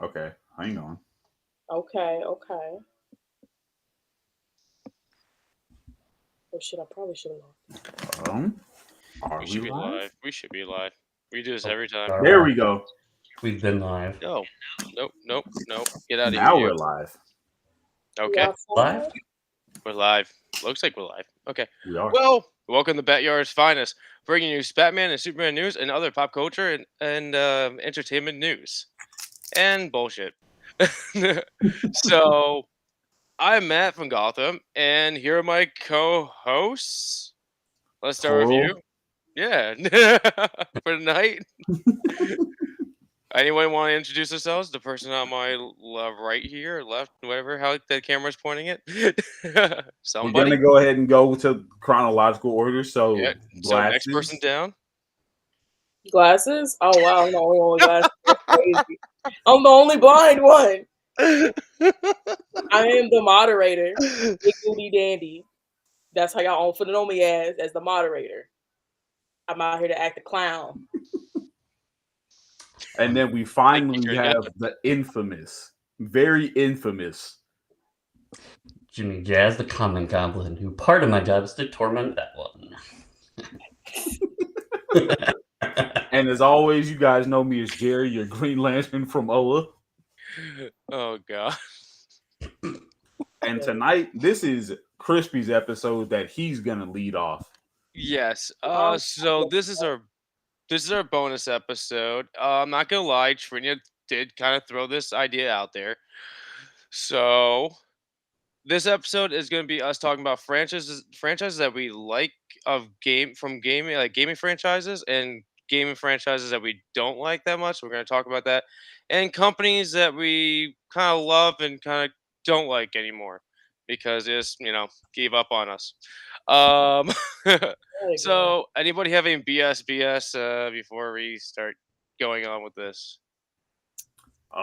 Okay, hang on. Okay. Oh shit! I probably should have. Um, We are we should be live? live. We should be live. We do this Oh, every time. There sorry. we go. We've been live. No. Nope. Nope. Nope. Get out of here, Now you. we're live. We Okay. Live? outside. We're live. Looks like we're live. Okay. We are. Well, welcome to Batyards Finest, bringing you Batman and Superman news and other pop culture and entertainment news and bullshit. So I'm Matt from Gotham, and here are my co-hosts. Let's start with Coral. you. Yeah, for tonight. Anyone want to introduce themselves? The person on my right here, left, whatever, how the camera's pointing it. We're gonna Somebody. go ahead and go to chronological order. Yeah. So So next person glasses. down. Glasses. Oh wow! I'm the only one with glasses. That's crazy. I'm the only blind one. I am the moderator. Big booty dandy. That's how y'all put it on me as the moderator. I'm out here to act a clown. And then we Like finally you're have the infamous, very infamous. Jimmy Jazz, the common goblin, who part of my job is to torment that one. And as always, you guys know me as Jerry, your Green Lantern from Ola. Oh god. And tonight, this is Crispy's episode that he's gonna lead off. Yes. So this is our bonus episode. I'm not gonna lie, Trinia did kind of throw this idea out there. So this episode is gonna be us talking about franchises that we like of gaming, like gaming franchises, and gaming franchises that we don't like that much. We're gonna talk about that, and companies that we kind of love and kind of don't like anymore because it's gave up on us. Um, There we go. so anybody have any BS before we start going on with this?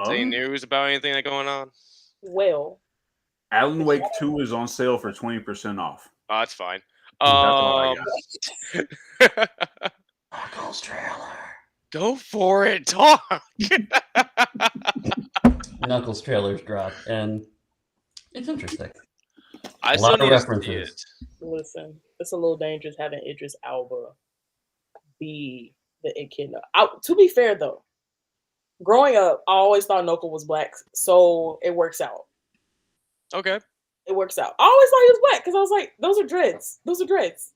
Any Um, news about anything that going on? Well, Alan Wake 2 is on sale for 20% off. Oh, that's fine. That's all I got. Knuckles trailer. Go for it. Talk. Knuckles trailers dropped, and it's interesting. I A still lot of need to see references. it. listen, it's a little dangerous having Idris Elba be the Echidna. To be fair though, growing up, I always thought Knuckle was black, so it works out. Okay. It works out. I always thought he was black because I was like, those are dreads. Those are dreads.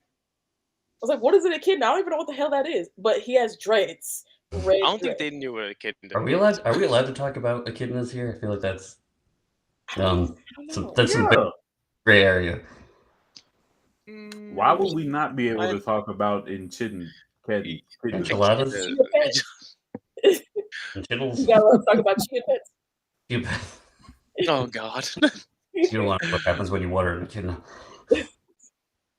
I was like, what is an echidna? I don't even know what the hell that is. But he has dreads. Red I don't think dreads. they knew what a kid Are we allowed? Are we allowed to talk about echidnas here? I feel like that's I don't know. that's some big Yeah. gray area. Why would we not be able to talk about Enchiladas? Chia pets. Enchiladas? You gotta let us talk about chia pets. You, Oh God. you don't want to know what happens when you water an echidna.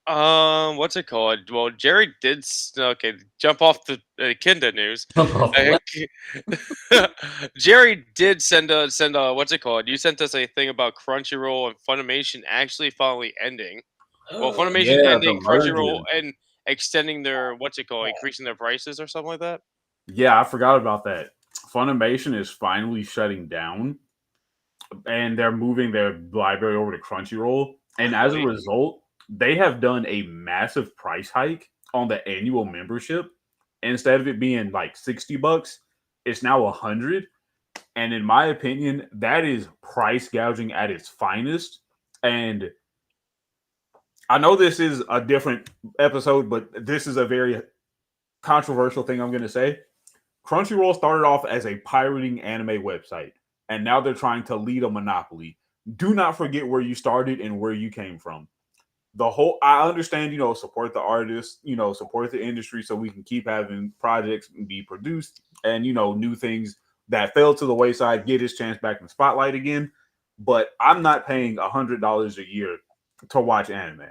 What's it called? Well, Jerry did. Okay, jump off the Kinda news. Jerry did send a what's it called? You sent us a thing about Crunchyroll and Funimation actually finally ending. Well, Funimation Yeah, the ending Crunchyroll merger. and extending their what's it called, increasing their prices or something like that. Yeah, I forgot about that. Funimation is finally shutting down, and they're moving their library over to Crunchyroll. And as a Really? result, they have done a massive price hike on the annual membership. Instead of it being like $60, it's now 100. And in my opinion, that is price gouging at its finest. And I know this is a different episode, but this is a very controversial thing I'm going to say. Crunchyroll started off as a pirating anime website, and now they're trying to lead a monopoly. Do not forget where you started and where you came from. I understand, support the artists, support the industry so we can keep having projects be produced and, new things that fell to the wayside get his chance back in the spotlight again. But I'm not paying $100 a year to watch anime.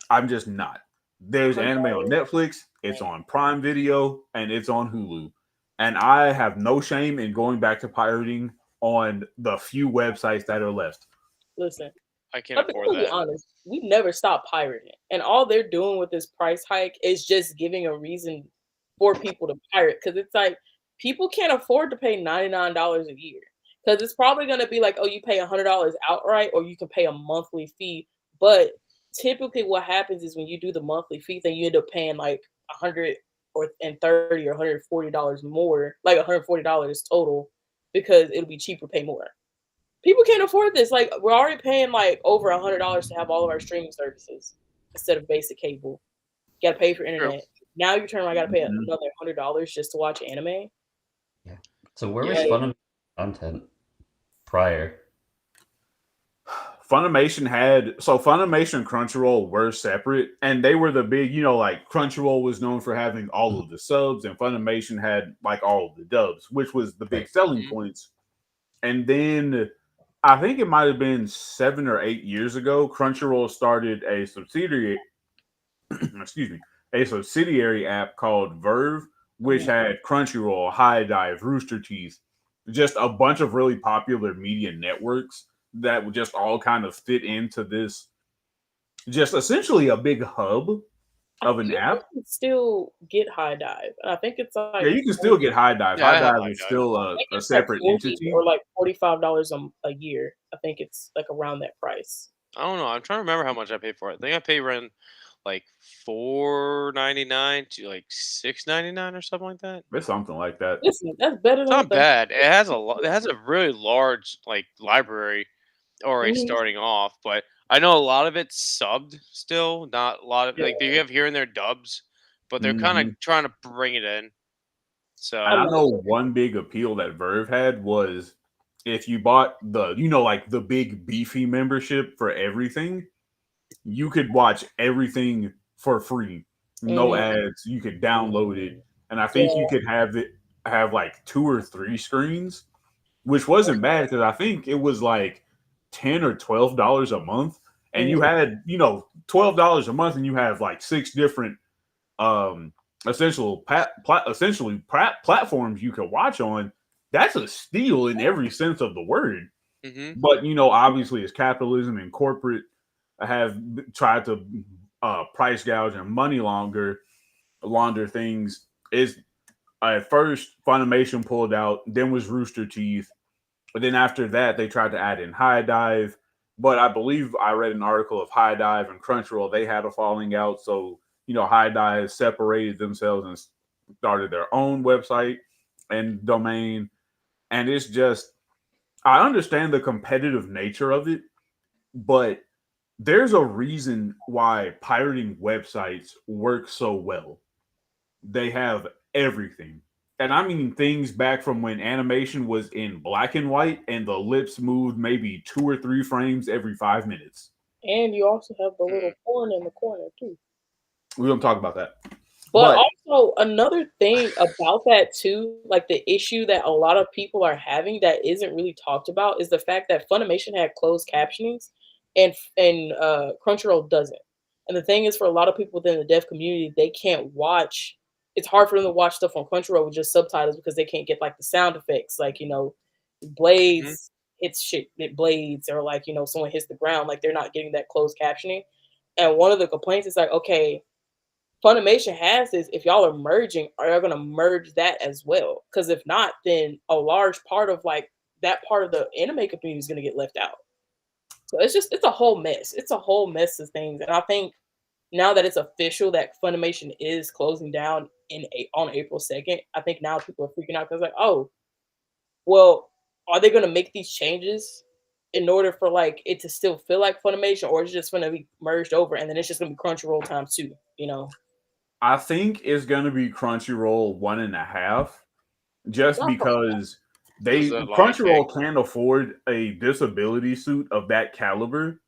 I'm just not. There's anime on Netflix, it's on Prime Video, and it's on Hulu. And I have no shame in going back to pirating on the few websites that are left. Listen, I can't I'm afford gonna be that. honest. We never stopped pirating, and all they're doing with this price hike is just giving a reason for people to pirate. Because it's like people can't afford to pay $99 a year because it's probably going to be like, oh, you pay $100 outright, or you can pay a monthly fee. But typically, what happens is when you do the monthly fee, then you end up paying like 130 or $140 more, like $140 total, because it'll be cheaper, pay more. People can't afford this. Like, we're already paying like over $100 to have all of our streaming services instead of basic cable. You gotta pay for internet. Now you turn around, gotta pay another $100 just to watch anime. Yeah. So where was Yeah. Funimation content prior? Funimation and Crunchyroll were separate, and they were the big, like Crunchyroll was known for having all of the subs, and Funimation had like all of the dubs, which was the big selling points. And then I think it might have been 7 or 8 years ago, Crunchyroll started a subsidiary, a subsidiary app called Verve, which had Crunchyroll, High Dive, Rooster Teeth, just a bunch of really popular media networks that would just all kind of fit into this, just essentially a big hub of an app. You can still get High Dive. I think it's like, Yeah, you can still get High Dive. Yeah, I High have Dive High is Dive. still I think a it's like separate 40 entity. or like $45 a year. I think it's like around that price. I don't know. I'm trying to remember how much I paid for it. I think I paid around like $4.99 to like $6.99 or something like that. It's something like that. Listen, that's better It's than not bad. It has it has a really large like library already starting off, but I know a lot of it's subbed still. Not a lot of like they have here and there dubs, but they're kind of trying to bring it in. So And I know one big appeal that Verve had was if you bought the, like the big beefy membership for everything, you could watch everything for free, no ads. You could download it, and I think you could have like 2 or 3 screens, which wasn't bad because I think it was like $10 or $12 a month, and you had $12 a month, and you have like 6 different essentially platforms you could watch on. That's a steal in every sense of the word. But obviously, as capitalism and corporate have tried to price gouge and money launder things, is at first Funimation pulled out, then was Rooster Teeth, but then after that they tried to add in High Dive. But I believe I read an article of High Dive and Crunchyroll, they had a falling out, so High Dive separated themselves and started their own website and domain. And it's just, I understand the competitive nature of it, but there's a reason why pirating websites work so well. They have everything. And I mean things back from when animation was in black and white and the lips moved maybe 2 or 3 frames every 5 minutes. And you also have the little porn in the corner too. We're going to talk about that. But also another thing about that too, like the issue that a lot of people are having that isn't really talked about, is the fact that Funimation had closed captionings and Crunchyroll doesn't. And the thing is, for a lot of people within the deaf community, they can't watch. It's hard for them to watch stuff on Crunchyroll with just subtitles because they can't get like the sound effects, like blades hits shit, it blades, or like someone hits the ground. Like they're not getting that closed captioning. And one of the complaints is like, okay, Funimation has this. If y'all are merging, are y'all gonna merge that as well? Because if not, then a large part of like that part of the anime community is gonna get left out. So it's a whole mess. It's a whole mess of things. And I think now that it's official that Funimation is closing down on April 2nd, I think now people are freaking out because like, oh, well, are they gonna make these changes in order for like it to still feel like Funimation, or is it just gonna be merged over and then it's just gonna be Crunchyroll times 2, I think it's going to be Crunchyroll 1.5, just because Crunchyroll can't afford a disability suit of that caliber.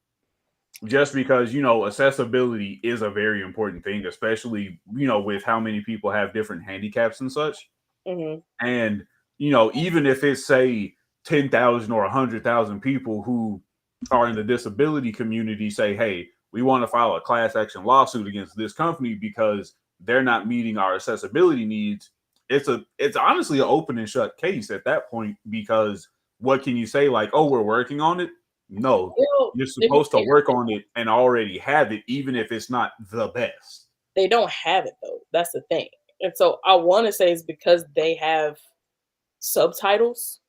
Just because accessibility is a very important thing, especially with how many people have different handicaps and such. And even if it's say 10,000 or 100,000 people who are in the disability community say, hey, we want to file a class action lawsuit against this company because they're not meeting our accessibility needs, it's honestly an open and shut case at that point, because what can you say? Like, oh, we're working on it? No, you're supposed to work on it and already have it, even if it's not the best. They don't have it though. That's the thing. And so I want to say it's because they have subtitles,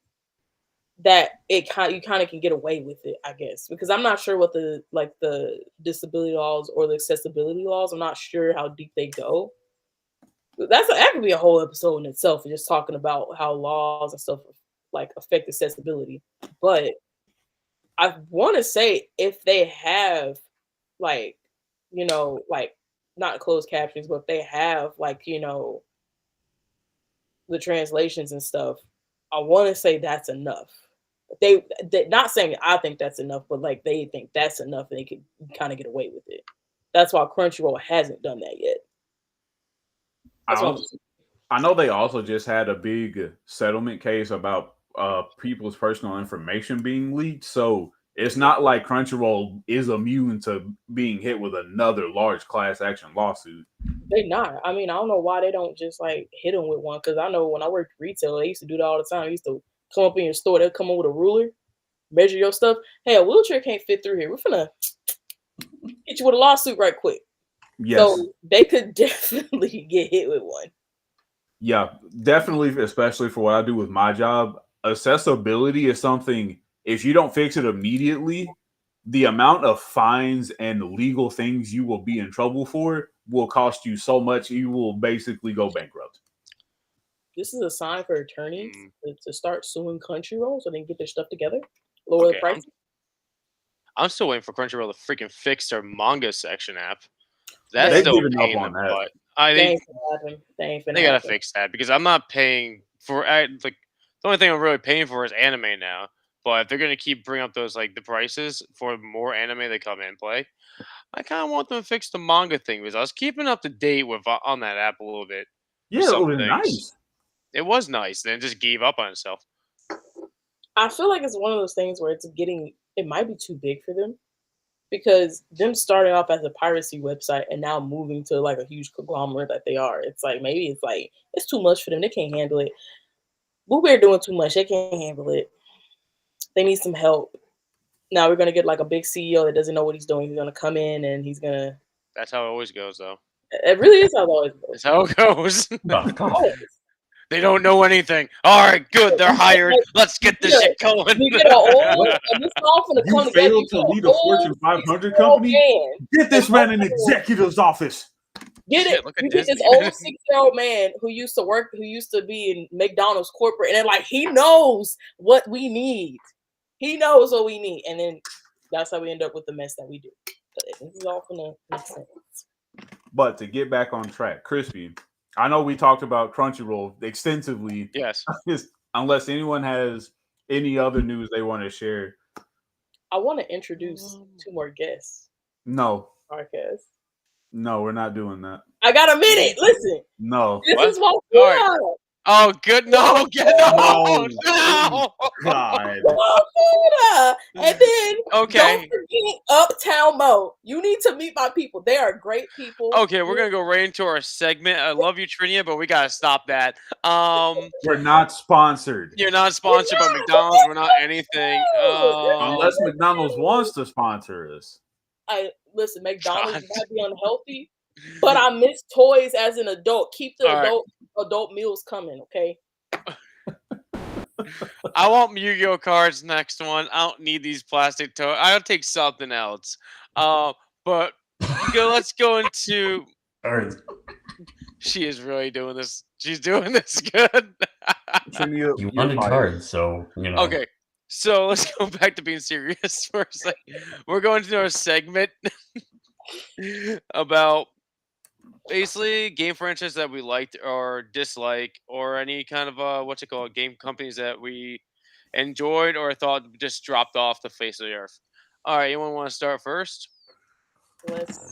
that you kind of can get away with it, I guess, because I'm not sure what the disability laws or the accessibility laws. I'm not sure how deep they go. That could be a whole episode in itself, just talking about how laws and stuff like affect accessibility. But I want to say if they have like, like not closed captions, but if they have like, the translations and stuff, I want to say that's enough. They not saying I think that's enough, but like they think that's enough and they could kind of get away with it. That's why Crunchyroll hasn't done that yet. I know they also just had a big settlement case about people's personal information being leaked. So it's not like Crunchyroll is immune to being hit with another large class action lawsuit. They not. I mean, I don't know why they don't just like hit them with one. Because I know when I worked retail, they used to do that all the time. They used to come up in your store. They'll come up with a ruler, measure your stuff. Hey, a wheelchair can't fit through here. We're gonna hit you with a lawsuit right quick. Yes. So they could definitely get hit with one. Yeah, definitely, especially for what I do with my job. Accessibility is something, if you don't fix it immediately, the amount of fines and legal things you will be in trouble for will cost you so much you will basically go bankrupt. This is a sign for attorneys to start suing Crunchyroll so they can get their stuff together, lower the price. I'm still waiting for Crunchyroll to freaking fix their manga section app. They've That's still given up paying on them, that. but They gotta fix that because I'm not paying for like the only thing I'm really paying for is anime now. But if they're gonna keep bringing up those like the prices for more anime that come in play, I kind of want them to fix the manga thing because I was keeping up to date with on that app a little bit. Yeah, it was nice. It was nice. Then it just gave up on itself. I feel like it's one of those things where it might be too big for them. Because them starting off as a piracy website and now moving to like a huge conglomerate that they are, it's like maybe it's too much for them. They can't handle it. We're doing too much. They can't handle it. They need some help. Now we're gonna get like a big CEO that doesn't know what he's doing. He's gonna come in and he's gonna. That's how it always goes, though. It really is how it always goes. That's how it goes. Oh, God. They don't know anything. All right, good. They're hired. Let's get this shit going. You get an old, and this all for the You failed to lead a Fortune 500 company? Get this man in executive's office. Get it? You get this old 6-year-old man who used to be in McDonald's corporate, and then like he knows what we need. He knows what we need, and then that's how we end up with the mess that we do. This is all gonna make sense. But to get back on track, Crispy, I know we talked about Crunchyroll extensively. Yes. Unless anyone has any other news they want to share. I want to introduce 2 more guests. No. Podcast. No, we're not doing that. I got a minute. Listen. No. This is what Oh, good. No. No. God. And then okay. Don't forget Uptown Mo. You need to meet my people. They are great people. Okay, we're gonna go right into our segment. I love you, Trinia, but we gotta stop that. We're not sponsored. You're not sponsored by McDonald's. We're not anything. Unless McDonald's wants to sponsor us. Listen, McDonald's might be unhealthy, but I miss toys as an adult. Keep the adult meals coming, okay? I want Yu-Gi-Oh cards next one. I don't need these plastic toys. I'll take something else. But let's go into. She is really doing this. She's doing this good. You wanted cards, so you know. Okay, so let's go back to being serious for a second. We're going to our segment about basically game franchises that we liked or dislike, or any kind of game companies that we enjoyed or thought just dropped off the face of the earth. All right, anyone want to start first? Let's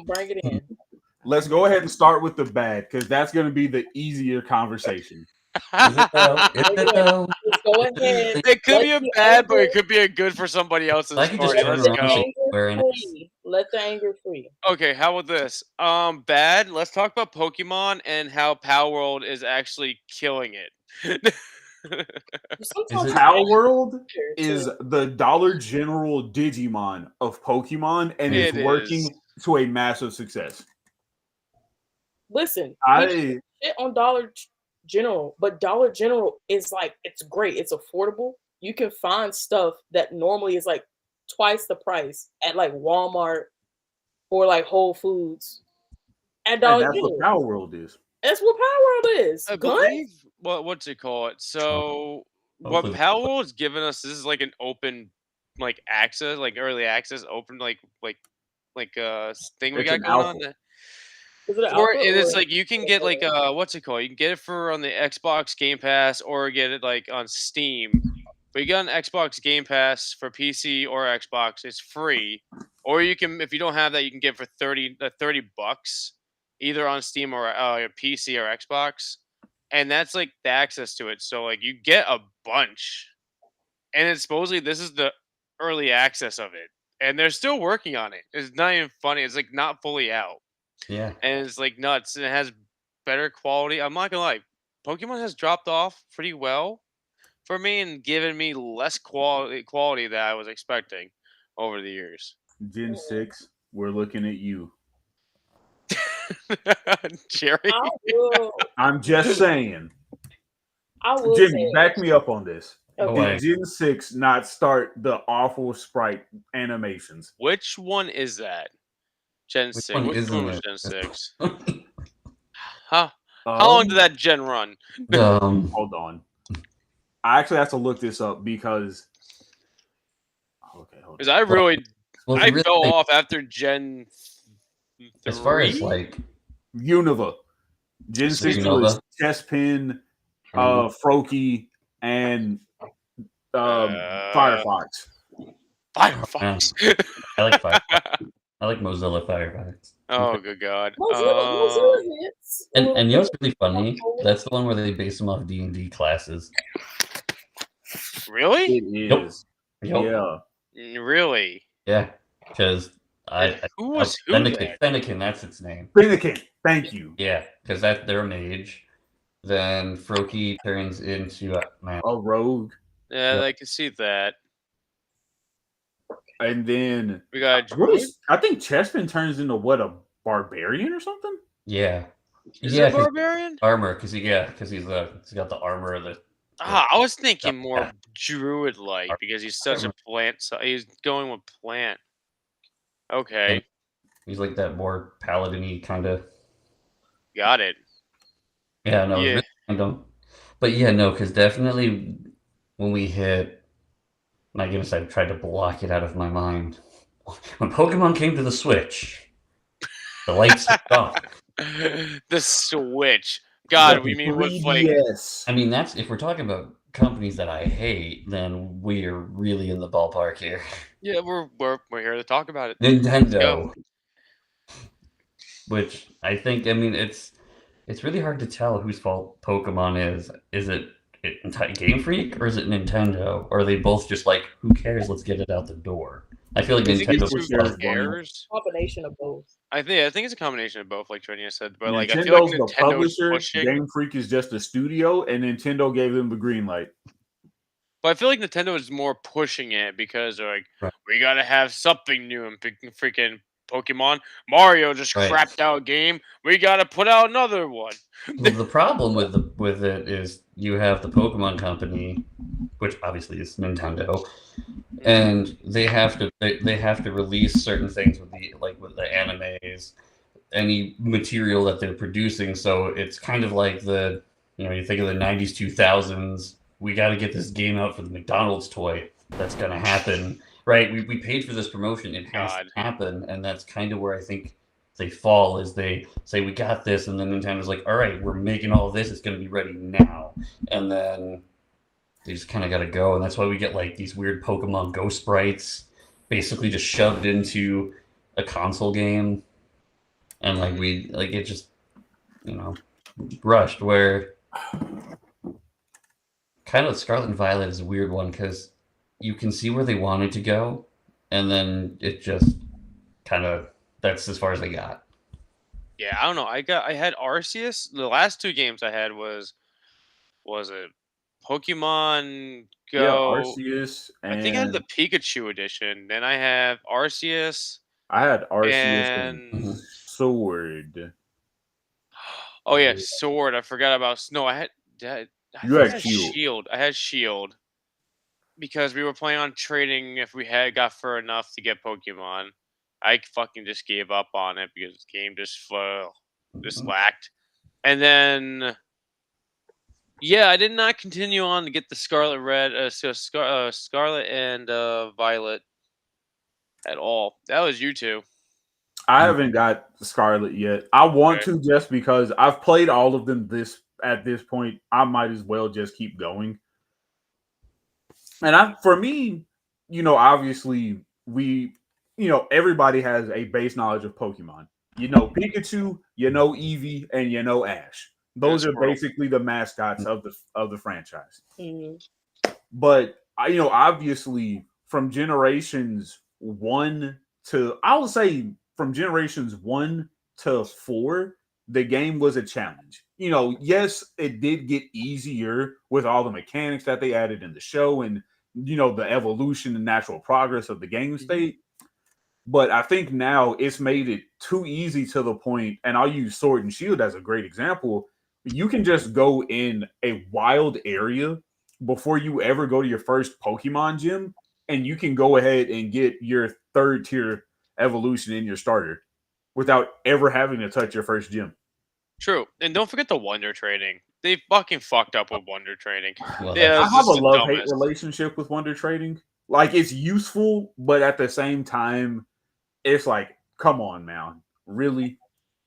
bring it in. Let's go ahead and start with the bad, because that's going to be the easier conversation. Is it though? Let's go ahead. It could be a bad, but it could be a good for somebody else's I can just party. turn Let's around go. Let the anger free. Okay, how about this? Bad. Let's talk about Pokemon and how Power World is actually killing it. Power World is the Dollar General Digimon of Pokemon, and it's working to a massive success. Listen, shit on Dollar General, but Dollar General is like, it's great. It's affordable. You can find stuff that normally is like twice the price at like Walmart or like Whole Foods at And Dollar that's what General. Power World is. That's what Power World is. I Guns? believe what's it called? So what Hopefully- Powell is giving us, this is like an open like access, like early access, open like thing we It's got an going alpha. on. Is it an For alpha and it's or- like you can get like what's it called? You can get it for on the Xbox Game Pass or get it like on Steam. But you got an Xbox Game Pass for PC or Xbox, it's free. Or you can, if you don't have that, you can get it for $30 either on Steam or PC or Xbox. And that's like the access to it. So like you get a bunch. And it's supposedly this is the early access of it. And they're still working on it. It's not even funny. It's like not fully out. Yeah. And it's like nuts. And it has better quality. I'm not gonna lie, Pokemon has dropped off pretty well for me and given me less quality that I was expecting over the years. Gen 6, we're looking at you. Jerry, I will. I'm just saying. I will Jimmy, say. back me up on this. Okay. Did Gen 6 not start the awful sprite animations? which one is that? Gen Which 6. one Which isn't one was it? Gen 6? Huh? How long did Um, that gen run? Hold on. I actually have to look this up because. Okay, hold Because on. I really, well, if I you really fell think- off after Gen 3. as far as like Unova. Gen 6 Unova. was Chespin, Froakie, and Firefox. Firefox. I like Firefox. I like Mozilla Firefox. Oh, good God. Mozilla hits. And you know what's really funny? That's the one where they base them off D&D classes. Really? It is. Yep. Yeah. Really? Yeah, because Who was who then? Fennekin, that's its name. Fennekin. Thank you. Yeah, because they're a mage. Then Froakie turns into A rogue. Yeah, Yep. I can see that. And then We got a what druid. is, I think Chespin turns into what, a barbarian or something? yeah. Is yeah, it barbarian? armor, because he's got the armor of the. I was thinking more Yeah. druid-like because he's such a plant. So he's going with plant. Okay, And he's like that more paladin-y kind of. got it. Yeah, no, Yeah. it's really random. But yeah, no, because definitely when we hit, my goodness, I tried to block it out of my mind. When Pokemon came to the Switch, the lights went off. The Switch. God, we mean with like 3DS. I mean, that's if we're talking about companies that I hate, then we're really in the ballpark here. yeah, we're here to talk about it. Nintendo, which I think, I mean, it's really hard to tell whose fault Pokemon is. Is it Game Freak or is it Nintendo? Or are they both just like, who cares? Let's get it out the door. I feel like I think Nintendo it's was two just cares. Combination of both. I think it's a combination of both, like Trinia said. But like, Nintendo's I feel like the Nintendo's publisher. pushing. Game Freak is just a studio, and Nintendo gave them the green light. But I feel like Nintendo is more pushing it because they're like, Right. we gotta have something new in freaking Pokemon. Mario just Right. crapped out a game. We gotta put out another one. Well, the problem with it is you have the Pokemon Company, which obviously is Nintendo, and they have to release certain things with the animes, any material that they're producing. So it's kind of like you think of the 90s, 2000s. We got to get this game out for the McDonald's toy. That's gonna happen, right? We paid for this promotion. It has to happen, and that's kind of where I think they fall, is they say we got this, and then Nintendo's like, all right, we're making all this, it's going to be ready now, and then they just kind of got to go, and that's why we get like these weird Pokemon Go sprites basically just shoved into a console game, and it just rushed. Where kind of Scarlet and Violet is a weird one because you can see where they wanted to go, and then it just kind of, that's as far as they got. Yeah, I don't know. I had Arceus. The last two games I had was it Pokemon Go? Yeah, Arceus. And I think I had the Pikachu edition. Then I have Arceus. I had Arceus and Sword. Oh yeah, sword. I forgot about. No, I You think had I had shield. shield. I had shield because we were planning on trading if we had got fur enough to get Pokemon. I fucking just gave up on it because the game just lacked. And then yeah, I did not continue on to get the Scarlet Red, Scarlet and Violet at all. That was you two. I haven't got Scarlet yet. I want Okay. to just because I've played all of them at this point. I might as well just keep going. And for me, obviously everybody has a base knowledge of Pokemon. You know Pikachu, you know Eevee, and you know Ash. And Those are Squirtle. basically the mascots of the franchise. Mhm. But obviously from generations 1 to, I would say from generations 1 to 4, the game was a challenge. Yes, it did get easier with all the mechanics that they added in the show and the evolution and natural progress of the game state. But I think now it's made it too easy to the point, and I'll use Sword and Shield as a great example. You can just go in a wild area before you ever go to your first Pokemon gym, and you can go ahead and get your third tier evolution in your starter without ever having to touch your first gym. True, and don't forget the Wonder Trading. They fucking fucked up with Wonder Trading. Well, Yeah, I it's have just a the love hate dumbest. relationship with Wonder Trading. Like, it's useful, but at the same time, it's like, come on, man, really?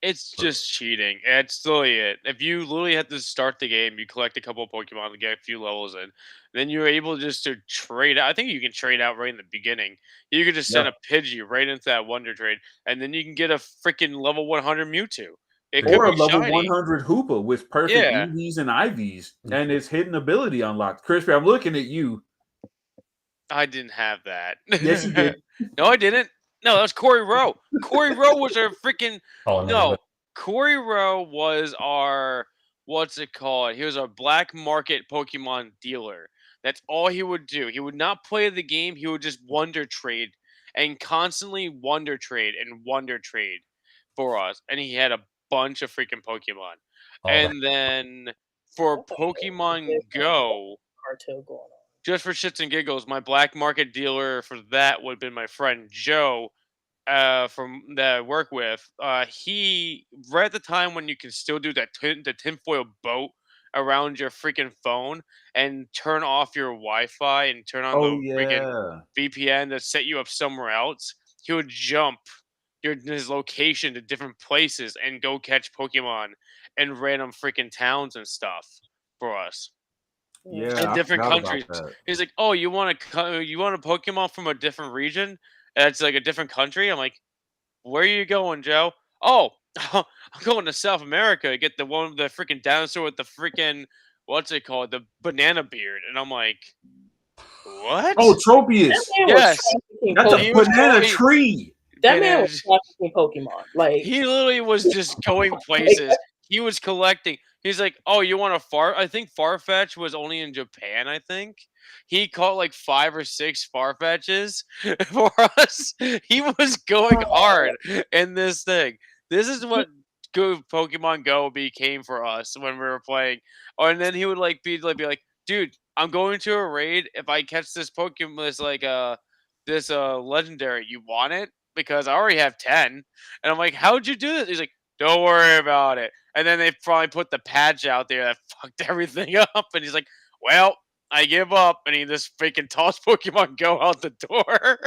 It's just cheating. It's literally it. If you literally have to start the game, you collect a couple of Pokemon to get a few levels in, then you're able just to trade out. I think you can trade out right in the beginning. You could just send Yeah. a Pidgey right into that Wonder Trade, and then you can get a freaking level 100 Mewtwo. It could Or a be level shiny. 100 Hoopa with perfect Yeah, EVs and IVs and its hidden ability unlocked. Crispy, I'm looking at you. I didn't have that. Yes, you did. No, I didn't. No, that was Corey Rowe. Corey Rowe was our freaking Calling no. everybody. Corey Rowe was our what's it called? He was our black market Pokemon dealer. That's all he would do. He would not play the game. He would just wonder trade and constantly wonder trade for us. And he had a bunch of freaking Pokemon. All that. And then for Pokemon Go, Cartel going on. just for shits and giggles, my black market dealer for that would have been my friend Joe, from that I work with. He right at the time when you can still do the tinfoil boat around your freaking phone and turn off your Wi-Fi and turn on Oh, the freaking yeah. VPN to set you up somewhere else. He would jump his location to different places and go catch Pokemon in random freaking towns and stuff for us in Yeah, I different forgot about countries. that. He's like, "Oh, you want a Pokemon from a different region? That's like a different country." I'm like, "Where are you going, Joe?" "Oh, I'm going to South America to get the one with the freaking dinosaur with the freaking what's it called, the banana beard." And I'm like, "What?" Oh, That Tropius. man was Yes, trafficking That's a he was Pokemon. banana he, tree. That man banana. was trafficking Pokemon. Like, He literally was just going like places. He was collecting. He's like, "Oh, you want a I think Farfetch was only in Japan, I think. He caught like 5 or 6 Farfetches for us. He was going hard in this thing. This is what Pokemon Go became for us when we were playing. Oh, and then he would be like, "Dude, I'm going to a raid. If I catch this Pokemon, this legendary, you want it? Because I already have 10." And I'm like, "How'd you do this?" He's like, "Don't worry about it." And then they probably put the patch out there that fucked everything up. And he's like, "Well, I give up." And he just freaking tossed Pokemon Go out the door.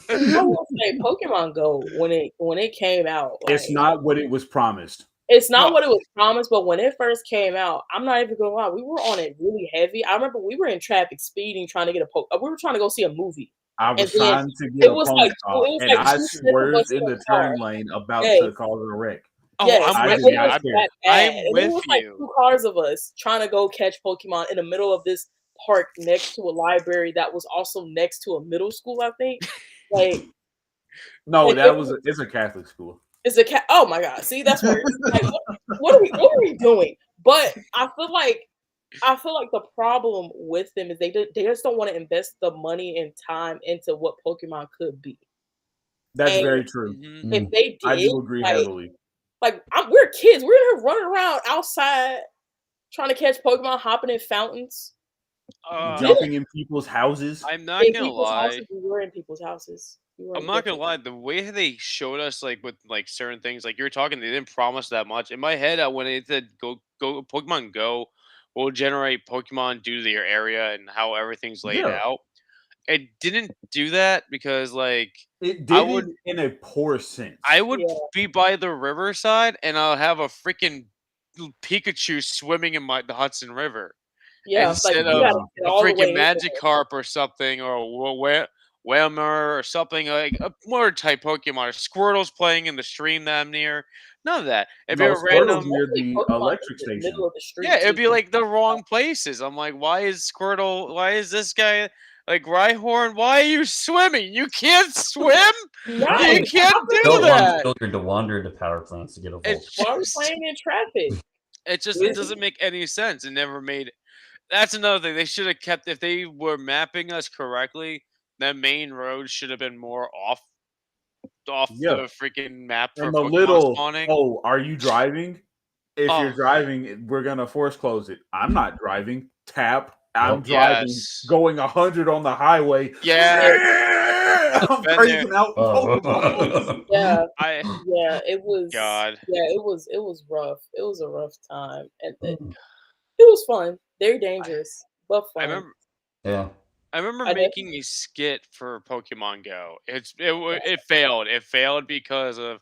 I will say, Pokemon Go when it came out, It's like not what it was promised. it's not No, what it was promised. But when it first came out, I'm not even gonna lie, we were on it really heavy. I remember we were in traffic speeding trying to get we were trying to go see a movie, I and was then trying to get it a was pony like talk, and I two sets of us swerved in in a the car. turn lane about Yes, to cause a wreck. oh, yes, I'm I like with did it you. was not I'm care. that bad, I'm and it with was like you. 2 cars of us trying to go catch Pokemon in the middle of this park next to a library that was also next to a middle school, I think. Like, No, it it's a Catholic school. it's a cat. Oh my god! See, that's worse. Like, what are we doing? But I feel like the problem with them is they just don't want to invest the money and time into what Pokemon could be. That's And very true. Mhm. if Mm. they I did, do agree like heavily. Like we're kids. We're in here running around outside trying to catch Pokemon, hopping in fountains. Jumping in people's houses. I'm not In gonna people's lie. houses. We were in people's houses. I'm not gonna lie. The way they showed us, like with like certain things, like you're talking, they didn't promise that much. In my head, when it said go Pokemon Go will generate Pokemon due to your area and how everything's laid Yeah. out. It didn't do that because like It I did would it in a poor sense. I would Yeah. be by the riverside and I'll have a freaking Pikachu swimming in the Hudson River. Yeah, Instead you of gotta get a all the way freaking in there. Magikarp or something, or Whalmer or something like a more type Pokemon. Or Squirtle's playing in the stream that I'm near. None of that. It'd be No, a Squirtle's random. near the Pokemon electric in the station. middle of the street. Yeah, it'd too. be like the wrong places. I'm like, why is Squirtle? Why is this guy like Rhyhorn? Why are you swimming? You can't swim. No, You can't do Don't want that. children to wander into power plants to get a volt. It's why are we just, playing in traffic? it doesn't make any sense. It never made. That's another thing. They should have kept if they were mapping us correctly. The main road should have been more off Yeah. the freaking map for And the Pokemon little, spawning. oh, are you driving? If Oh. you're driving, we're gonna force close it. I'm not driving. Tap. I'm Nope. driving, Yes. going 100 on the highway. Yeah. I'm Been crazy out. Oh. Yeah, I yeah, it was. God. Yeah, it was rough. It was a rough time, and it was fun. Very dangerous, but I fun. remember Yeah. I remember I making a skit for Pokemon Go. It failed. It failed because of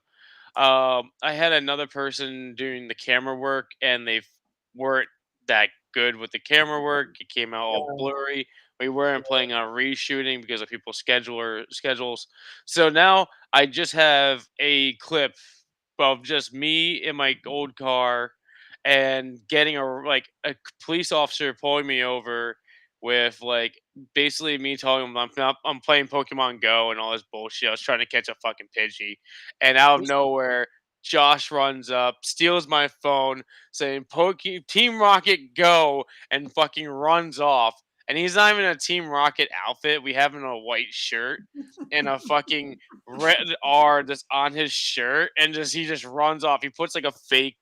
I had another person doing the camera work, and they weren't that good with the camera work. It came out all Yeah. blurry. We weren't planning on reshooting because of people's schedules. So now I just have a clip of just me in my old car and getting a police officer pulling me over with like basically me telling him I'm playing Pokemon Go and all this bullshit. I was trying to catch a fucking Pidgey, and out of nowhere, Josh runs up, steals my phone, saying Team Rocket go, and fucking runs off. And he's not even in a Team Rocket outfit. We have him in a white shirt and a fucking red R that's on his shirt, and he just runs off. He puts like a fake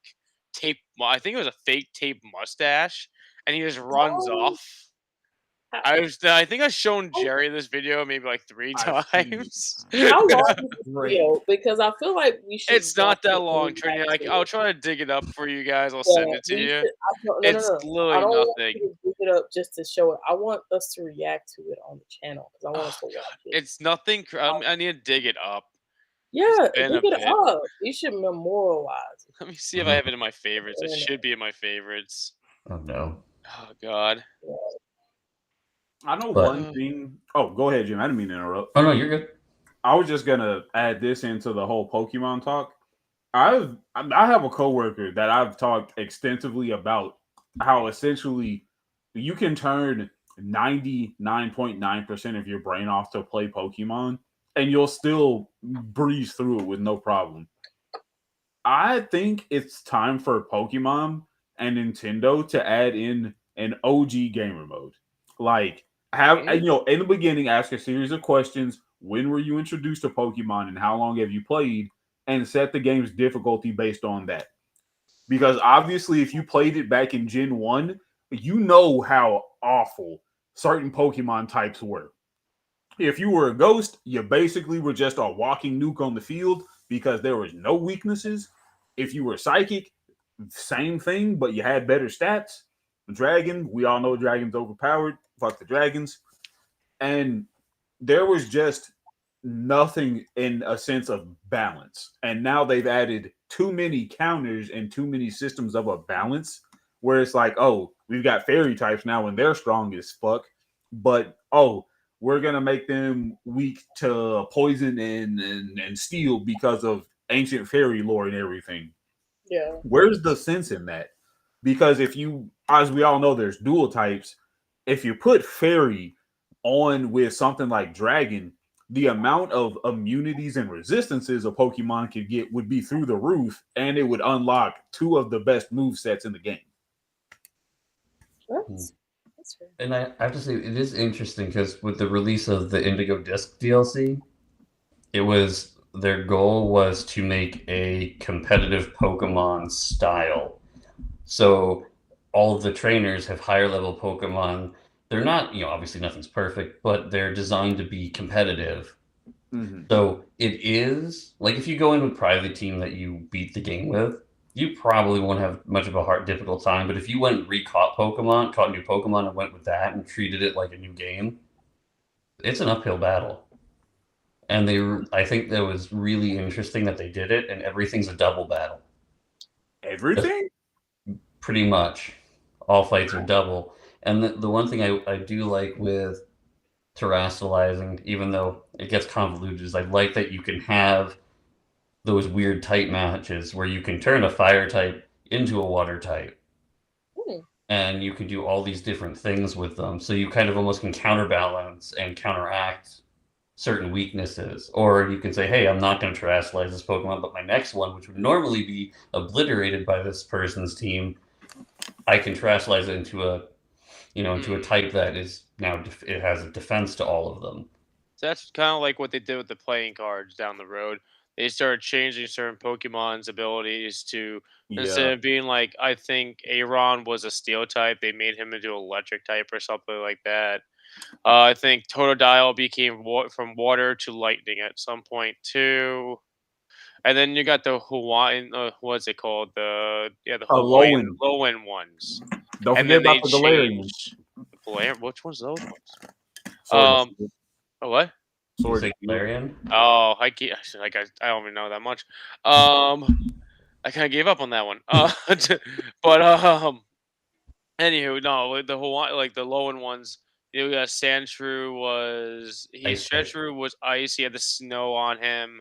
tape. I think it was a fake tape mustache, and he just runs Oh. off. I think I've shown Jerry this video maybe like 3 I've seen it. times. How long is this Great. video? Because I feel like we should. It's not that definitely long, react Trini. to I'll it. try to dig it up for you guys. I'll Yeah, send it to we you. should- no, It's I literally don't want nothing. you to dig it up just to show it. I want us to react to it on the channel because I want us to watch it. It's nothing. I need to dig it up. Yeah, been dig a it bit. up. You should memorialize it. Let me see if I have it in my favorites. It should be in my favorites. Oh no. Oh God. I know But- one thing. Oh, go ahead, Jim. I didn't mean to interrupt. Oh no, you're good. I was just gonna add this into the whole Pokemon talk. I have a coworker that I've talked extensively about how essentially you can turn 99.9% of your brain off to play Pokemon and you'll still breeze through it with no problem. I think it's time for Pokemon and Nintendo to add in an OG gamer mode. Like in the beginning, ask a series of questions. When were you introduced to Pokemon and how long have you played? And set the game's difficulty based on that. Because obviously, if you played it back in Gen 1, you know how awful certain Pokemon types were. If you were a ghost, you basically were just a walking nuke on the field because there was no weaknesses. If you were psychic, same thing, but you had better stats. Dragon, we all know Dragon's overpowered. Fuck the dragons. And there was just nothing in a sense of balance. And now they've added too many counters and too many systems of a balance where it's like, oh, we've got fairy types now and they're strong as fuck. But, oh, we're going to make them weak to poison and steel because of ancient fairy lore and everything. Yeah. Where's the sense in that? Because if you, as we all know, there's dual types. If you put fairy on with something like dragon, the amount of immunities and resistances a Pokemon could get would be through the roof, and it would unlock two of the best move sets in the game. That's fair. And I have to say, it is interesting because with the release of the Indigo Disc DLC, it was their goal was to make a competitive Pokemon style. So all of the trainers have higher level Pokemon. They're not, obviously nothing's perfect, but they're designed to be competitive. Mhm. So it is like if you go in with private team that you beat the game with, you probably won't have much of a difficult time. But if you went and caught new Pokemon, and went with that and treated it like a new game, it's an uphill battle. And I think that was really interesting that they did it, and everything's a double battle. Everything? Pretty much, all fights are double. And the one thing I do like with terrestrializing, even though it gets convoluted, is I like that you can have those weird type matches where you can turn a fire type into a water type. And you can do all these different things with them. So you kind of almost can counterbalance and counteract certain weaknesses. Or you can say, hey, I'm not going to terrestrialize this Pokemon, but my next one, which would normally be obliterated by this person's team, I can terrestrialize it into a type that is now it has a defense to all of them. So that's kind of like what they did with the playing cards down the road. They started changing certain Pokemon's abilities to instead Yeah. of being like, I think Aron was a steel type, they made him into electric type or something like that. I think Totodile became from water to lightning at some point too. And then you got the Hawaiian, what's it called? The Hawaiian Lowen. Lowen ones. Don't And forget then they about the Galarian. changed. Which one's those ones? Sword and Oh, what? Sword. Galarian? Oh, I don't even know that much. I kind of gave up on that one. But anywho, no, the Hawaii, like the Lowen ones. You got Sandshrew Sandshrew was ice. He had the snow on him,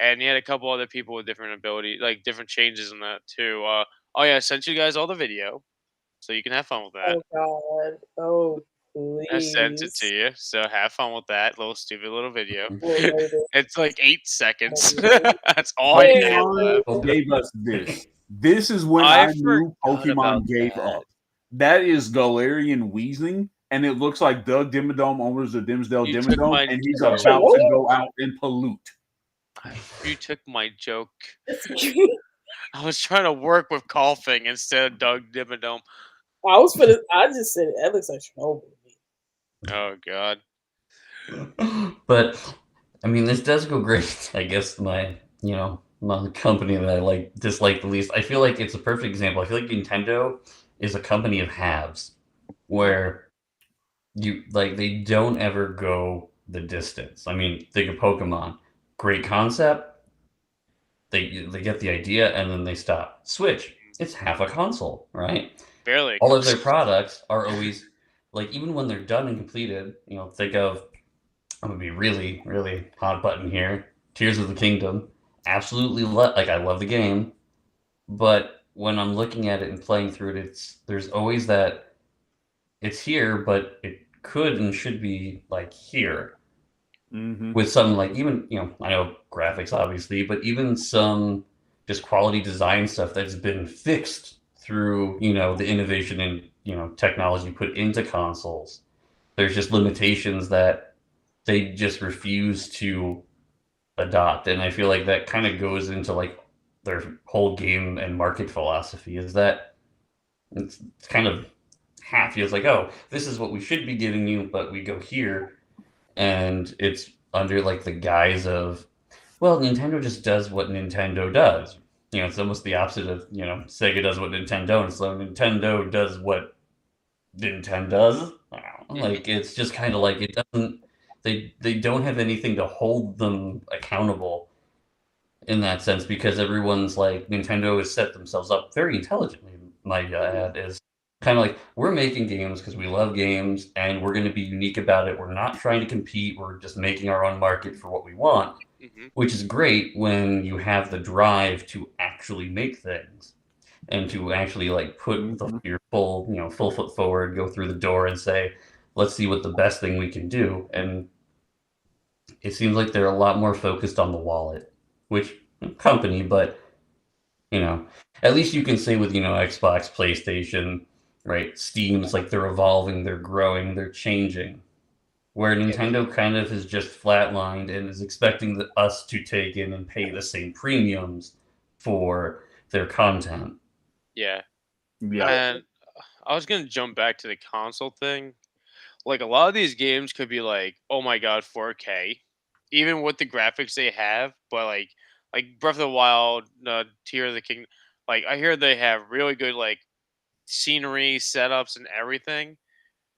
and he had a couple other people with different ability, like different changes in that too. Oh yeah, I sent you guys all the video, so you can have fun with that. Oh God! Oh I sent it to please! you, so have fun with that little stupid little video. We'll later. It's like 8 seconds. Later. That's all I Yeah. have Pokemon left. gave us this. This is when I I knew forgot about Pokemon gave that. up. That is Galarian Weezing, and it looks like Doug Dimmadome owns the Dimsdale You took Dimmadome, my and he's joke. about to go out and pollute. You took my joke. I was trying to work with coughing instead of Doug Dimmadome. I just said it. That looks like Chernobyl. Oh God. But I mean, this does go great. I guess my company that I dislike the least. I feel like it's a perfect example. I feel like Nintendo is a company of halves, where they don't ever go the distance. I mean, think of Pokemon. Great concept. They get the idea and then they stop. Switch. It's half a console, right? Barely. All of their products are always even when they're done and completed. Think of, I'm gonna be really, really hot button here. Tears of the Kingdom. Absolutely, I love the game, but when I'm looking at it and playing through it, there's always that it's here, but it could and should be here. Mm-hmm. With some even I know graphics obviously, but even some just quality design stuff that's been fixed through the innovation and technology put into consoles. There's just limitations that they just refuse to adopt, and I feel like that kind of goes into their whole game and market philosophy, is that it's kind of half. It's like, oh, this is what we should be giving you, but we go here, and it's under the guise of, well, Nintendo just does what Nintendo does. It's almost the opposite of Sega does what Nintendo, and so Nintendo does what Nintendo does. It's just kind of it doesn't. They don't have anything to hold them accountable in that sense, because everyone's Nintendo has set themselves up very intelligently. Might add is kind of we're making games because we love games and we're going to be unique about it. We're not trying to compete. We're just making our own market for what we want, which is great when you have the drive to actually make things and to actually put your full foot forward, go through the door and say, let's see what the best thing we can do. And it seems like they're a lot more focused on the wallet, which company, but at least you can say with Xbox, PlayStation, right? Steam's they're evolving, they're growing, they're changing. where Nintendo kind of has just flatlined and is expecting us to take in and pay the same premiums for their content. Yeah. Yeah. And I was gonna jump back to the console thing. Like a lot of these games could be like, oh my god, 4K, even with the graphics they have. But like Breath of the Wild, Tear of the King, like I hear they have really good like scenery setups and everything.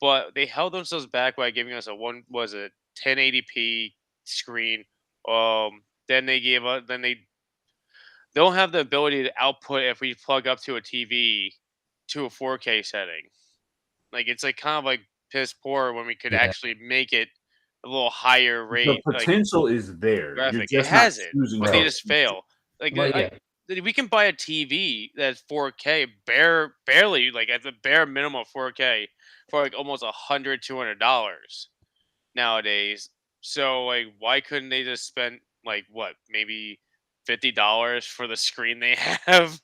But they held themselves back by giving us a 1080p screen. Then they gave us then they don't have the ability to output if we plug up to a TV to a 4K setting. Like it's like kind of like piss poor when we could Yeah. actually make it a little higher The rate, like potential is there. You're graphic. It just not has it, choosing but to they Right. just fail. Like Well, yeah. we can buy a TV that's 4K, barely like at the bare minimum of 4K for like almost $100-$200 nowadays. So like, why couldn't they just spend like what, maybe $50 for the screen they have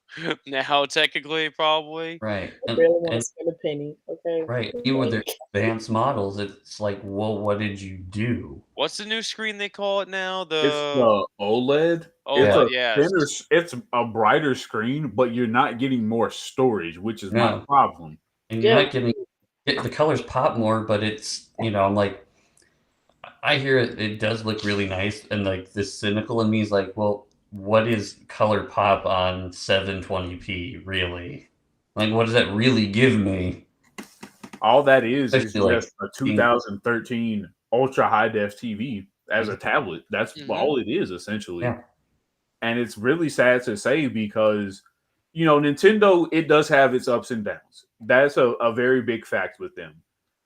now? Technically, probably. Right. I barely want to spend a penny. Okay. Right. Even with their advanced models, it's like, well, what did you do? What's the new screen they call it now? It's The the OLED. It's OLED, a yes. it's a brighter screen, but you're not getting more storage, which is my No. problem. And you're Yeah. not getting the colors pop more, but it's, I'm like, I hear it does look really nice, and like this cynical in me is like, well, what is color pop on 720p really? Like, what does that really give me? All that is Especially, just a 2013 ultra high def TV as a tablet. That's Mhm. all it is essentially. Yeah. And it's really sad to say because, Nintendo, it does have its ups and downs. That's a very big fact with them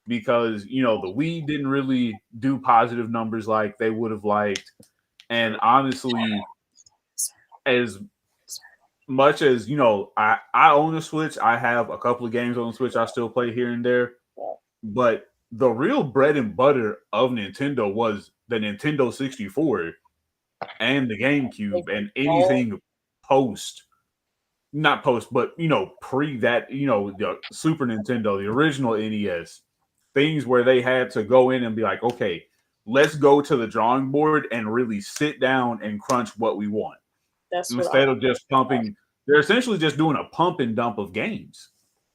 because, the Wii didn't really do positive numbers like they would have liked. And honestly, as much as, I own a Switch, I have a couple of games on the Switch I still play here and there. But the real bread and butter of Nintendo was the Nintendo 64 and the GameCube and anything not post, but pre that, the Super Nintendo, the original NES, things where they had to go in and be like, okay, let's go to the drawing board and really sit down and crunch what we want. Instead of just pumping, they're essentially just doing a pump and dump of games.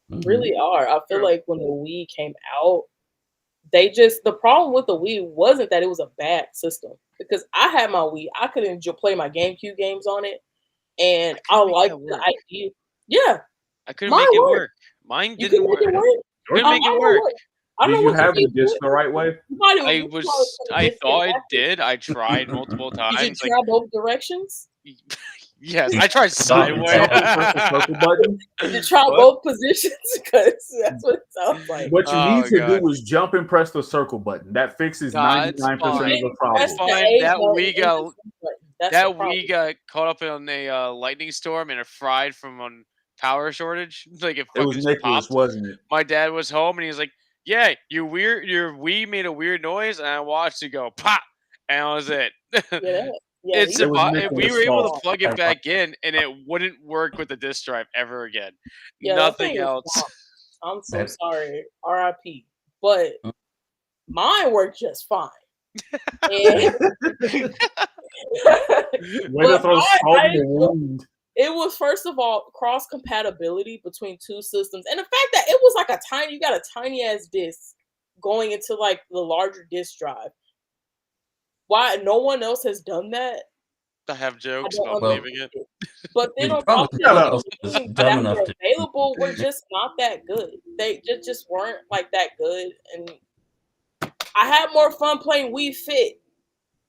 Really are. I feel like when the Wii came out, the problem with the Wii wasn't that it was a bad system, because I had my Wii, I could play my GameCube games on it, and I liked the idea. Yeah, I couldn't make it work. Mine didn't work. Couldn't make it work. Did you have the disc the right way? I thought it did. I tried multiple times. Did you try both directions? Yes, I tried sideways. Did you try both positions? Because that's what it sounds like. What you need to do is jump and press the circle button. That fixes 99% of the problem. That Wii got caught up in a lightning storm and it fried from a power shortage. Like it was Nicholas, popped. Wasn't it? My dad was home and he was like, "Yeah, your Wii made a weird noise," and I watched it go pop, and that was it. We were able to plug it back in, and it wouldn't work with the disc drive ever again. Nothing else. I'm so sorry, RIP. But mine worked just fine. It was, first of all, cross compatibility between two systems, and the fact that it was like you got a tiny ass disc going into like the larger disc drive. Why no one else has done that? I have jokes about leaving it, but they don't available were just not that good. They just weren't like that good, and I had more fun playing Wii Fit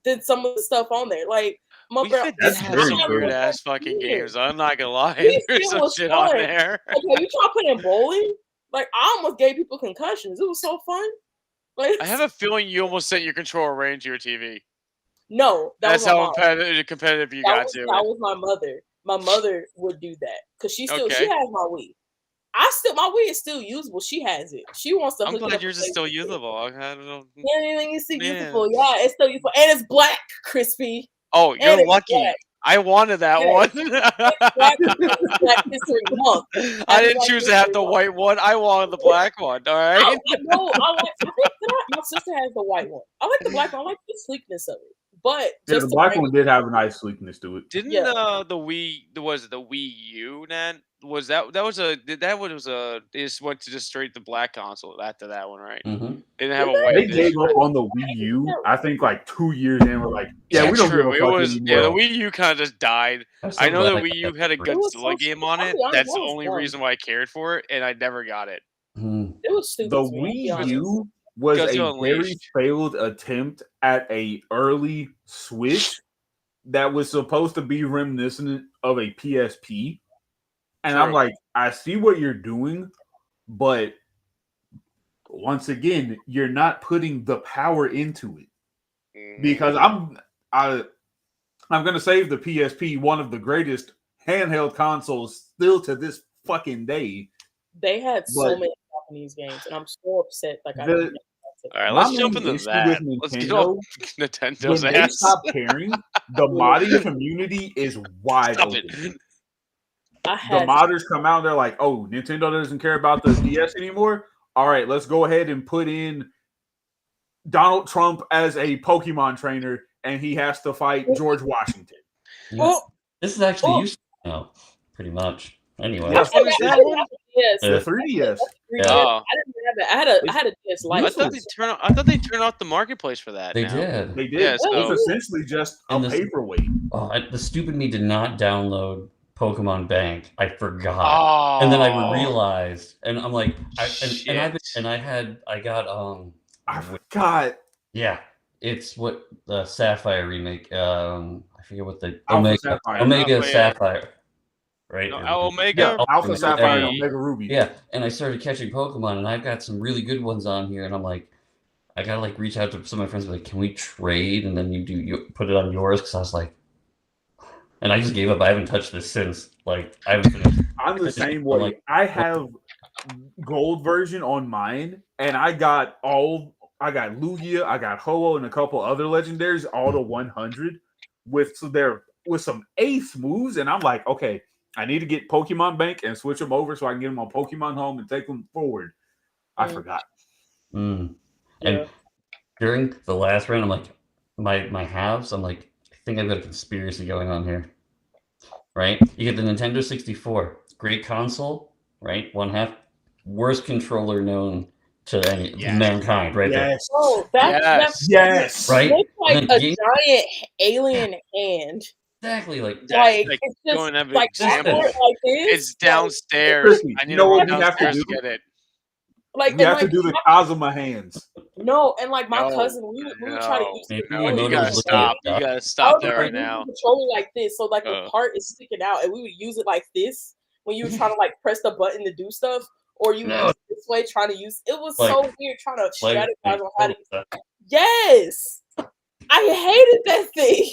than some of the stuff on there. Like Wii Fit did have some weird ass fucking games. I'm not gonna lie, there's some shit on there. Like, you try playing bowling? Like I almost gave people concussions. It was so fun. Like, I have a feeling you almost sent your controller right into your TV. No, that's how competitive you got to. That was my mother. My mother would do that because she has my Wii. My Wii is still usable. She has it. She wants to. I'm glad yours is still usable. I don't know. Yeah, it's still usable. Yeah, it's still usable, and it's black, crispy. Oh, you're lucky. I wanted that Yeah. one. Black History Month. I didn't choose to have the white one. I wanted the black one. All right. I think my sister has the white one. I like the black one. I like the sleekness of it. But Yeah, the black one did have a nice sleekness to it. Didn't the Wii was it the Wii U, Nan? Was that was a they just went to just straight the black console after that one, right? Mm-hmm. They didn't have a white They edition. gave up on the Wii U. I think like 2 years in, we're like, yeah, we don't give a fuck anymore. Yeah, the Wii U kind of just died. I know the Wii U had a Godzilla game on it. That's the only reason why I cared for it, and I never got it. It was stupid. The Wii U was a very failed attempt at a early Switch that was supposed to be reminiscent of a PSP. And I'm like, I see what you're doing, but once again, you're not putting the power into it. Because I'm gonna save the PSP, one of the greatest handheld consoles still to this fucking day. They had so many Japanese games, and I'm so upset. Like, all right, let's jump into that. Let's get off Nintendo's when ass. They stop caring. The modding community is wide open. The modders come out, they're like, "Oh, Nintendo doesn't care about the DS anymore. All right, let's go ahead and put in Donald Trump as a Pokemon trainer, and he has to fight George Washington." Well, this is actually used now, pretty much. Anyway, yes. What is that one? Yes, the 3DS. Yeah. I didn't have that. I had a DS Lite. I thought they turned off the marketplace for that. They did. They did. Yeah, so it's essentially just a paperweight. The stupid me did not download Pokemon Bank. I forgot, and then I realized, and I'm like, I forgot. Yeah, it's what the Sapphire remake. I forget what the Omega Sapphire. Right, no, Omega, Alpha Sapphire, and Omega Ruby. Yeah, and I started catching Pokemon, and I've got some really good ones on here, and I'm like, I gotta like reach out to some of my friends, and be like, can we trade? And then you put it on yours, because I was like, and I just gave up. I haven't touched this since. Like, I haven't finished. I'm the same way. Like, I have gold version on mine, and I got Lugia, I got Ho-Oh, and a couple other legendaries, all to 100 with some ace moves, and I'm like, okay. I need to get Pokemon Bank and switch them over so I can get them on Pokemon Home and take them forward. I forgot. And during the last round, I'm like, my halves, I'm like, I think I've got a conspiracy going on here. Right? You get the Nintendo 64, great console, right? One half, worst controller known to mankind, right? Yes. Oh, that's right? It's like a giant alien hand. Exactly, like it's just going to have an like example. like this. It's downstairs. I need to go downstairs to get it. Like you have to do the Kazuma hands. No, and like my cousin, we would try to use it. You gotta stop. You gotta stop that right now. Controller like this, so like the part is sticking out, and we would use it like this when you were trying to like press the button to do stuff, or you would use it this way trying to use. It was so weird trying to strategize on how to. Yes, I hated that thing.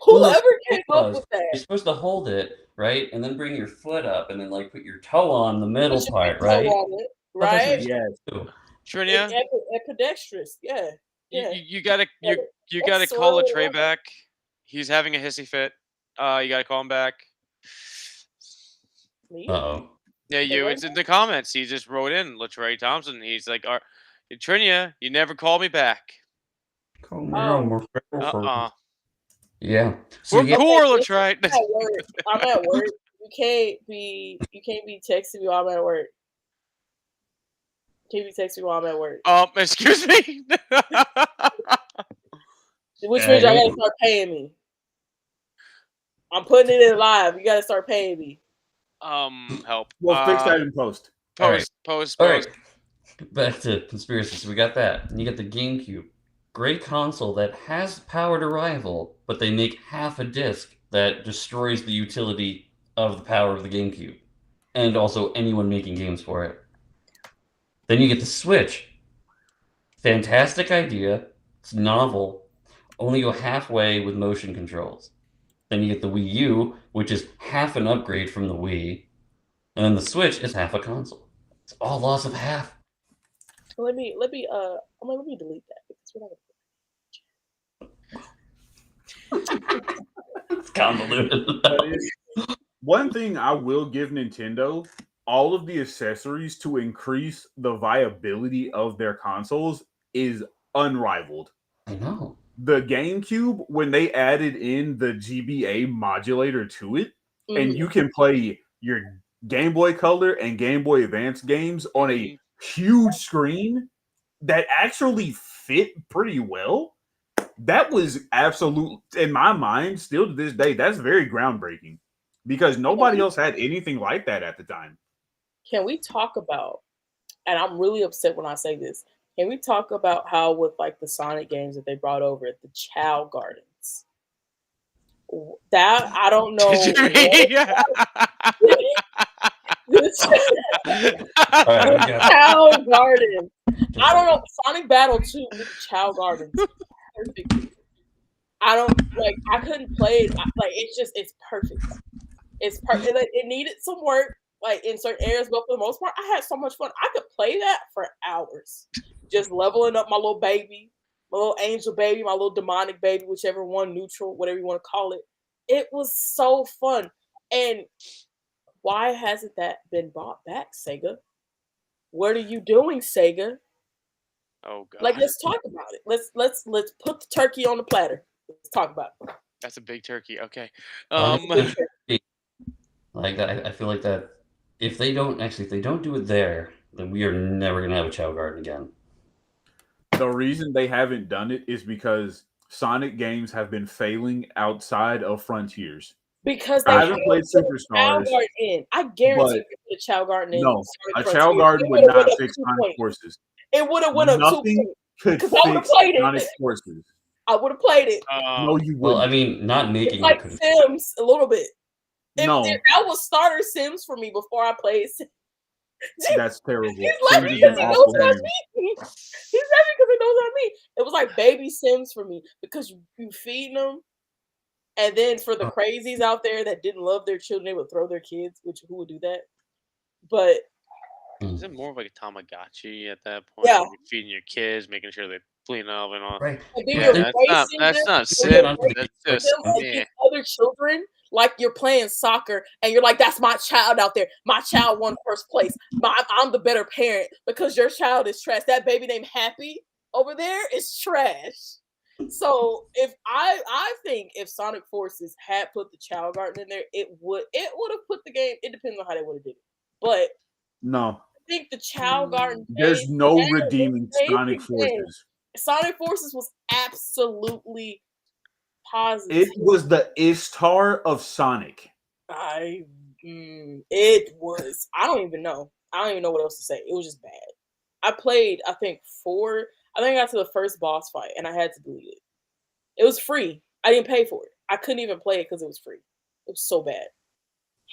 Whoever came up with that. You're supposed to hold it, right? And then bring your foot up and then like put your toe on the middle part, right? Right? Yes. Trinia? Ambidextrous, yeah. You gotta call a Trey back. He's having a hissy fit. You gotta call him back. Uh-oh. Yeah, it's in the comments. He just wrote in, LaTrey Thompson. He's like, Trinia, you never call me back. Call me on. Yeah. So we're cool, right? I'm at work. You can't be texting me while I'm at work. Can't be texting me while I'm at work. Excuse me. Which means y'all gotta start paying me. I'm putting it in live. You gotta start paying me. Help. We'll fix that in post. Post. All right. Back to conspiracy. So we got that. And you got the GameCube. Great console that has power to rival, but they make half a disc that destroys the utility of the power of the GameCube. And also anyone making games for it. Then you get the Switch. Fantastic idea. It's novel. Only go halfway with motion controls. Then you get the Wii U, which is half an upgrade from the Wii. And then the Switch is half a console. It's all loss of half. Let me delete that because we're not gonna convoluted. But one thing I will give Nintendo, all of the accessories to increase the viability of their consoles is unrivaled. I know. The GameCube, when they added in the GBA modulator to it, and you can play your Game Boy Color and Game Boy Advance games on a huge screen that actually fit pretty well. That was absolute, in my mind, still to this day, that's very groundbreaking because nobody else had anything like that at the time. Can we talk about, and I'm really upset when I say this, can we talk about how with like the Sonic games that they brought over at the Chow Gardens? That I don't know. Chow Gardens. I don't know. Sonic Battle 2 with Chow Gardens. Perfect. I couldn't play it. It's perfect. It's perfect. It needed some work, like in certain areas, but for the most part, I had so much fun. I could play that for hours, just leveling up my little baby, my little angel baby, my little demonic baby, whichever one, neutral, whatever you want to call it. It was so fun. And why hasn't that been brought back, Sega? What are you doing, Sega? Oh god! Like, let's talk about it. Let's put the turkey on the platter. Let's talk about it. That's a big turkey. Okay. Like I feel like that if they don't do it there, then we are never gonna have a Chow Garden again. The reason they haven't done it is because Sonic games have been failing outside of Frontiers. Because I haven't played Superstars. I guarantee you could put a Chow Garden in. No, a Chow Garden would not fix Sonic Forces. It would have went up 2 Nothing could fix Sonic Forces. I would have played it. No, you wouldn't. Well, I mean, not making it's like it Sims a little bit. No, that was starter Sims for me before I played. That's terrible. He's laughing because he knows what I mean. He's laughing because he knows what I mean. It was like baby Sims for me because you feed them, and then for the crazies out there that didn't love their children, they would throw their kids. Who would do that? But is it more of like a Tamagotchi at that point? Yeah, like feeding your kids, making sure they clean up and all. Right. Yeah, that's not Sims. That's just other children. Like you're playing soccer and you're like, that's my child out there. My child won first place. I'm the better parent because your child is trash. That baby named Happy over there is trash. So I think if Sonic Forces had put the Chow Garden in there, it would have put the game. It depends on how they would have did it. But no, I think the Chow Garden. There's no redeeming Sonic Forces. Sonic Forces was absolutely positive. It was the Ishtar of Sonic. It was. I don't even know what else to say. It was just bad. I played, I think I got to the first boss fight and I had to delete it. It was free. I didn't pay for it. I couldn't even play it because it was free. It was so bad.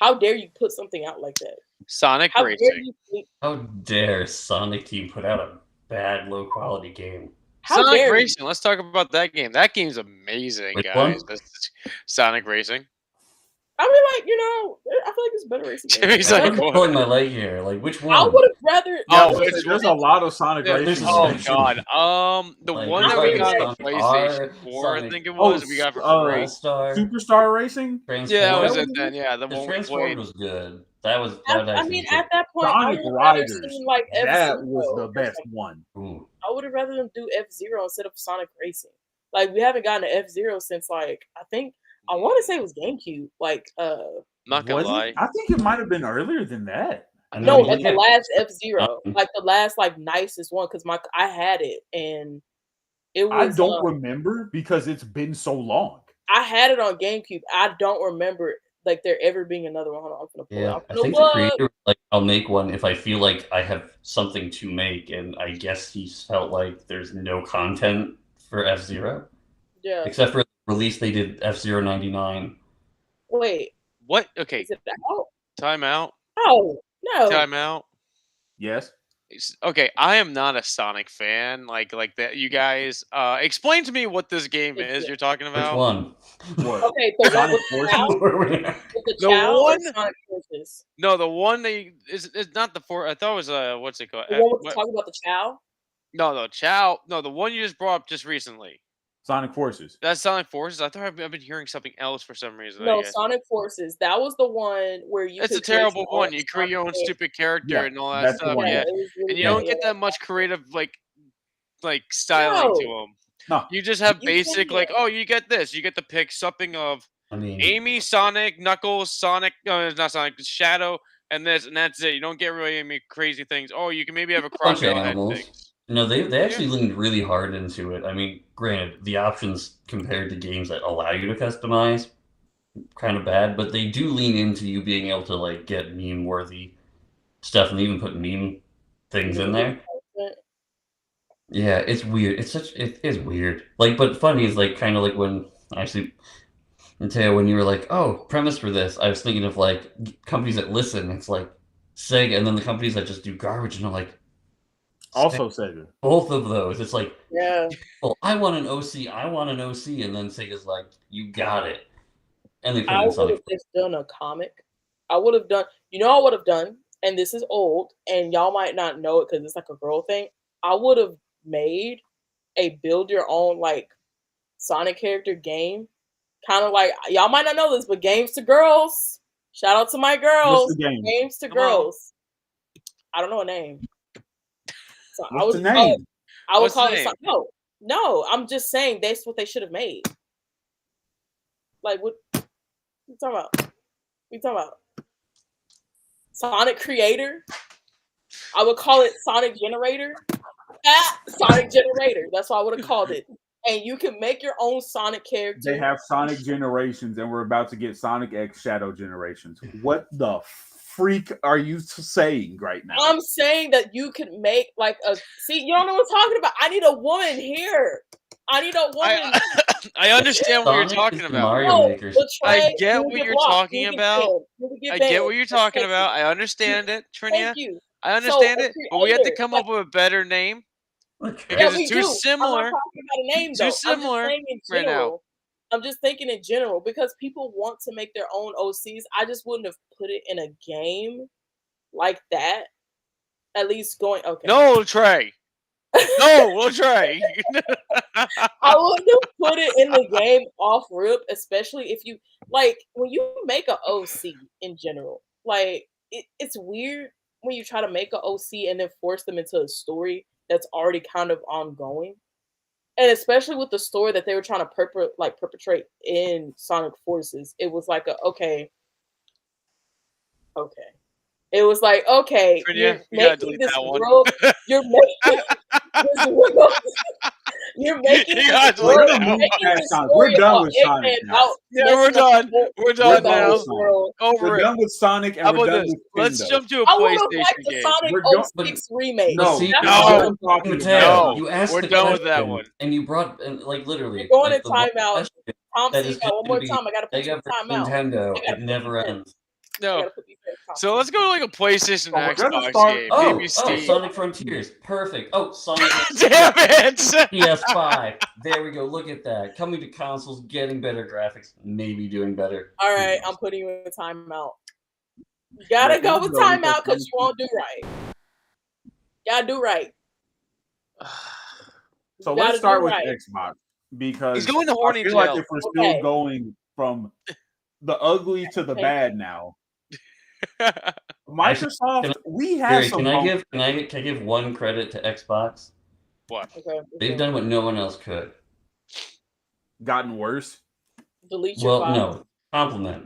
How dare you put something out like that? Sonic Racing. How dare Sonic Team put out a bad, low quality game? Sonic Racing. Let's talk about that game. That game's amazing, Which guys. one? Sonic Racing. I mean, I feel like it's better racing. Jimmy's like, I'm pulling my leg here. Like, which one? I would have rather. There's a lot of Sonic Racing. Oh god. The one that we got on PlayStation 4, I think it was. We got for free. Superstar Racing. Yeah, that was it then. Yeah, the one we played was good. That was. I mean, at that point, Sonic Riders. Like that was the best one. Ooh. I would have rather them do F-Zero instead of Sonic Racing. Like we haven't gotten to F-Zero since I want to say it was GameCube. Not gonna lie. I think it might have been earlier than that. No, like the last F-Zero, like the last nicest one, because I had it and it was. I don't remember because it's been so long. I had it on GameCube. I don't remember there ever being another one. Hold on, I'm gonna pull it out. I think the creator I'll make one if I feel like I have something to make, and I guess he felt like there's no content for F-Zero. Yeah. Except for the release they did F-Zero 99. Wait. What? Okay. Is it out? Time out. Oh, no. Time out. Yes. Okay, I am not a Sonic fan. Like that. You guys, explain to me what this game is you're talking about. Which one? What? Okay, so Sonic the one. Sonic Forces? No, the one that is not the four. I thought it was what's it called? The one talking about the Chow? No, Chow. No, the one you just brought up just recently. Sonic Forces. That's Sonic Forces. I thought I've been hearing something else for some reason. No, Sonic Forces. That was the one where you. It's a could create terrible your one. own You create your own Sonic stupid character Yeah, and all that that's the stuff. one. Yeah, it was really and you bad, don't get yeah. that much creative like styling to No. them. No. You just have You basic can't. oh, you get this. You get to pick something of I mean, Amy, Sonic, Knuckles, Sonic. No, it's not Sonic. It's Shadow, and this, and that's it. You don't get really any crazy things. Oh, you can maybe have a bunch of crocodile head animals. things. No, they actually leaned really hard into it. I mean, granted, the options compared to games that allow you to customize, kind of bad, but they do lean into you being able to like get meme-worthy stuff and even put meme things in there. Yeah, it's weird. It is weird. Like, but funny is like kind of like when actually, Mateo, when you were like, "Oh, premise for this," I was thinking of like companies that listen. It's like Sega, and then the companies that just do garbage, and I'm like, Also Sega. both of those. It's like, Yeah. well, I want an OC, and then Sega's like, "You got it," and they put I in would Sonic. have just done a comic. I would have done. You know, I would have done, and this is old, and y'all might not know it because it's like a girl thing. I would have made a build your own like Sonic character game, kind of like y'all might not know this, but Games to Girls. Shout out to my girls. What's the game? Games to Come on. Girls. I don't know a name. So What's the name? I would What's call the it name? no. I'm just saying that's what they should have made. Like what you talking about? What you talking about? Sonic Creator? I would call it Sonic Generator. Sonic Generator. That's what I would have called it. And you can make your own Sonic character. They have Sonic Generations, and we're about to get Sonic X Shadow Generations. What the freak are you saying right now? I'm saying that you could make like a. See, you don't know what I'm talking about. I need a woman here. I need a woman. I understand what you're Sonic talking is the about. Mario Makers. I get what you're talking about. I get what you're talking about. I understand it, Trinia. Thank you. I understand So, a it, but we have to creator, come like- up with a better name Yeah, because we it's too do. similar. I'm not talking about a name Too though. I'm similar just saying in right now. general. I'm just thinking in general because people want to make their own OCs. I just wouldn't have put it in a game like that. At least going okay. No, Trey. No, Trey. I wouldn't have put it in the game off rip, especially if you like when you make an OC in general. Like it's weird when you try to make an OC and then force them into a story that's already kind of ongoing. And especially with the story that they were trying to perpetrate in Sonic Forces, it was like okay. It was like okay, Trinia, you're you gotta making delete this that one. world. You're making this world. You're making You this gotta delete world. that You're one. making We're this done story with about Sonic Eggman now. out Yeah, we're messing up done. the world. We're We're done done now. with Sonic. World. Over We're it. done with Sonic, and How we're about done this? with Let's Nintendo. jump to a I would have liked PlayStation the game. Sonic We're go- 06 remake. No, See, That's no. what I'm I'm talking Mateo, No. you asked We're the done with question, that one. and you brought and like literally We're going like in the one timeout. question Tom, that see, is one going more to be time. I gotta put you in Sega versus timeout. Nintendo. I gotta It never ends. I No. gotta put you in timeout. So let's go to like a PlayStation So we're gonna Xbox start- game. Oh, Maybe Steam. Sonic Frontiers, perfect. Oh, Sonic Damn it! PS5. There we go. Look at that. Coming to consoles, getting better graphics, maybe doing better. All right, I'm putting you in timeout. You gotta Wait, go let's with go. timeout because you won't do right. You gotta do right. So You let's gotta start do with right. Xbox because He's going to I horny feel like jail. if we're still Okay. going from the ugly to the Thank bad now, Microsoft, we have Gary, some. can I give one credit to Xbox? What? Okay. They've done what no one else could. gotten worse. Delete your Well, file. no.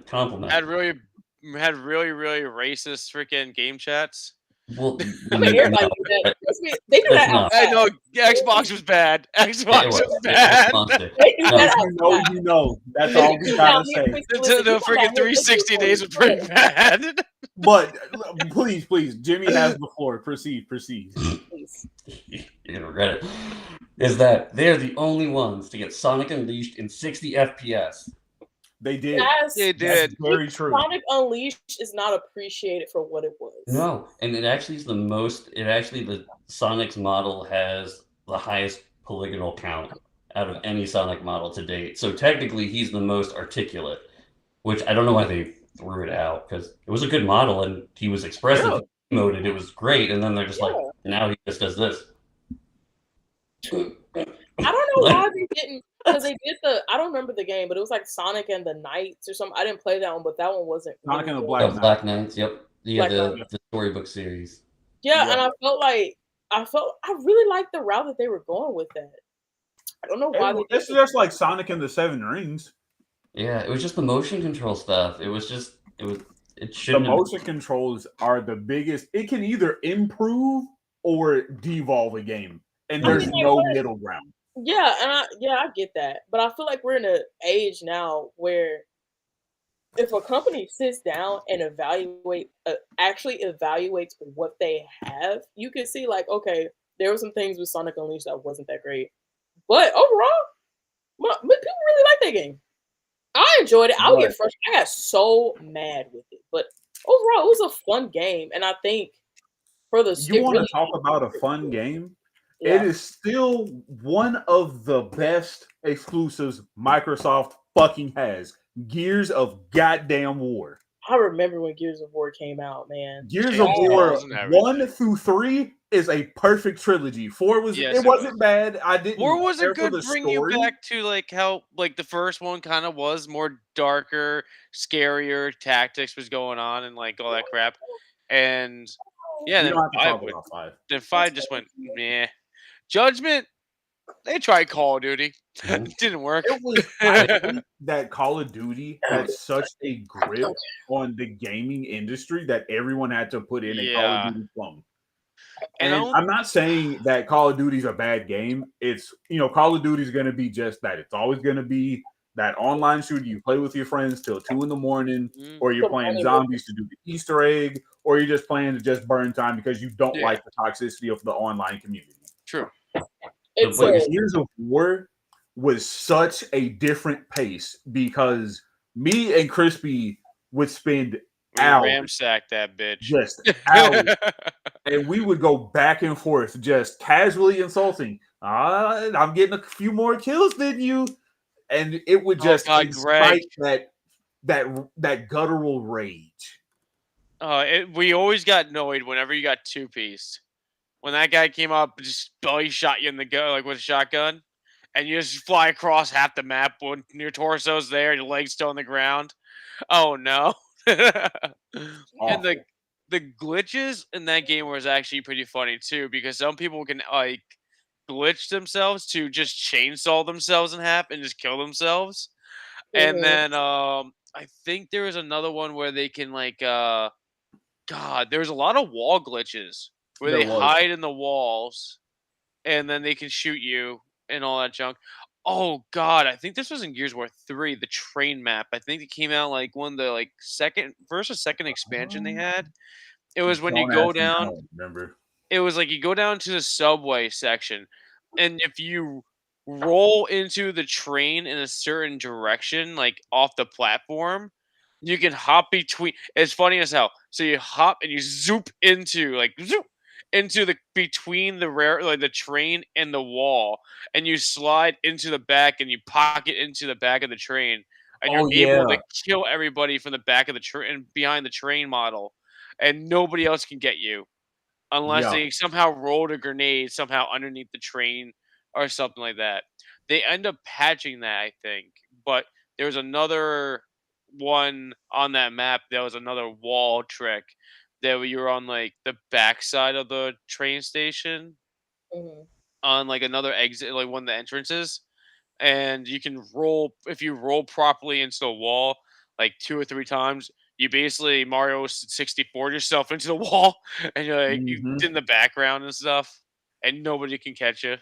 Compliment. Had really racist freaking game chats. Well, I mean, everybody no, do that. Trust me, they do that That's not- outside. I know Xbox was bad. Xbox it was was bad. monster. They do No. that If you outside. know. That's When all you we come gotta down here, say. please The listen, you come freaking down here, 360 listen, days were pretty bad. But please, Jimmy has the floor. Proceed. please. You're gonna regret it. Is that they're the only ones to get Sonic Unleashed in 60 FPS. They did. Yes, They That's did. very true. Sonic Unleashed is not appreciated for what it was. No, and it actually is the most. It actually the Sonic's model has the highest polygonal count out of any Sonic model to date. So technically, he's the most articulate. Which I don't know why they threw it out because it was a good model and he was expressive. Yeah. He emoted, it was great, and then they're just like, Yeah. now he just does this. I don't know why they didn't put they did the. I don't remember the game, but it was like Sonic and the Knights or something. I didn't play that one, but that one wasn't. Sonic and the good. Black Knight. Black Knights. Yep. Yeah, Black the storybook series. Yeah, Yeah. and I really liked the route that they were going with that. I don't know why they It's did just like Sonic and the Seven Rings. Yeah, it was just the motion control stuff. It The shouldn't have. motion controls are the biggest. It can either improve or devolve a game, and I mean, there's like, no what? middle ground. Yeah, and I get that, but I feel like we're in an age now where if a company sits down and actually evaluates what they have, you can see like, okay, there were some things with Sonic Unleashed that wasn't that great, but overall, people really like that game. I enjoyed it. I would get But frustrated. I got so mad with it, but overall, it was a fun game, and I think for the you it want to really talk about a fun game? It yeah. is still one of the best exclusives Microsoft fucking has. Gears of goddamn War. I remember when Gears of War came out, man. Gears of Chainsaws War and everything. 1 through 3 is a perfect trilogy. 4 was Yes, it wasn't bad. I didn't War was a care for good the bring you story. back to like how like the first one kind of was more darker, scarier tactics was going on and like all that crap. And yeah, We then don't have to five talk would about 5. then five just went meh. Judgment, they tried Call of Duty. Didn't work. It was I think that Call of Duty had such a grip on the gaming industry that everyone had to put in a Call of Yeah. Duty clone. And And I'm not saying that Call of Duty is a bad game. It's, Call of Duty is going to be just that. It's always going to be that online shooter you play with your friends till 2 in the morning, or you're playing zombies to do the Easter egg, or you're just playing to just burn time because you don't like the toxicity of the online community. True. But Gears of War was such a different pace because me and Crispy would spend hours, ramsack that bitch. just hours, and we would go back and forth, just casually insulting. I'm getting a few more kills than you, and it would just incite that guttural rage. We always got annoyed whenever you got two-pieced. When that guy came up, just belly shot you in the gut like with a shotgun, and you just fly across half the map when your torso's there and your legs still on the ground. Oh no! And the glitches in that game was actually pretty funny too, because some people can like glitch themselves to just chainsaw themselves in half and just kill themselves. And then I think there was another one where they can like God, there's a lot of wall glitches where they hide in the walls and then they can shoot you and all that junk. Oh God, I think this was in Gears of War 3, the train map. I think it came out like one of the like first or second expansion they had. It was when you go down. I don't remember. It was like you go down to the subway section, and if you roll into the train in a certain direction, like off the platform, you can hop between. It's funny as hell. So you hop and you zoop into into the between the train and the wall, and you slide into the back and you pocket into the back of the train, and you're able to kill everybody from the back of the train behind the train model, and nobody else can get you unless they somehow rolled a grenade somehow underneath the train or something like that. They end up patching that, I think, but there was another one on that map. There was another wall trick that you were on like the backside of the train station on like another exit, like one of the entrances, and you can roll if you roll properly into the wall like 2 or 3 times. You basically Mario 64 yourself into the wall, and you're like you in the background and stuff, and nobody can catch you.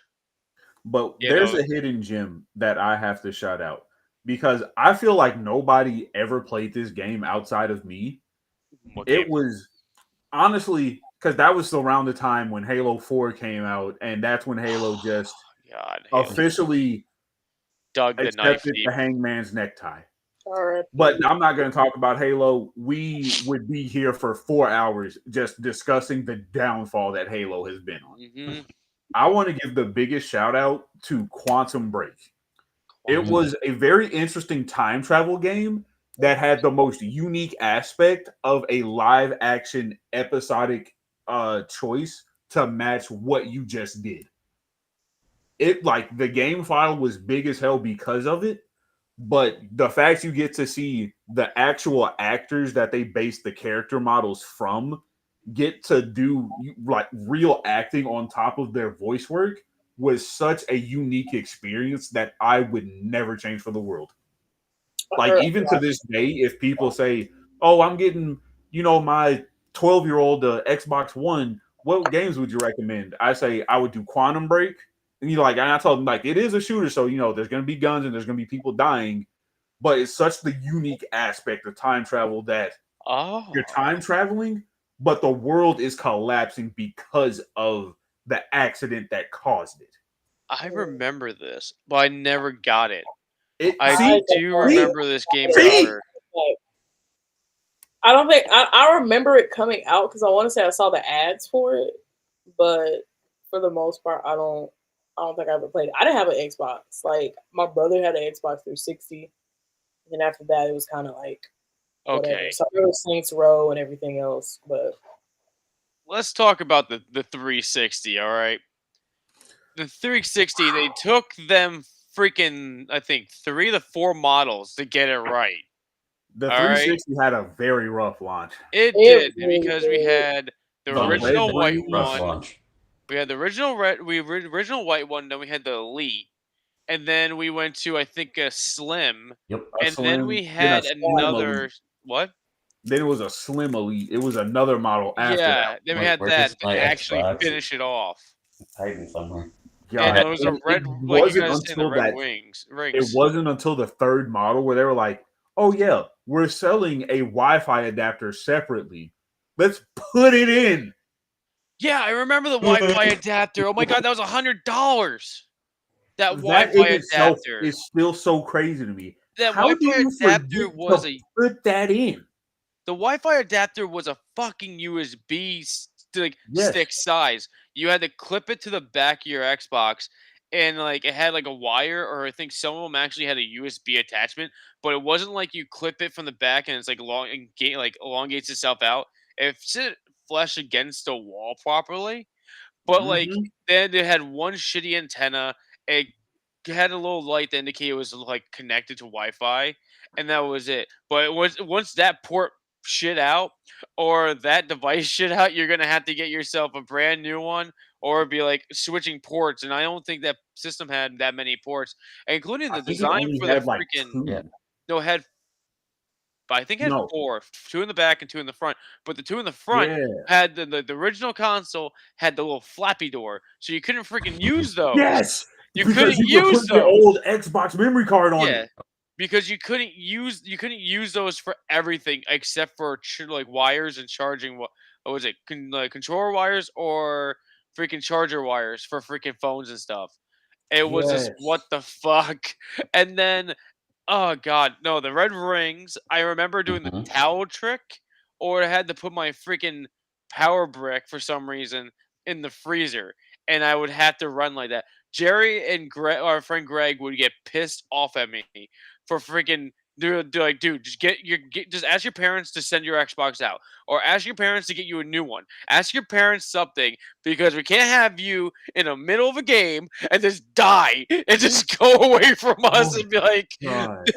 But there's a hidden gem that I have to shout out because I feel like nobody ever played this game outside of me. It was honestly because that was around the time when Halo 4 came out, and that's when Halo just officially accepted the hangman's necktie. But I'm not going to talk about Halo. We would be here for 4 hours just discussing the downfall that Halo has been on. I want to give the biggest shout out to Quantum Break. It was a very interesting time travel game that had the most unique aspect of a live action episodic choice to match what you just did. it like the game file was big as hell because of it. But the fact you get to see the actual actors that they base the character models from get to do like real acting on top of their voice work was such a unique experience that I would never change for the world. Like even to this day, if people say, "Oh, I'm getting my 12-year-old Xbox One, what games would you recommend?" I say I would do Quantum Break, and and I told them like it is a shooter, so there's gonna be guns and there's gonna be people dying, but it's such the unique aspect of time travel that you're Oh, time traveling, but the world is collapsing because of the accident that caused it. I remember this, but I never got it. It I see do see remember this game, see. however. I don't think I remember it coming out because I want to say I saw the ads for it, but for the most part, I don't think I ever played it. I didn't have an Xbox. Like my brother had an Xbox 360, and after that, it was kind of like whatever. Okay, So there was Saints Row and everything else, but let's talk about the 360. All right, the 360. They took them freaking I think 3 to 4 models to get it right. The All right, 360 had a very rough launch. it it did really because we did. had the The red original white Rough one. rings. launch. We had the original red, original white one. Then we had the elite, and then we went to I think a slim, Yep. A and then slim, we then a had slim elite. another what? Then it was a slim elite. It was another model after that. Yeah, then we had Where that is to my actually Xbox? fine it off. It's hiding somewhere. And God, it was a it red, like you wasn't guys saying, the until red that wings it rings. wasn't until the third model where they were like, "Oh yeah, we're selling a Wi-Fi adapter separately. Let's put it in." Yeah, I remember the Wi-Fi adapter. Oh my god, that was $100. That That in Wi-Fi itself adapter. is still so crazy to me. That How do Wi-Fi you adapter forget was to a put that in? the Wi-Fi adapter was a fucking USB like Yes. stick size. You had to clip it to the back of your Xbox, and like it had like a wire, or I think some of them actually had a USB attachment. But it wasn't like you clip it from the back and it's like long and like elongates itself out. It sit flush against the wall properly. But, like, Hmm. then it had one shitty antenna, it had a little light that indicated it was, like, connected to Wi-Fi, and that was it. But once that port shit out, or that device shit out, you're gonna have to get yourself a brand new one, or be, like, switching ports, and I don't think that system had that many ports, including I the think it design only for the had like freaking two. Yeah. no, it had but I think it had No. 4, 2 in the back and 2 in the front, but the 2 in the front Yeah. had the original console had the little flappy door, so you couldn't freaking use those. Yes, You because couldn't you could use put your those. old Xbox memory card on Yeah, it. because you couldn't use those for everything except for like wires and charging what was it? Like controller wires or freaking charger wires for freaking phones and stuff. It was just what Yes. the fuck? And then oh god, no, the red rings, I remember doing the Mhm. towel trick, or I had to put my freaking power brick for some reason in the freezer, and I would have to run like that. Jerry and our friend Greg would get pissed off at me for freaking like, dude, just ask your parents to send your Xbox out, or ask your parents to get you a new one. Ask your parents something because we can't have you in the middle of a game and just die and just go away from us Oh and be like, God.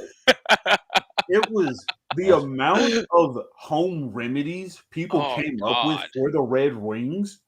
It was the That's amount of home remedies people oh came up with god, for the red rings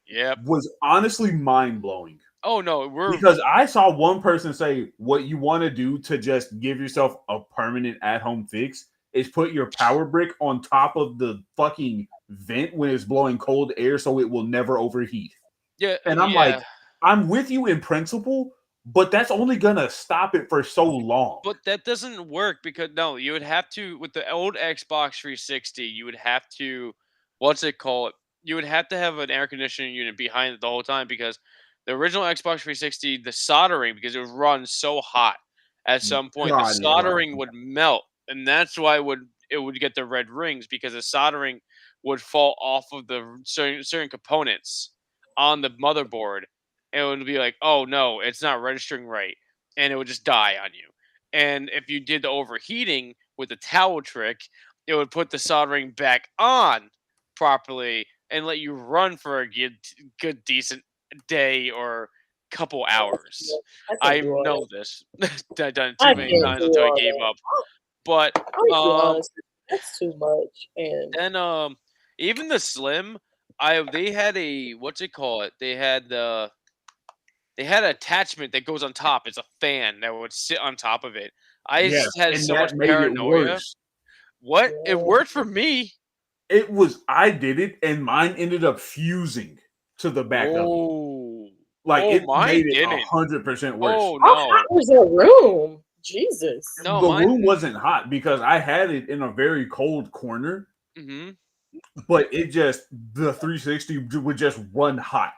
yep. was honestly mind blowing. Oh no, we're Because I saw one person say, what you want to do to just give yourself a permanent at home fix is put your power brick on top of the fucking vent when it's blowing cold air so it will never overheat. yeah, And I'm like, yeah. I'm with you in principle, but that's only gonna stop it for so long. But that doesn't work because no, you would have to with the old Xbox 360, you would have to what's it called? You would have to have an air conditioning unit behind it the whole time because the original Xbox 360, the soldering, because it would run so hot at some point, the God, it was. soldering would melt, and that's why it would get the red rings because the soldering would fall off of the certain components on the motherboard. And it would be like, oh no, it's not registering right, and it would just die on you. And if you did the overheating with the towel trick, it would put the soldering back on properly and let you run for a good decent day or couple hours. I I can't do all know that. this. I've done it I too can't many times do until I all gave that. up. But I'll be honest, that's too much. And then even the Slim, they had a what's it called? They had an attachment that goes on top. It's a fan that would sit on top of it. I Yes, just had and so much that made it paranoia. worse. What? It yeah, worked for me. I did it, and mine ended up fusing to the back of it. Oh. Like Oh, it mine made it didn't. 100% worse. Oh how no. hot was that room? Jesus. No, The room mine. wasn't hot because I had it in a very cold corner, Hmm. but the 360 would just run hot.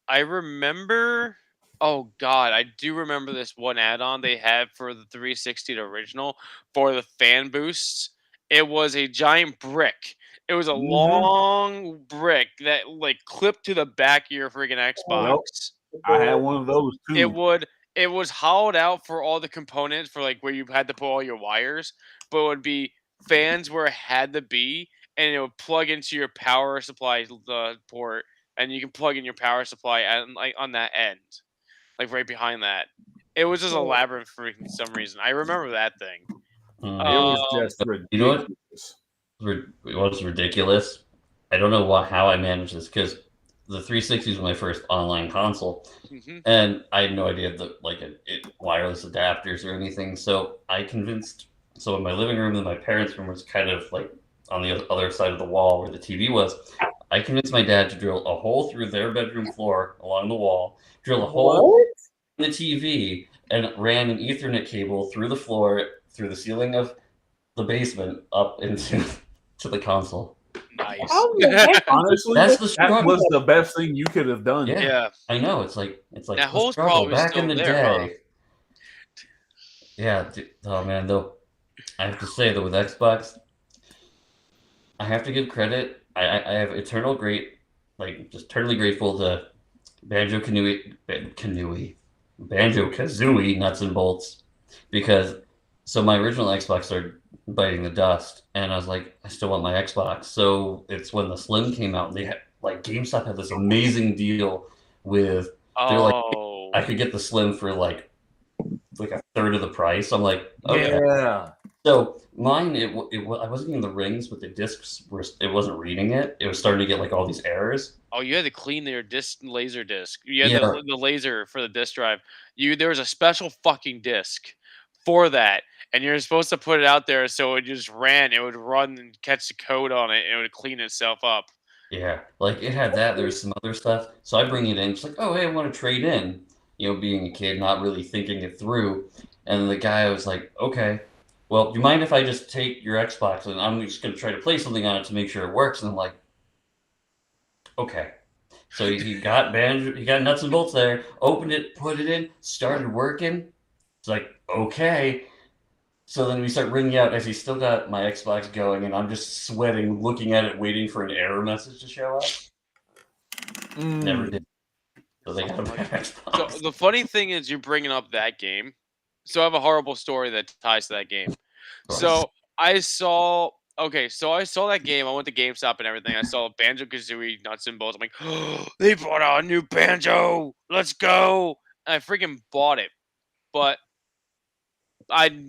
I remember. Oh God, I do remember this one add-on they had for the 360 original for the fan boosts. It was a giant brick. It was a Mhm. long brick that like clipped to the back of your freaking Yep, Xbox. I had one of those It too. would it was hollowed out for all the components for like where you had to put all your wires, but it would be fans where it had to be, and it would plug into your power supply port, and you can plug in your power supply and like on that end, like right behind that. It was just a Mm. labyrinth for some reason. I remember that thing. It Mm. was just You know what? ridiculous. What's ridiculous? I don't know how I managed this because the 360 was my first online console, Hmm. and I had no idea that wireless adapters or anything. So I convinced. So in my living room and my parents' room was kind of like on the other side of the wall where the TV was. I convinced my dad to drill a hole through their bedroom floor along the wall, drill a hole What? in the TV, and ran an Ethernet cable through the floor, through the ceiling of the basement, up into to the console. Nice. How the heck did Honestly, That's the that struggle. was the best thing you could have done. Yeah, Yeah, I know. It's like that the hole's struggle probably back in still the there, huh? day. Yeah. Oh man, though I have to say that with Xbox, I have to give credit. I have just eternally grateful to Banjo Kazooie nuts and bolts because my original Xbox started biting the dust, and I was like, I still want my Xbox. So it's when the Slim came out, they had GameStop had this amazing deal with they're like Oh. I could get the Slim for like a third of the price. I'm like, okay. Yeah. So mine, I wasn't getting the rings, but the discs it wasn't reading it. It was starting to get like all these errors. Oh, you had to clean your laser disc. You had Yeah, the laser for the disc drive. There was a special fucking disc for that, and you're supposed to put it out there so it just ran. It would run and catch the code on it, and it would clean itself up. yeah. Like it had that. There was some other stuff. So I bring it in. It's like, oh hey, I want to trade in. Being a kid, not really thinking it through. And the guy was like, okay, well, do you mind if I just take your Xbox and I'm just gonna try to play something on it to make sure it works? And I'm like, okay. So he got Banjo, he got nuts and bolts there, opened it, put it in, started working. It's like, okay. So then we start ringing out as he's still got my Xbox going, and I'm just sweating, looking at it, waiting for an error message to show up. Never did. So they got a bad Xbox. So the funny thing is, you're bringing up that game. So I have a horrible story that ties to that game. So I saw. Okay, so I saw that game. I went to GameStop and everything. I saw Banjo Kazooie nuts and bolts. I'm like, oh, they brought out a new Banjo. Let's go! And I freaking bought it, but I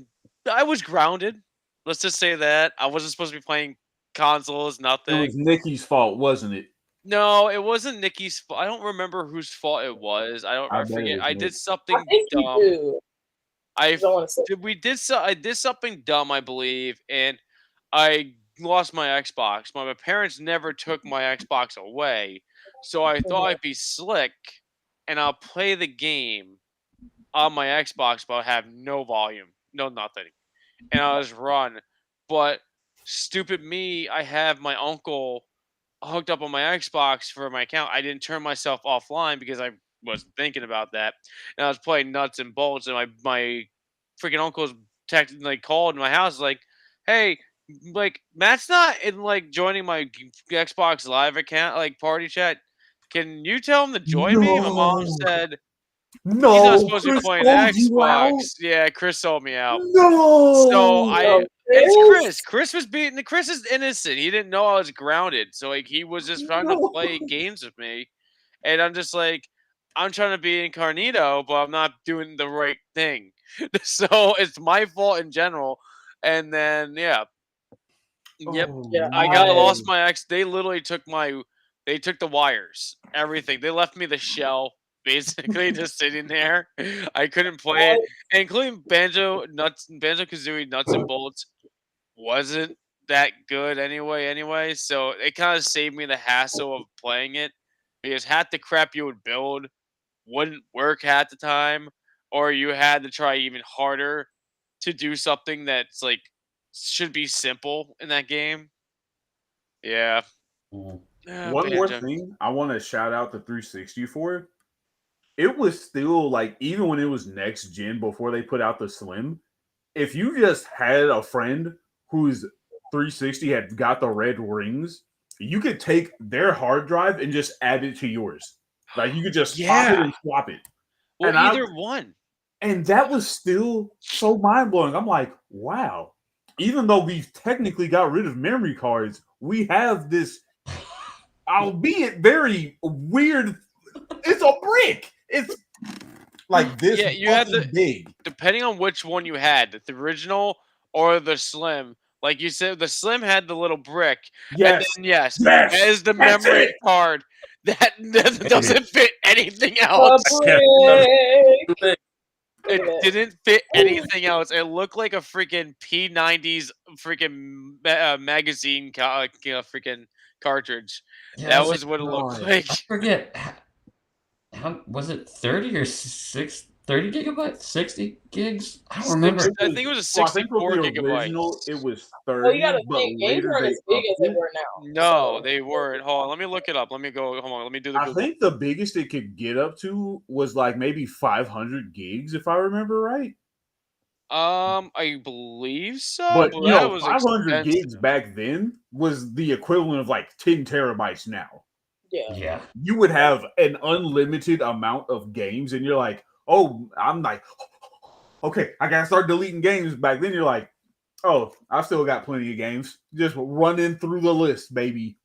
I was grounded. Let's just say that I wasn't supposed to be playing consoles. It Nothing. was Nikki's fault, wasn't it? No, it wasn't Nikki's fault. I don't remember whose fault it was. I I bet it forget. was I Nick. did I something think you dumb. do. I Don't want to say. I did something dumb, I believe, and I lost my Xbox. My parents never took my Xbox away, so I thought I'd be slick, and I'll play the game on my Xbox, but have no volume, no nothing, and I'll just run. But stupid me, I have my uncle hooked up on my Xbox for my account. I didn't turn myself offline because I wasn't thinking about that. And I was playing nuts and bolts, and my freaking uncle's called my house like, "Hey, like Matt's not in like joining my Xbox Live account like party chat. Can you tell him to join me?" My mom No. said he's not No. supposed to be Chris playing sold you out. Xbox. Yeah, Chris sold me out. So No. I No, it's Chris. Chris. Chris was beating. Chris is innocent. He didn't know I was grounded. So like he was just trying to play No. games with me, and I'm just like, I'm trying to be incognito, but I'm not doing the right thing. So it's my fault in general. And then yep, Oh Yeah, I got I lost no. my ex. They literally took they took the wires, everything. They left me the shell, basically just sitting there. I couldn't play it, and including Banjo Kazooie Nuts and Bolts wasn't that good anyway. So it kind of saved me the hassle of playing it because half the crap you would build wouldn't work half the time, or you had to try even harder to do something that's like should be simple in that game. Yeah. Mm. One more Banjo. thing I want to shout out the 360 for. It was still like even when it was next gen before they put out the Slim, if you just had a friend whose 360 had got the red rings, you could take their hard drive and just add it to yours. Like you could just pop it Yeah. and swap it. Well, And I either one. and that was still so mind blowing. I'm like, wow. Even though we've technically got rid of memory cards, we have this, albeit very weird. It's a brick. It's like this Yeah, you had the fucking big. depending on which one you had, the original or the Slim. Like you said, the Slim had the little brick, and Yes, then yes, that yes, is the that's memory it. card that doesn't fit anything a else. brick. Too big. It Look at that. didn't fit anything else. It looked like a freaking P90s freaking magazine freaking cartridge. Yeah, I That was like, was what it looked God. like. I forget how was it 30 or 30 gigabytes, 60 gigs? I don't remember. I think it was a Well, I think with 64 the original gigabytes. it was Well, you 30, gotta but think, games later aren't they as big as upped they it. were now. No, So they weren't. Hold on, let me look it up. Let me go. Hold on, let me do the I Google. think the biggest it could get up to was like maybe 500 gigs, if I remember right. I believe so, But but you that know, was 500 gigs expensive. back then was the equivalent of like 10 terabytes now. yeah, Yeah. You would have an unlimited amount of games, and you're like, oh, I'm like, okay, I gotta start deleting games. Back then, you're like, oh, I've still got plenty of games. Just running through the list, baby.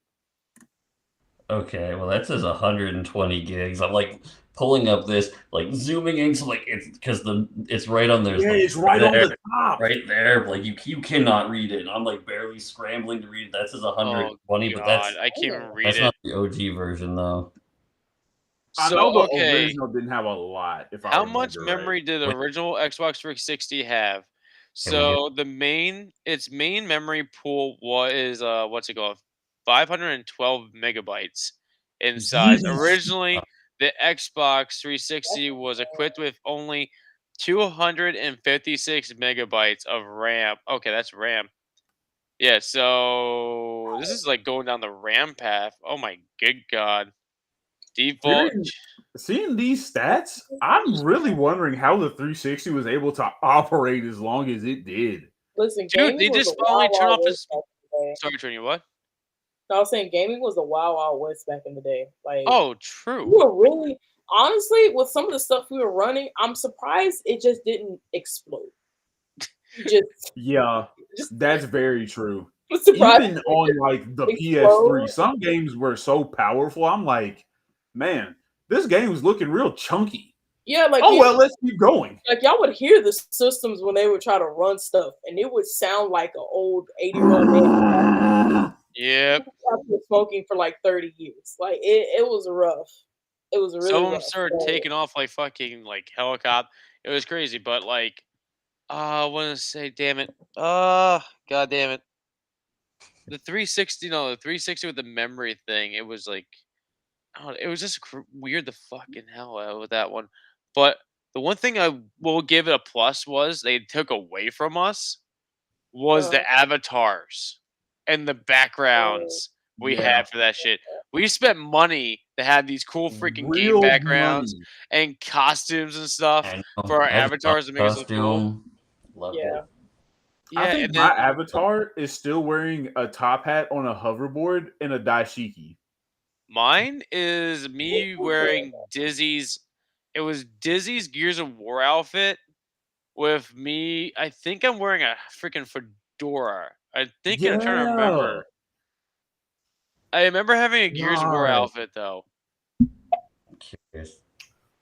Okay, well that says 120 gigs. I'm like pulling up this, like zooming in, so like it's because it's right on there's Yeah, like it's right on there, the top. right there. Like you cannot read it. I'm like barely scrambling to read it. That says Oh 120, but god, I can't even read that's it. not the OG version though. I So know the okay, original didn't have a lot, if I how much remember right. memory did the Wait, original Xbox 360 have? can we get So its main memory pool was what's it called? 512 megabytes in size. Yeesh. Originally, the Xbox 360 was equipped with only 256 megabytes of RAM. Okay, that's RAM. Yeah, so this is like going down the RAM path. Oh my good god. Default. Seeing these stats, I'm really wondering how the 360 was able to operate as long as it did. listen, Dude, gaming they was a just finally wild, turned wild off west his. back in the day. Sorry, Trini, what? No, I was saying gaming was a wild, wild west back in the day. Like Oh, we true. were really, honestly, with some of the stuff we were running, I'm surprised it just didn't explode. Just, Yeah, just that's very true. was surprised Even it on didn't like the PS3, explode. some games were so powerful. I'm like, man, this game was looking real chunky. Yeah, Oh well, let's keep going. like y'all would hear the systems when they would try to run stuff, and it would sound like an old 80-year-old man Yep. been smoking for like 30 years. Like it was rough. It was Some really of them rough. started So, taking off like fucking like helicopter. It was crazy, but like, I want to say, damn it. God damn it. The 360, no, the 360 with the memory thing. It was like, I don't know, it was just weird the fucking hell out with that one. But the one thing I will give it a plus was they took away from us was uh, the avatars and the uh, backgrounds we Yeah, had for that shit. We spent money to have these cool freaking game real backgrounds money. and costumes and stuff I know. for our I just love avatars to the make us look cool. costume. Loved yeah. it. I Yeah, think and my then avatar is still wearing a top hat on a hoverboard and a daishiki. mine is me wearing Dizzy's. It was Dizzy's Gears of War outfit with me. I think I'm wearing a freaking fedora. I think I'm trying to Yeah, remember. I remember having a Gears of War God. outfit though. I'm curious.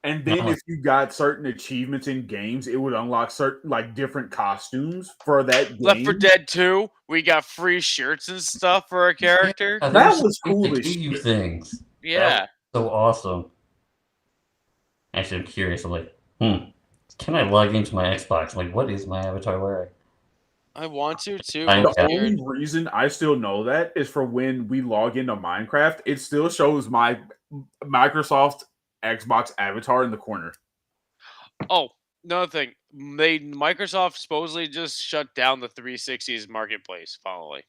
And then if you got certain achievements in games, it would unlock certain like different costumes for that Left 4 game. Dead 2, we got free shirts and stuff for our character. Yeah, That there's was ways cool to as give you shit. things. Yeah. So awesome. Actually, I'm curious. I'm like, can I log into my Xbox? Like, what is my avatar wearing? I want to too, I but The Okay. only reason I still know that is for when we log into Minecraft, it still shows my Microsoft Xbox avatar in the corner. Oh, another thing. Microsoft supposedly just shut down the 360's marketplace finally.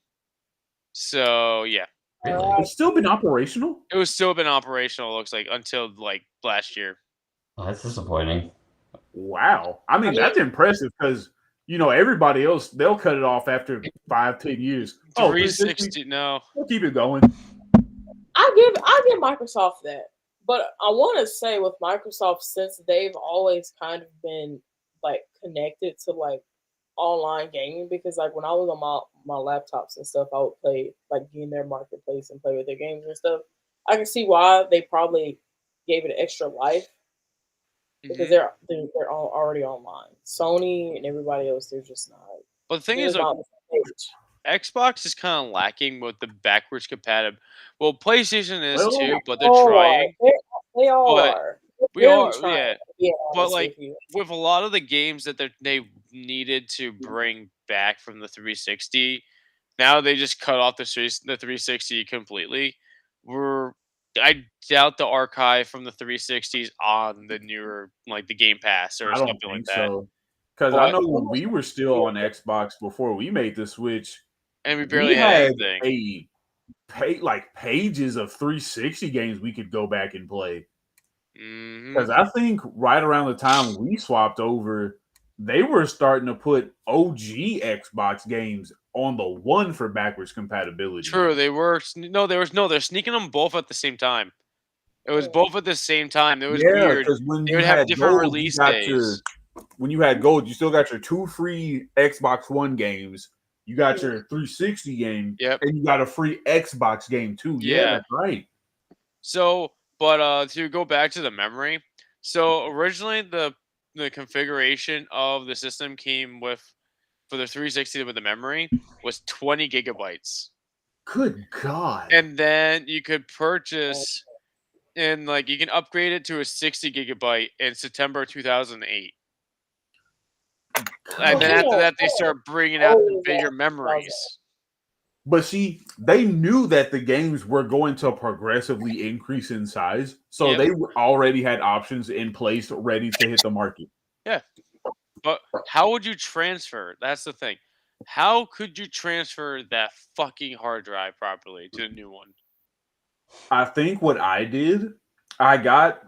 So yeah. Really? It's still been operational. It was still been operational, it looks like, until like last year. Oh, that's disappointing. Wow. I mean, that's impressive because everybody else they'll cut it off after 5-10 years. Oh, 360, no. We'll keep it going. I give Microsoft that, but I want to say with Microsoft, since they've always kind of been like connected to like online gaming, because like when I was on my laptops and stuff, I would play like get in their marketplace and play with their games and stuff. I can see why they probably gave it an extra life because they're all already online. Sony and everybody else, they're just not. But the thing they're is, not on the stage. Xbox is kind of lacking with the backwards compatible. Well, PlayStation is Well, too, but they're All trying. are. They all But are. we They're really are, trying. yeah. To be But honest like with you. with a lot of the games that they needed to bring back from the 360, now they just cut off the 360 completely. I doubt the archive from the 360s on the newer like the Game Pass or I don't something like think that. so. Because I But know when we were still on Xbox before we made the switch, and we we barely had had anything. pages of 360 games we could go back and play. Mhm. Because I think right around the time we swapped over, they were starting to put OG Xbox games on the one for backwards compatibility. True, they were they're sneaking them both at the same time. It was Yeah. both at the same time. It was Yeah, weird. because when They you would have had different gold, release days. when you had gold, you still got your 2 free Xbox One games. You got your 360 game, Yep. and you got a free Xbox game too. Yeah, Yeah. that's right. So, but to go back to the memory, so originally the configuration of the system came with for the 360 with the memory was 20 gigabytes, Good God. and then you could purchase and like you can upgrade it to a 60 gigabyte in September 2008. And then after that, they start bringing out the bigger memories. But see, they knew that the games were going to progressively increase in size, so Yep. they already had options in place ready to hit the market. Yeah. But how would you transfer? That's the thing. How could you transfer that fucking hard drive properly to a new one? I think what I did, I got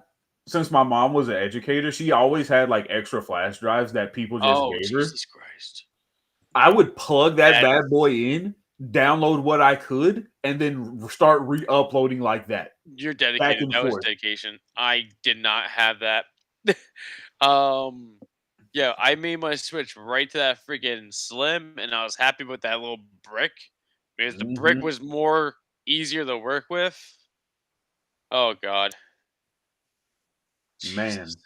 since my mom was an educator, she always had like extra flash drives that people just Oh, gave her. Jesus Christ. I would plug that That- bad boy in, download what I could, and then start re-uploading like that. You're Back dedicated. and That was forth. dedication. I did not have that. Yeah, I made my switch right to that freaking slim, and I was happy with that little brick because the brick was more easier to work with. Oh God, Man. Jesus.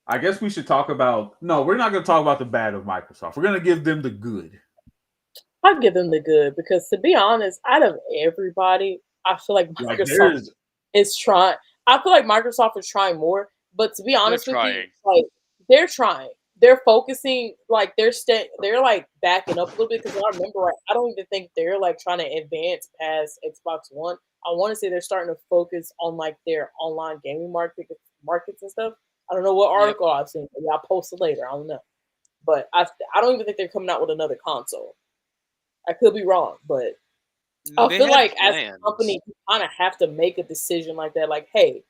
I guess we should talk about. No, we're not going to talk about the bad of Microsoft. We're going to give them the good. I give them the good because, to be honest, out of everybody, I feel like Like Microsoft is trying. I feel like Microsoft is trying more, but to be honest with you, trying. like they're trying. They're focusing, like they're like backing up a little bit because I remember, like, I don't even think they're like trying to advance past Xbox One. I want to say they're starting to focus on like their online gaming markets and stuff. I don't know what article I've seen. Maybe I'll post it later. I don't know, but I don't even think they're coming out with another console. I could be wrong, but I They feel had like as a plans. company, you kind of have to make a decision like that. Like, hey,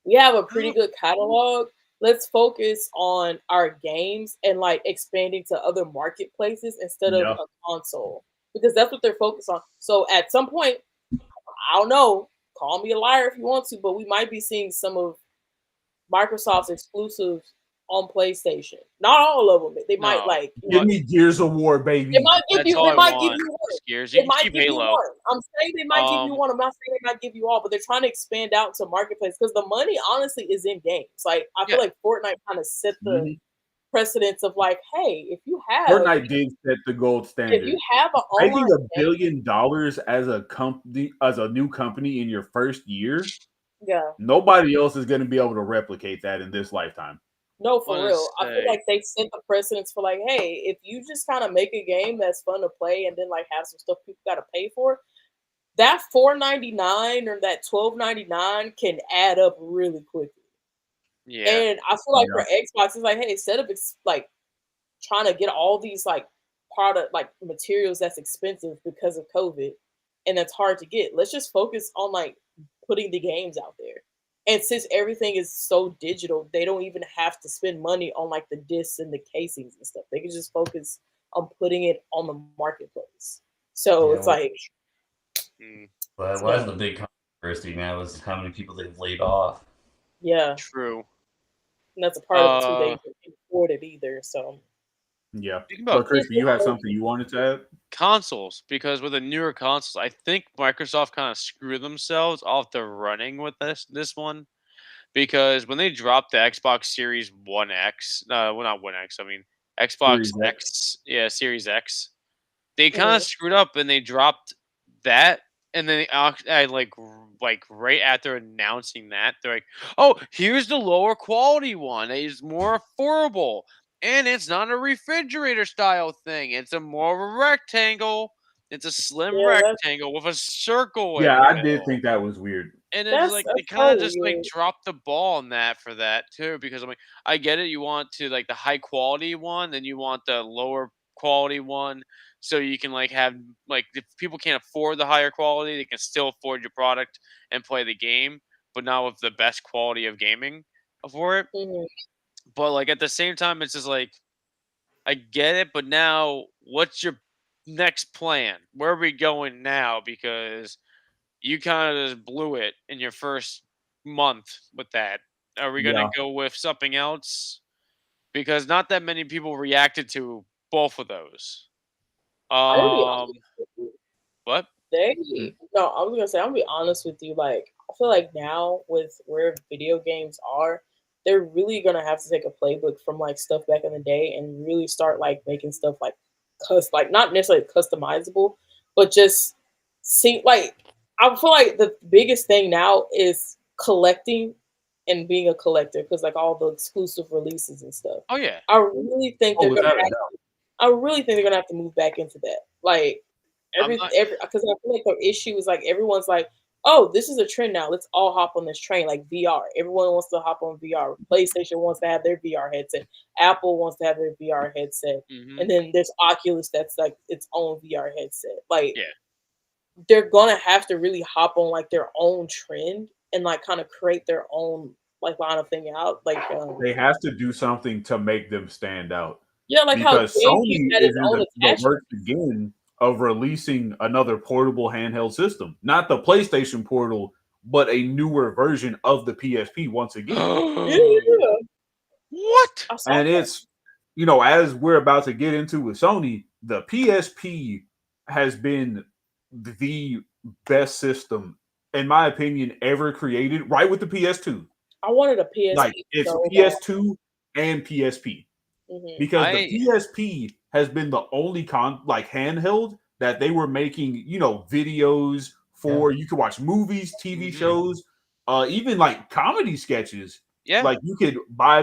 we have a pretty good catalog. Let's focus on our games and like expanding to other marketplaces instead of Yeah. a console because that's what they're focused on. So at some point, I don't know, call me a liar if you want to, but we might be seeing some of Microsoft's exclusives on PlayStation. Not all of them. They might No. like Give me Gears of War, baby. It might give That's you. all It I might give want. you one. Gears. You It can might keep give you Halo. one. I'm saying they might give you one. I'm not saying they might give you all, but they're trying to expand out to marketplace because the money honestly is in games. Like I feel like Fortnite kind of set the precedence of like, hey, if you have Fortnite did set the gold standard. if you have an Making online $1 billion as a company, as a new company in your first year, yeah, nobody else is going to be able to replicate that in this lifetime. no, for Wanna real. I feel say- like they set the precedence for like, hey, if you just kind of make a game that's fun to play and then like have some stuff people got to pay for, that $4.99 or that $12.99 can add up really quickly. Yeah. And I feel like for Xbox, it's like, hey, instead of like trying to get all these like product like materials that's expensive because of COVID and that's hard to get, let's just focus on like putting the games out there. And since everything is so digital, they don't even have to spend money on like the discs and the casings and stuff. They can just focus on putting it on the marketplace. So Yeah, it's like But why is the big controversy now is how many people they've laid off. yeah, True. and that's a part of it too. They can't afford it either. So Yeah. Speaking about But Christy, you had something you wanted to add? consoles, because with the newer consoles, I think Microsoft kind of screwed themselves off the running with this one, because when they dropped the Xbox Series One X, well, not One X, I mean Xbox Series X, yeah, Series X, they kind of screwed up and they dropped that, and then like right after announcing that, they're like, "Oh, here's the lower quality one. It's more affordable, and it's not a refrigerator style thing. It's a more of a rectangle. It's a slim rectangle with a circle in Yeah, the I middle." did think that was weird. And it's like they kind of just like dropped the ball on that for that too, because I'm like, I get it. You want to like the high quality one, then you want the lower quality one, so you can like have like if people can't afford the higher quality, they can still afford your product and play the game, but not with the best quality of gaming for it. But like at the same time, it's just like I get it, but now what's your next plan? Where are we going now? Because you kind of just blew it in your first month with that. Are we going to go with something else? Because not that many people reacted to both of those. What? No, I was gonna say, I'm gonna be honest with you. Like, I feel like now with where video games are, they're really gonna have to take a playbook from like stuff back in the day and really start like making stuff like like not necessarily customizable, but just see like I feel like the biggest thing now is collecting and being a collector because like all the exclusive releases and stuff. Oh yeah. I really think they're gonna I really think they're gonna have to move back into that. Like every because I feel like the issue is like everyone's like, oh, this is a trend now. Let's all hop on this train, like VR. Everyone wants to hop on VR. PlayStation wants to have their VR headset. Apple wants to have their VR headset. And then there's Oculus that's like its own VR headset. Like they're gonna have to really hop on like their own trend and like kind of create their own like line of thing out. Like they have to do something to make them stand out. Yeah, like because how Sony had is its in own the works again of releasing another portable handheld system, not the PlayStation Portal, but a newer version of the PSP once again. What? And it's, you know, as we're about to get into with Sony, the PSP has been the best system, in my opinion, ever created, right with the PS2. I wanted a PSP. Like, it's PS2 and PSP. Because the PSP has been the only handheld that they were making, you know, videos for. You could watch movies, TV shows, even like comedy sketches. Yeah. Like you could buy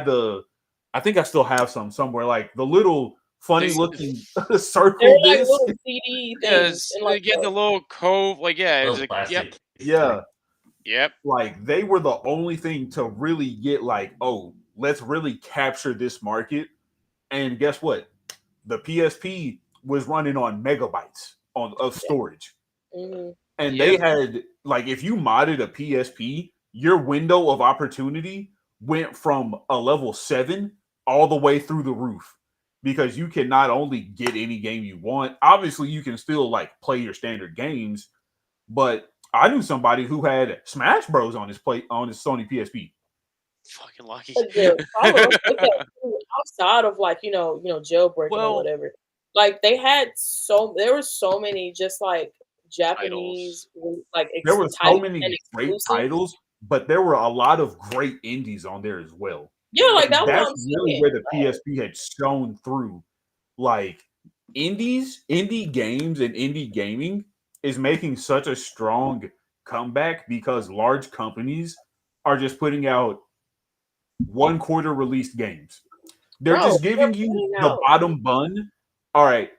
I think I still have some somewhere, like the little funny looking circle. They're like little CD things. And like get the little cove, like it's like plastic. Yep. Like they were the only thing to really get like, oh, let's really capture this market. And guess what? The PSP was running on megabytes of storage. And they had, like, if you modded a PSP, your window of opportunity went from a level 7 all the way through the roof. Because you can not only get any game you want, obviously you can still like play your standard games, but I knew somebody who had Smash Bros on his Sony PSP. Fucking lucky. But the problem with that too, outside of like, jailbreaking or Well, whatever, like there were so many just like titles. Japanese like There were so type and many great exclusives. titles, but there were a lot of great indies on there as well. Yeah, like And that's what that's I'm really saying. where the PSP had shown through. Like indie games and indie gaming is making such a strong comeback because large companies are just putting out 1 quarter released games. They're Bro, just they're giving you putting the out bottom bun. All right,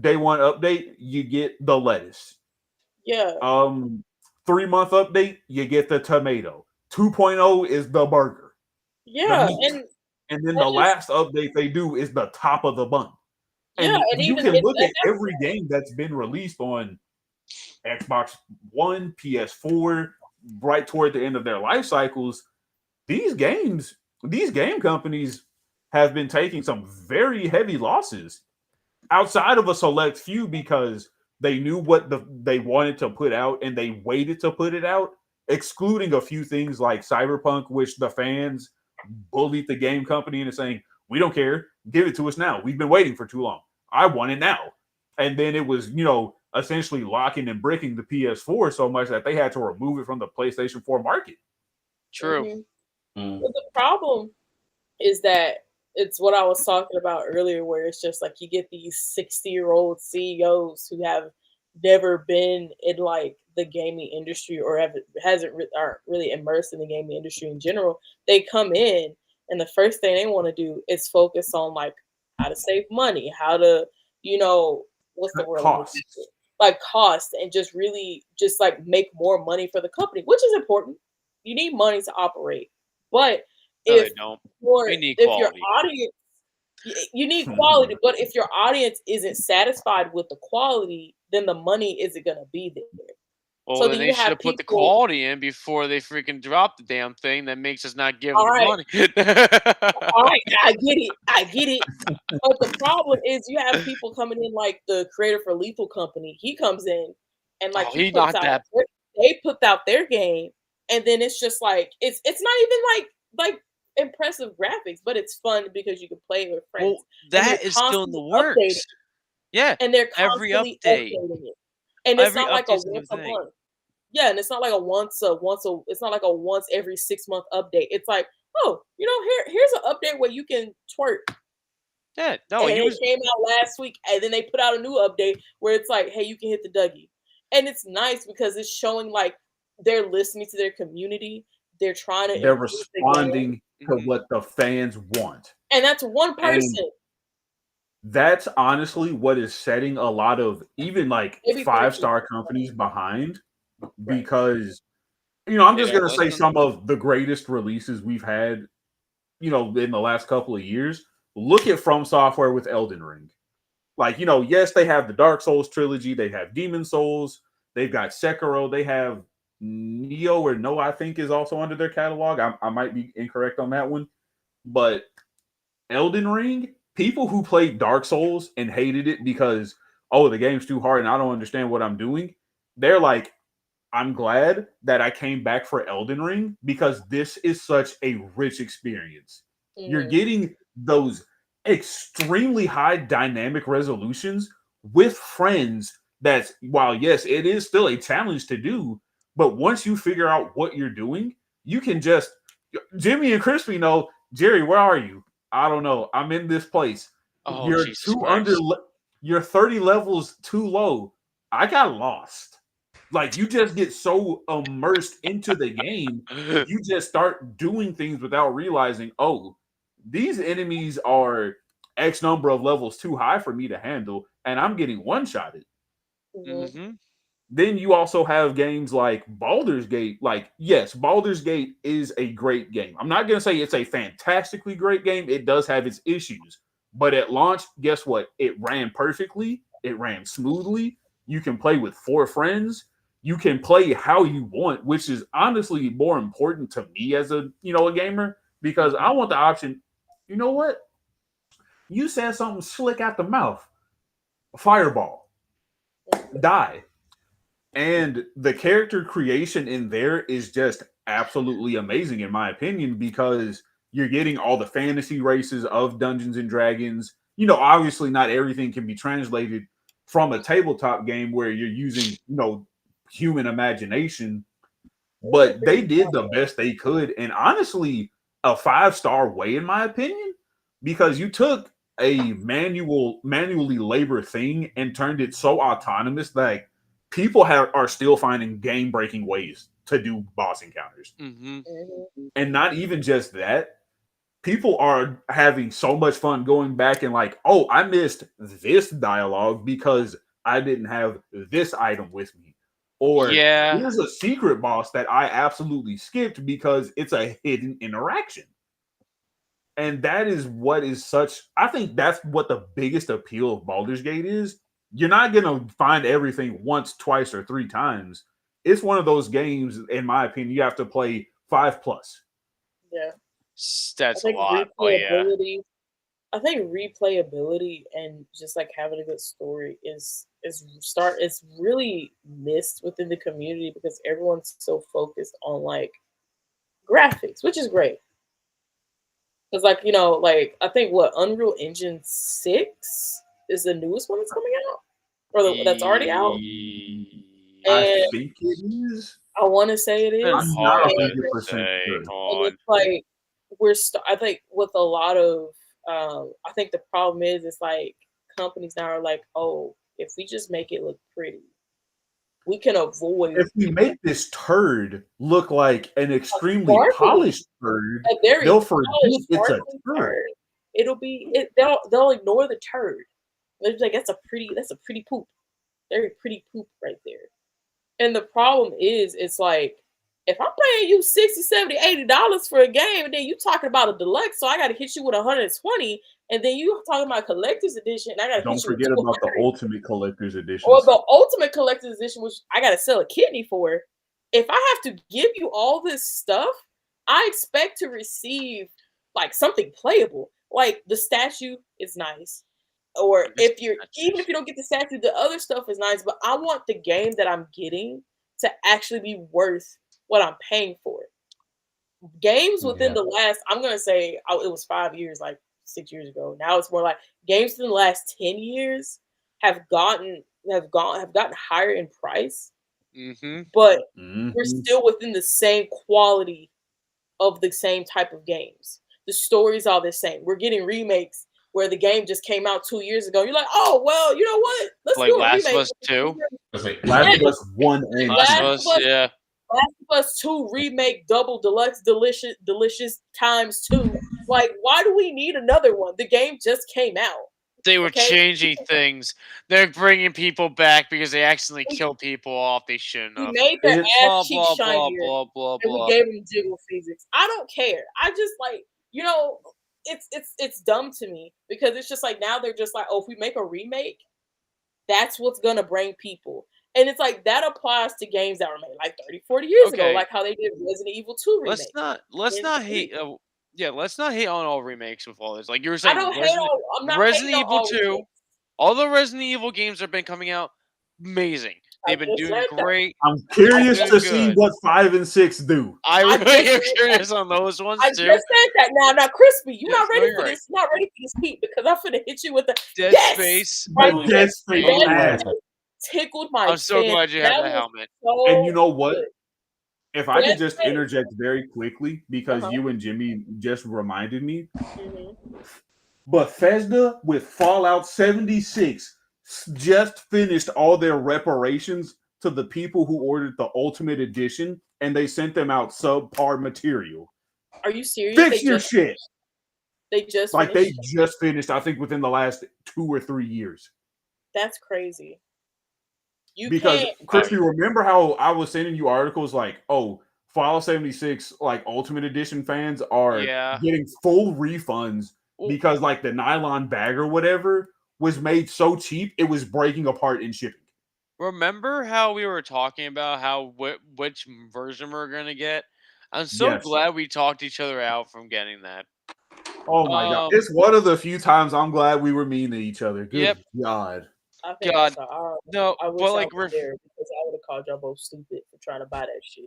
day one update, you get the lettuce. yeah, 3 month update, you get the tomato. 2.0 is the burger, the yeah, meat. and And then the that's just last update they do is the top of the bun. yeah, And and you even can it look that, at every game that's been released on Xbox One, PS4, right toward the end of their life cycles. These games, these game companies have been taking some very heavy losses outside of a select few because they knew what they wanted to put out and they waited to put it out, excluding a few things like Cyberpunk, which the fans bullied the game company into saying, "We don't care, give it to us now. We've been waiting for too long. I want it now." And then it was, essentially locking and bricking the PS4 so much that they had to remove it from the PlayStation 4 market. True. mhm. Mm. But the problem is that it's what I was talking about earlier, where it's just like you get these 60-year-old CEOs who have never been in like the gaming industry or aren't really immersed in the gaming industry in general. They come in and the first thing they want to do is focus on like how to save money, how to, what's the Cut word I'm looking for? costs. Like cost and just really just like make more money for the company, which is important. You need money to operate. But No, they if don't. your We need if your quality. audience you need quality, but if your audience isn't satisfied with the quality, then the money isn't gonna be there. Well, So then then they you should have have put the people, quality in before they freaking drop the damn thing that makes us not give all them the right, money. all right, I get it. But the problem is you have people coming in like the creator for Lethal Company. He comes in and like Oh, he not that. they put out their game, and then it's just like it's not even like impressive graphics, but it's fun because you can play it with Well, friends, and they're that is still in the constantly updating, works. Yeah, and they're every constantly update, updating it, and it's every not like a update's a new once a thing. month. Yeah, and it's not like it's not like a once every 6 month update. It's like, oh, here's an update where you can twerk. Yeah, no, And he it was. came out last week, and then they put out a new update where it's like, hey, you can hit the Dougie. And it's nice because it's showing like they're listening to their community. They're trying to They're improve the game. responding to Mhm. what the fans want. And that's one And person, that's honestly what is setting a lot of even like maybe three people. five-star companies behind Right. because I'm They just don't gonna say listen. some of the greatest releases we've had, in the last couple of years. Look at From Software with Elden Ring. Like, yes, they have the Dark Souls trilogy, they have Demon Souls, they've got Sekiro, they have Neo or No, I think is also under their catalog. I might be incorrect on that one, but Elden Ring, people who played Dark Souls and hated it because, oh, the game's too hard and I don't understand what I'm doing, they're like, I'm glad that I came back for Elden Ring because this is such a rich experience. You're Mhm. getting those extremely high dynamic resolutions with friends. That's, while yes, it is still a challenge to do, but once you figure out what you're doing, you can just Jimmy and Crispy know, Jerry, where are you? I don't know. I'm in this place. Oh, You're Jesus too under Christ. you're 30 levels too low. I got lost. Like you just get so immersed into the game, you just start doing things without realizing, oh, these enemies are X number of levels too high for me to handle, and I'm getting one-shotted. Mhm. Mhm. Then you also have games like Baldur's Gate. Like, yes, Baldur's Gate is a great game. I'm not going to say it's a fantastically great game. It does have its issues. But at launch, guess what? It ran perfectly. It ran smoothly. You can play with 4 friends. You can play how you want, which is honestly more important to me as a gamer because I want the option. You know what? You said something slick out the mouth. Fireball. Die. And the character creation in there is just absolutely amazing in my opinion because you're getting all the fantasy races of Dungeons and Dragons. Obviously not everything can be translated from a tabletop game where you're using, human imagination, but they did the best they could. And honestly, a 5-star way, in my opinion, because you took a manually labor thing and turned it so autonomous that people are still finding game breaking ways to do boss encounters. Mm-hmm. And not even just that, people are having so much fun going back and like, oh, I missed this dialogue because I didn't have this item with me. Or here's a secret boss that I absolutely skipped because it's a hidden interaction. And that is what is I think that's what the biggest appeal of Baldur's Gate is. You're not going to find everything once, twice, or 3 times. It's one of those games, in my opinion, you have to play 5+. Yeah. That's a lot. I think replayability and just like having a good story is really missed within the community because everyone's so focused on like graphics, which is great. Because I think Unreal Engine 6 is the newest one that's coming out, or that's already out. I think it is. I want to say it is. I'm not 100% sure. And it's like I think with a lot of I think the problem is it's like companies now are like, oh, if we just make it look pretty, we can avoid. If we make this turd look like an extremely polished turd, they'll forget it's a turd. It'll be they'll ignore the turd. They're like, that's a pretty poop. Very pretty poop right there. And the problem is, it's like, if I'm paying you $60, $70, $80 for a game, and then you talking about a deluxe, so I got to hit you with 120, and then you talking about collector's edition, and I got to don't forget about the ultimate collector's edition, or the ultimate collector's edition, which I got to sell a kidney for. If I have to give you all this stuff, I expect to receive like something playable. Like the statue is nice. Or even if you don't get the statue, the other stuff is nice, but I want the game that I'm getting to actually be worth what I'm paying for. Games within the last, I'm going to say it was 5 years, like 6 years ago. Now it's more like games in the last 10 years have gotten higher in price, but we're still within the same quality of the same type of games. The stories are the same. We're getting remakes where the game just came out 2 years ago. You're like, oh, well, you know what? Let's do a Last remake. of Us 2? Last of Us 1 and 2. Last of Us 2 remake double deluxe delicious times 2. Like, why do we need another one? The game just came out. They were changing things. They're bringing people back because they accidentally killed people off they shouldn't have. We made their ass cheeks shinier, and we gave them jiggle physics. I don't care. I just like, it's dumb to me because it's just like now they're just like, oh, if we make a remake, that's what's gonna bring people. And it's like that applies to games that were made like 30, 40 years ago, like how they did Resident Evil 2 remake. Let's not hate on all remakes with all this. Like you were saying, I'm not Resident hating on Evil 2, all the Resident Evil games that have been coming out, amazing. They've been doing great. I'm curious to see what 5 and 6 do. I really am curious on those ones too. I just said that. Now, Crispy, you're not ready for this. You're not ready for this heat because I'm finna hit you with the Dead Space. Dead Space tickled my. I'm so glad you have the helmet. And you know what? If I could just interject very quickly because you and Jimmy just reminded me, Bethesda with Fallout 76 just finished all their reparations to the people who ordered the Ultimate Edition, and they sent them out subpar material. Are you serious? Fix your shit. They just finished, I think, within the last 2 or 3 years. That's crazy. Chris, you remember how I was sending you articles like, oh, Fallout 76 like Ultimate Edition fans are getting full refunds because like the nylon bag or whatever was made so cheap it was breaking apart in shipping. Remember how we were talking about which version we're gonna get? I'm so glad we talked each other out from getting that. Oh my god! It's one of the few times I'm glad we were mean to each other. Good God. No, but like, I would have called y'all both stupid for trying to buy that shit.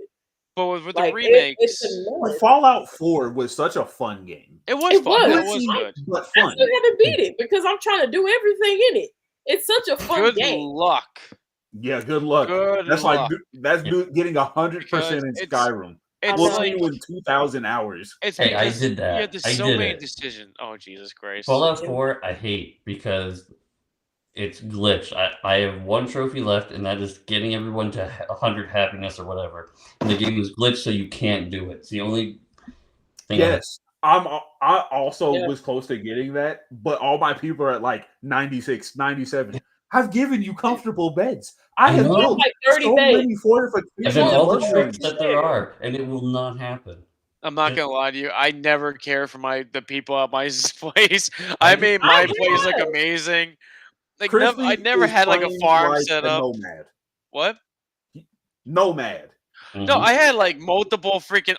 But with the Like remakes, it's annoying. Fallout 4 was such a fun game. it was It fun. It was. was good. But I fun. still haven't beat it because I'm trying to do everything in it. It's such a fun Good game. luck. Yeah, good luck. Good That's luck. getting 100% Because in Skyrim. It's We'll like see you in 2,000 hours. it's Hey, I because did that. you have I so did many it. decisions. Oh Jesus Christ! Fallout 4, I hate because it's glitched. I have one trophy left, and that is getting everyone to 100 happiness or whatever. And the game is glitched, so you can't do it. It's the only thing. Yes. I also Yeah. was close to getting that, but all my people are at like 96, 97. I've given you comfortable beds. I have know. built Like 30 so beds. many fortifications. And then all the luxuries. tricks that there are, and it will not happen. I'm not gonna lie to you. I never care for the people at my place. I I do- made my I place look know. amazing. Like Christy I never is had like a playing farm like set a up. nomad. What? Nomad. No, Mhm. I had like multiple freaking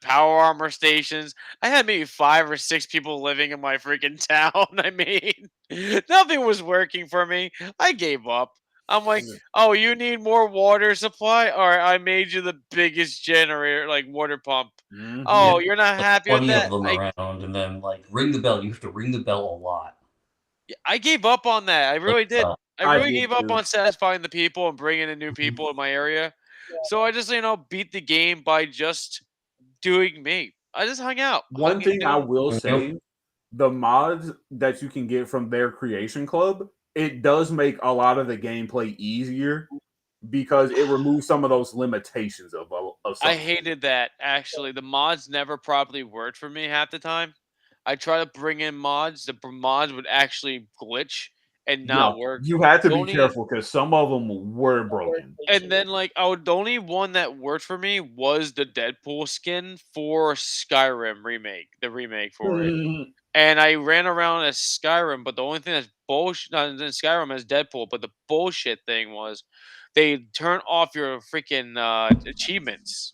power armor stations. I had maybe 5 or 6 people living in my freaking town. I mean, nothing was working for me. I gave up. I'm like, oh, you need more water supply? All right, I made you the biggest generator, like water pump. Mhm. Oh, you're not Like happy with 20 that? of them around, and then like ring the bell. You have to ring the bell a lot. I gave up on that. I really did. I I really did gave up too. on satisfying the people and bringing in new Mhm. people in my area. So I just, beat the game by just doing me. I just hung out. One thing I will Nope. say, the mods that you can get from their creation club, it does make a lot of the gameplay easier because it removes some of those limitations of some. I hated that actually. The mods never properly worked for me half the time. I try to bring in mods. The mods would actually glitch and Yeah, not work. you had to The be only careful because some of them were broken. And then the only one that worked for me was the Deadpool skin for Skyrim remake, the remake for it. And I ran around as Skyrim, but the only thing that's bullshit not in Skyrim as Deadpool, but the bullshit thing was they turn off your freaking achievements.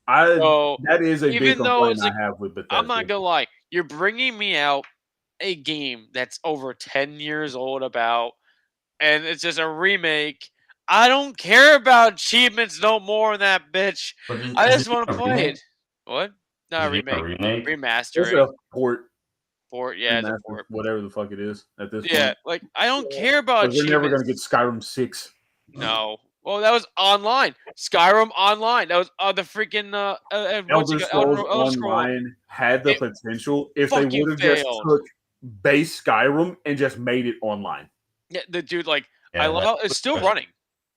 So That is a big even though complaint it's like I have with I'm Bethesda. not gonna lie, you're bringing me out a game that's over 10 years old and it's just a remake. I don't care about achievements no more in that bitch. But I is just it want to a play remake? it. What? Not Is a it even a remake. remake? It's Remastering. a port, Yeah, it's a remaster, port. whatever the fuck it is at this Yeah, point. like I don't care about Because we're never gonna get achievements. Skyrim 6. No. Well, that was online. Skyrim Online. That was the freaking what's it Elder called? Scrolls Elder Scroll. Online had the It potential if they fucking would have just failed. took base Skyrim and just made it online. Yeah, the dude, like I Yeah, love that how it's was still fresh. running.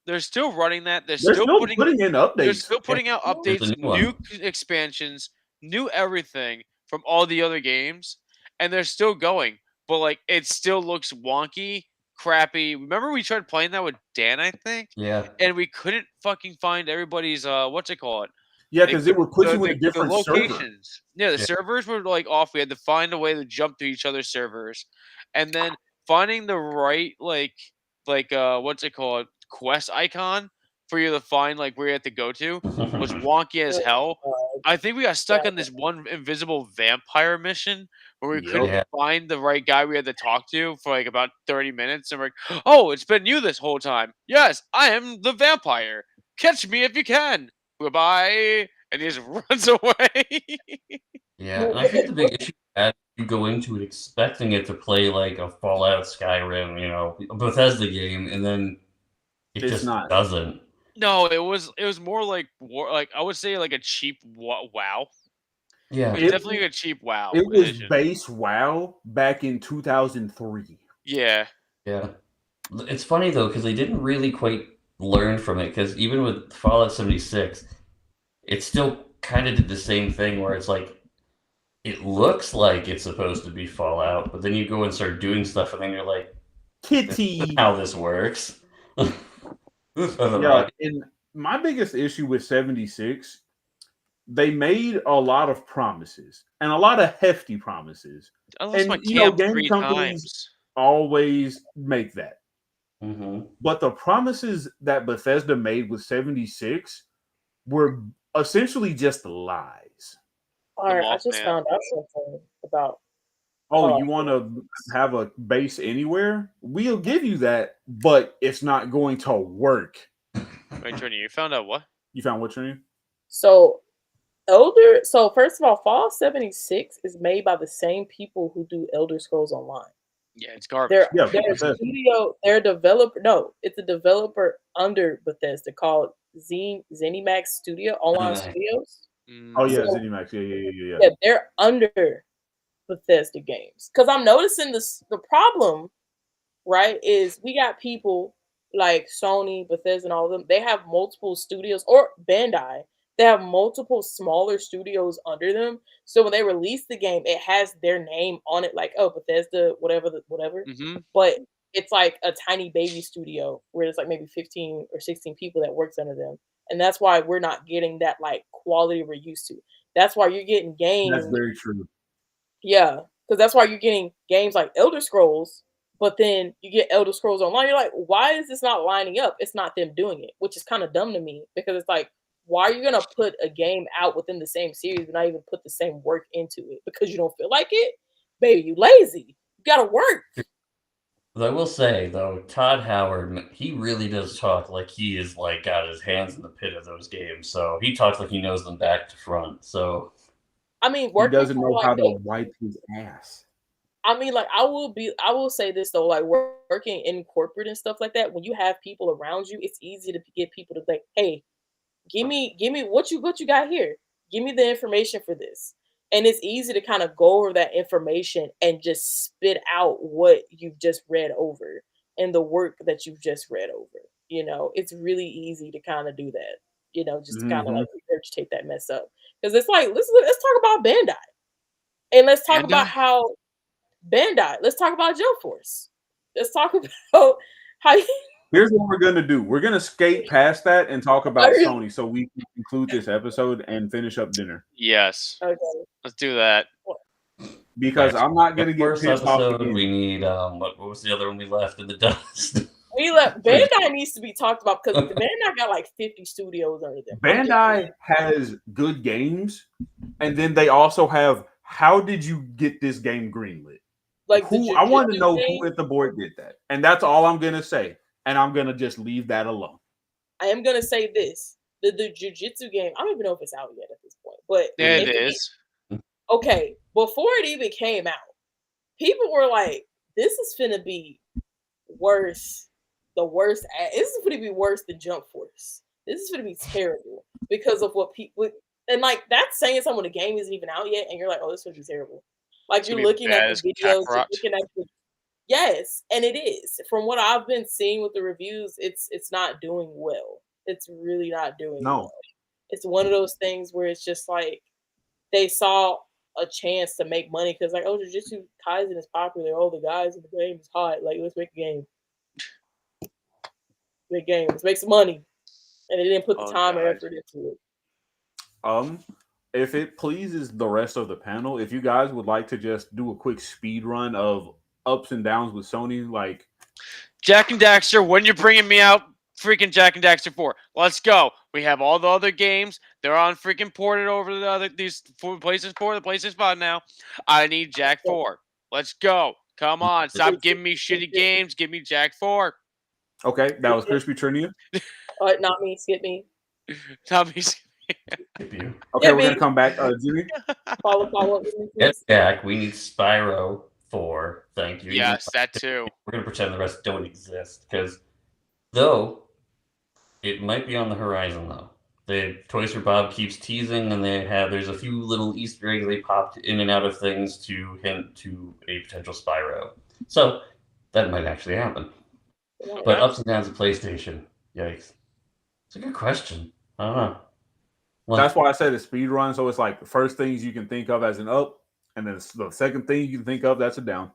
They're still running that. They're still putting in They're updates. still putting out There's updates, a new one. new expansions, new everything from all the other games, and they're still going. But like, it still looks wonky, crappy. Remember, we tried playing that with Dan, I think, Yeah. and we couldn't fucking find everybody's what's it called? Yeah, Like because it would put you in a the different server. locations. Yeah, the Yeah. servers were like off. We had to find a way to jump to each other's servers, and then finding the right what's it called quest icon for you to find like where you have to go to was wonky as hell. I think we got stuck on this one invisible vampire mission where we couldn't Yeah. find the right guy we had to talk to for like about 30 minutes, and we're like, "Oh, it's been you this whole time." Yes, I am the vampire. Catch me if you can. Goodbye. And he just runs away. Yeah, and I think the big issue that you go into it expecting it to play like a Fallout, Skyrim, a Bethesda game, and then it It's just not. doesn't. No, it was more like like I would say like a cheap WoW. Yeah, It was definitely a cheap WoW It was edition. base WoW back in 2003. Yeah. yeah. It's funny though because they didn't really quite learn from it. Because even with Fallout 76, it still kind of did the same thing where it's like it looks like it's supposed to be Fallout, but then you go and start doing stuff, and then you're like, Kitty. how this works. Yeah, and my biggest issue with 76, they made a lot of promises and a lot of hefty promises. I lost my And camp game 3 companies times. always make that. Mm-hmm. But the promises that Bethesda made with 76 were essentially just lies. All right, I Mothman. just found out something about. Oh, you want to have a base anywhere? We'll give you that, but it's not going to work. Wait, Trini, you found out what? You found what, Trini? So so first of all, Fallout 76 is made by the same people who do Elder Scrolls Online. Yeah, it's garbage. They're Yeah, a Bethesda. studio, they're a developer. No, it's a developer under Bethesda called ZeniMax Studio Online ZeniMax. Studios. Oh yeah, So ZeniMax. Yeah. yeah, they're under Bethesda games. Because I'm noticing the problem, right, is we got people like Sony, Bethesda, and all of them. They have multiple studios, or Bandai. They have multiple smaller studios under them. So when they release the game, it has their name on it, like, oh, Bethesda, whatever. Mm-hmm. But it's like a tiny baby studio where it's like maybe 15 or 16 people that works under them. And that's why we're not getting that like quality we're used to. That's why you're getting That's games. very true. Yeah, because that's why you're getting games like Elder Scrolls, but then you get Elder Scrolls Online. You're like, why is this not lining up? It's not them doing it, which is kind of dumb to me because it's like, why are you gonna put a game out within the same series and not even put the same work into it because you don't feel like it? Baby, you lazy. You gotta work. But I will say though, Todd Howard, he really does talk like he is like got his hands in the pit of those games. So he talks like he knows them back to front. So I mean, He working doesn't for know like how to wipe his ass. I mean, like I will say this though, like working in corporate and stuff like that, when you have people around you, it's easy to get people to think, hey, give me what you got here. Give me the information for this. And it's easy to kind of go over that information and just spit out what you've just read over and the work that you've just read over. It's really easy to kind of do that. Just kind of Hmm like regurgitate that mess up. Because it's like, let's talk about Bandai. And let's talk about Bandai? how Bandai. Let's talk about Jump Force. Let's talk about how Here's what we're gonna do. We're gonna skate past that and talk about Sony, so we can conclude this episode and finish up dinner. Yes. Okay. Let's do that. Because I'm not gonna get first pissed off episode, again. we need what was the other one we left in the dust? Bandai needs to be talked about because Bandai got like 50 studios under them. Bandai has good games, and then they also have how did you get this game greenlit? Like Who I want to Jujutsu know game, who at the board did that, and that's all I'm gonna say. And I'm gonna just leave that alone. I am gonna say this: the Jujutsu game. I don't even know if it's out yet at this point, but Yeah, if it is. okay, before it even came out, people were like, "This is finna be worse. The worst. This is gonna be worse than Jump Force. This is gonna be terrible because of what people and like that's saying something when the game isn't even out yet, and you're like, oh, this is gonna be terrible. Like It's you're gonna be looking at bad the as videos, you're Kakarot. looking at the yes, and it is. From what I've been seeing with the reviews, it's not doing well. It's really not doing No. well. It's one of those things where it's just like they saw a chance to make money because like, oh, Jujutsu Kaisen is popular. Oh, the guys in the game is hot. Like, let's make a game. Big game. Let's make some money. And they didn't put the time or effort into it. If it pleases the rest of the panel, if you guys would like to just do a quick speed run of ups and downs with Sony, like Jack and Daxter, when you're bringing me out freaking Jack and Daxter 4, let's go. We have all the other games. They're on freaking ported over the other these for PlayStation 4, the PlayStation 5 now. I need Jack 4. Let's go. Come on. Stop giving me shitty games. Give me Jack 4. okay, that was Crispy Trinia. Not me, skip me. Not me. Okay, Yeah, we're gonna come back. Jimmy, follow up with me, Get please. back. We need Spyro 4. Thank you. Yes, that too. We're gonna pretend the rest don't exist because though it might be on the horizon though. The Toys for Bob keeps teasing, and there's a few little Easter eggs they popped in and out of things to hint to a potential Spyro. So that might actually happen. Yeah. But ups and downs of PlayStation, yikes! It's a good question. I don't know. that's why I said a speed run. So it's like the first things you can think of as an up, and then the second thing you can think of that's a down.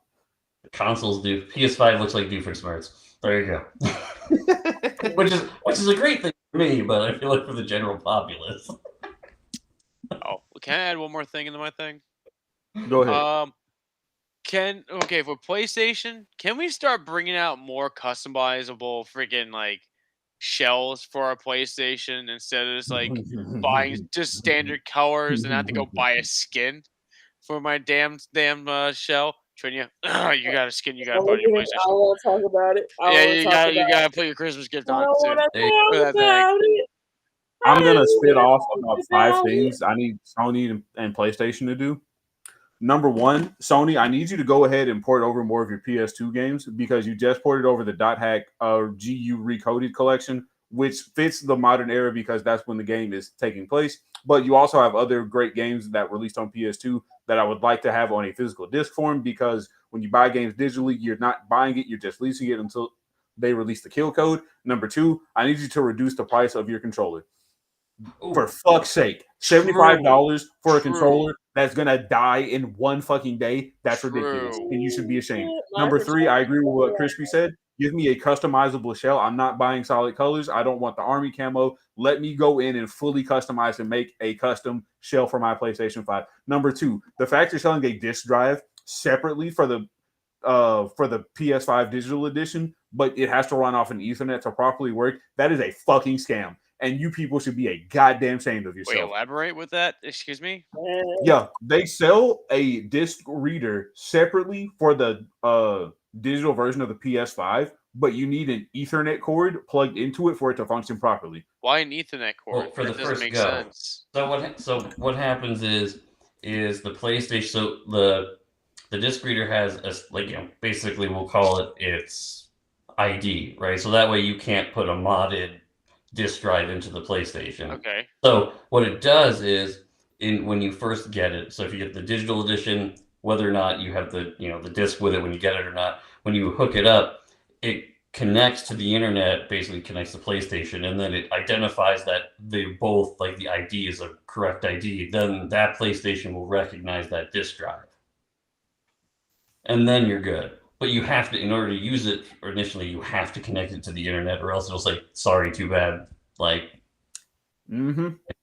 Consoles do. PS5 looks like Doofenshmirtz. There you go. which is a great thing for me, but I feel like for the general populace. Oh, can I add one more thing into my thing? Go ahead. For PlayStation, can we start bringing out more customizable freaking like shells for our PlayStation instead of just like buying just standard colors and have to go buy a skin for my damn shell? Trinia, you got a skin. You got to put on your I PlayStation. don't want to talk about it. Yeah, you got to put your Christmas gift I on don't it want soon. to talk about it. I'm gonna spit off about 5 things I need Sony and PlayStation to do. Number one, Sony, I need you to go ahead and port over more of your PS2 games because you just ported over the .hack GU Recoded collection, which fits the modern era because that's when the game is taking place. But you also have other great games that released on PS2 that I would like to have on a physical disc form because when you buy games digitally, you're not buying it, you're just leasing it until they release the kill code. Number two, I need you to reduce the price of your controller. For fuck's sake, $75 for a controller that's gonna die in one fucking day. That's ridiculous, and you should be ashamed. Number three, I agree with what Crispy said. Give me a customizable shell. I'm not buying solid colors. I don't want the army camo. Let me go in and fully customize and make a custom shell for my PlayStation 5. Number two, the fact you're selling a disc drive separately for the PS5 digital edition, but it has to run off an Ethernet to properly work. That is a fucking scam. And you people should be a goddamn ashamed of yourself. Wait, elaborate with that? Excuse me? Yeah, they sell a disc reader separately for the digital version of the PS5, but you need an Ethernet cord plugged into it for it to function properly. Why an Ethernet cord? Well, for the That doesn't first make go. sense. So what happens is the PlayStation. So the disc reader has basically we'll call it its ID, right? So that way you can't put a modded disc drive into the PlayStation. Okay. So what it does is when you first get it, so if you get the digital edition, whether or not you have the disc with it when you get it or not, when you hook it up, it connects to the internet, basically connects to PlayStation, and then it identifies that they both the ID is a correct ID. Then that PlayStation will recognize that disc drive. And then you're good. But you have to, in order to use it, or initially, you have to connect it to the internet, or else it'll say, sorry, too bad. The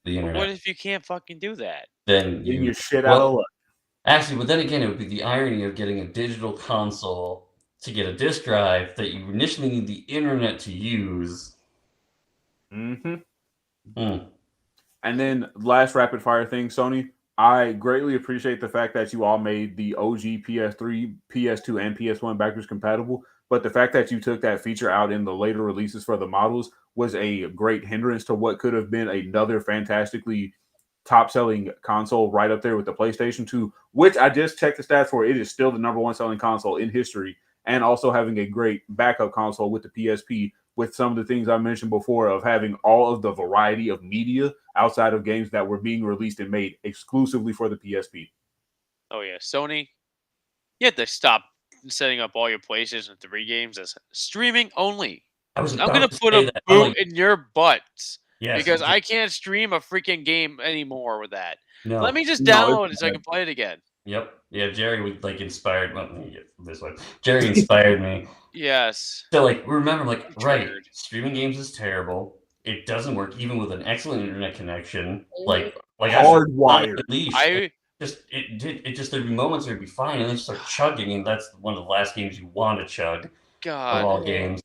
internet. What if you can't fucking do that? Then you're shit out of luck. Actually, but then again, it would be the irony of getting a digital console to get a disc drive that you initially need the internet to use. And then last rapid fire thing, Sony. I greatly appreciate the fact that you all made the OG PS3, PS2, and PS1 backwards compatible. But the fact that you took that feature out in the later releases for the models was a great hindrance to what could have been another fantastically top-selling console right up there with the PlayStation 2, which I just checked the stats for. It is still the number one selling console in history, and also having a great backup console with the PSP, with some of the things I mentioned before of having all of the variety of media outside of games that were being released and made exclusively for the PSP. Oh yeah, Sony, you have to stop setting up all your PlayStation 3 games as streaming only. I'm gonna put a boot in your butts because I can't stream a freaking game anymore with that. No. Let me just download it so I can play it again. Yep. Yeah, Jerry would inspired this way. Jerry inspired me. Yes. So remember, right, streaming games is terrible. It doesn't work even with an excellent internet connection. Hardwired. There'd be moments where it'd be fine, and then start chugging, and that's one of the last games you want to chug of all games.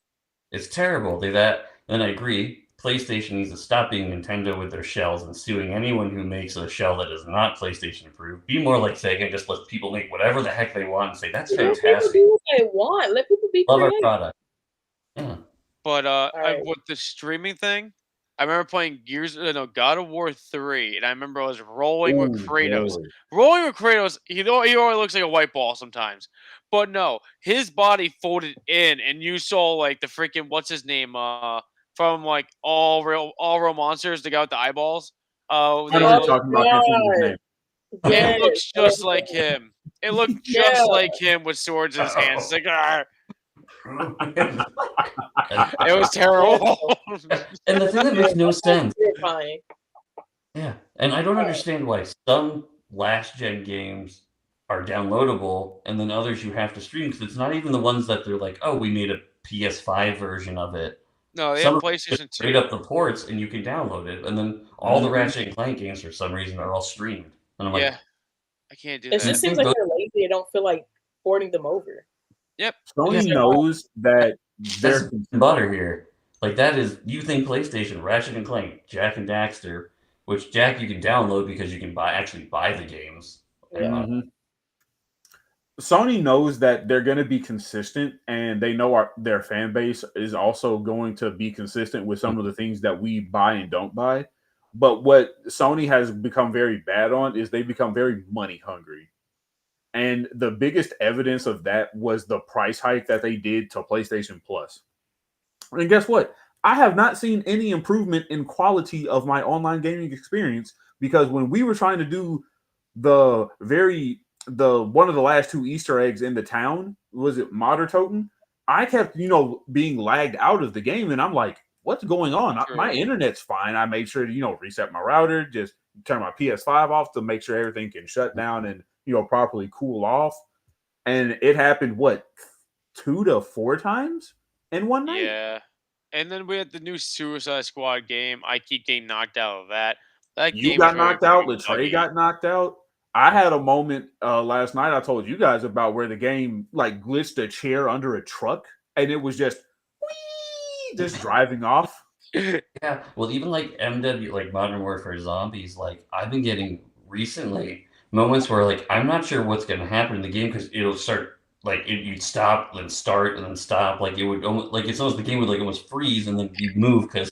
It's terrible. Then I agree. PlayStation needs to stop being Nintendo with their shells and suing anyone who makes a shell that is not PlayStation approved. Be more like Sega and just let people make whatever the heck they want and say that's fantastic. Let people do what they want. Let people be Love creative. our product. Yeah. But with the streaming thing, I remember playing God of War 3, and I remember I was rolling with Kratos. Really? Rolling with Kratos, he only looks like a white ball sometimes. But no, his body folded in, and you saw the freaking what's his name from All Real Monsters, the guy with the eyeballs. I know what you're talking about. It looks just like him. It looked just like him with swords in his hands. It's it was terrible. And the thing that makes no sense. Yeah, and I don't understand why some last-gen games are downloadable and then others you have to stream, because it's not even the ones that they're like, oh, we made a PS5 version of it. No, they have PlayStation 2. Straight up the ports and you can download it, and then all the Ratchet and Clank games for some reason are all streamed. And I'm like, I can't do that. It just seems like they're lazy. I don't feel like porting them over. Yep. Sony knows that there's butter here. That is, you think PlayStation, Ratchet and Clank, Jack and Daxter, which Jack you can download because you can actually buy the games. Sony knows that they're going to be consistent, and they know their fan base is also going to be consistent with some of the things that we buy and don't buy. But what Sony has become very bad on is they become very money hungry. And the biggest evidence of that was the price hike that they did to PlayStation Plus. And guess what? I have not seen any improvement in quality of my online gaming experience because when we were trying to do the one of the last two Easter eggs in the town, was it Toten? I kept, being lagged out of the game and I'm like, what's going on? My True. internet's fine. I made sure to, reset my router, just turn my PS5 off to make sure everything can shut down and, properly cool off. And it happened what, 2 to 4 times in one night? Yeah. And then we had the new Suicide Squad game. I keep getting knocked out of that. That You game is got very, knocked out. very Latrey buggy. got knocked out. I had a moment last night. I told you guys about where the game like glitched a chair under a truck, and it was just just driving off. Yeah, well, even like MW, like Modern Warfare Zombies, like I've been getting recently moments where like I'm not sure what's going to happen in the game because it'll start like you'd stop, then start, and then stop. Like it would almost like it's almost the game would like almost freeze and then you'd move because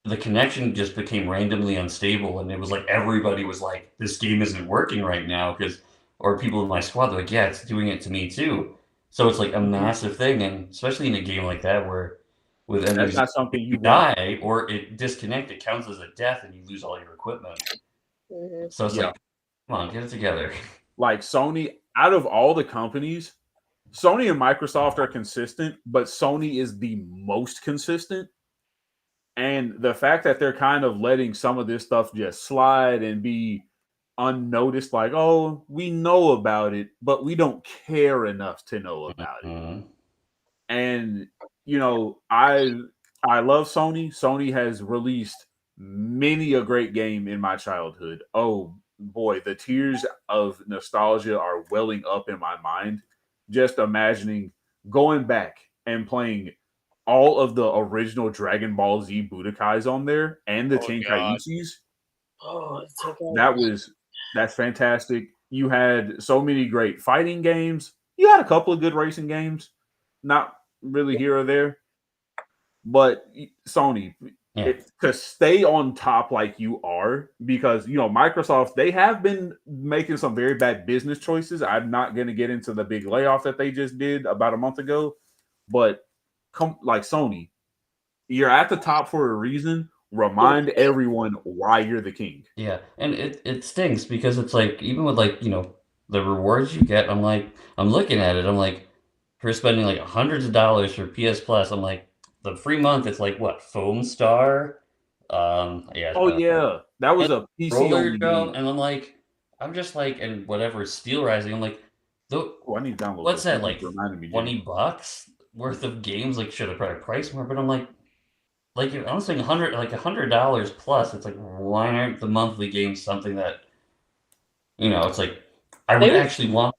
the connection just became randomly unstable, and it was like everybody was like, "This game isn't working right now," because or people in my squad they're like, "Yeah, it's doing it to me too." So it's like a massive thing, and especially in a game like that where with That's MWZ, not something if you you want. die or it disconnect, it counts as a death, and you lose all your equipment. Mhm. So it's Yeah, like, come on, get it together. like Sony. Out of all the companies, Sony and Microsoft are consistent, but Sony is the most consistent. And the fact that they're kind of letting some of this stuff just slide and be unnoticed, like, oh, we know about it, but we don't care enough to know about it. Mhm. And I love Sony. Sony has released many a great game in my childhood. Oh boy, the tears of nostalgia are welling up in my mind just imagining going back and playing all of the original Dragon Ball Z Budokais on there and the Oh God. Tenkaichis. Oh, it's okay. That's fantastic. You had so many great fighting games. You had a couple of good racing games, not really here or there, but Sony, Yeah. to stay on top like you are, because Microsoft, they have been making some very bad business choices. I'm not going to get into the big layoff that they just did about a month ago, but come like Sony, you're at the top for a reason. Remind everyone why you're the king. Yeah, and it stinks because it's like even with like the rewards you get, I'm looking at it, I'm like for spending like hundreds of dollars for PS Plus, I'm like the free month it's like what Foam Star, yeah, Oh yeah, that was and a PC Roller only Drum, game. and I'm just like and whatever Steel Rising, I'm like, Oh, I need to download what's those. You that just like reminded me, Jimmy. $20 worth of games? Like should have probably priced more, but I'm like if I'm saying $100 plus, it's like why aren't the monthly games something that it's like I They would were, actually want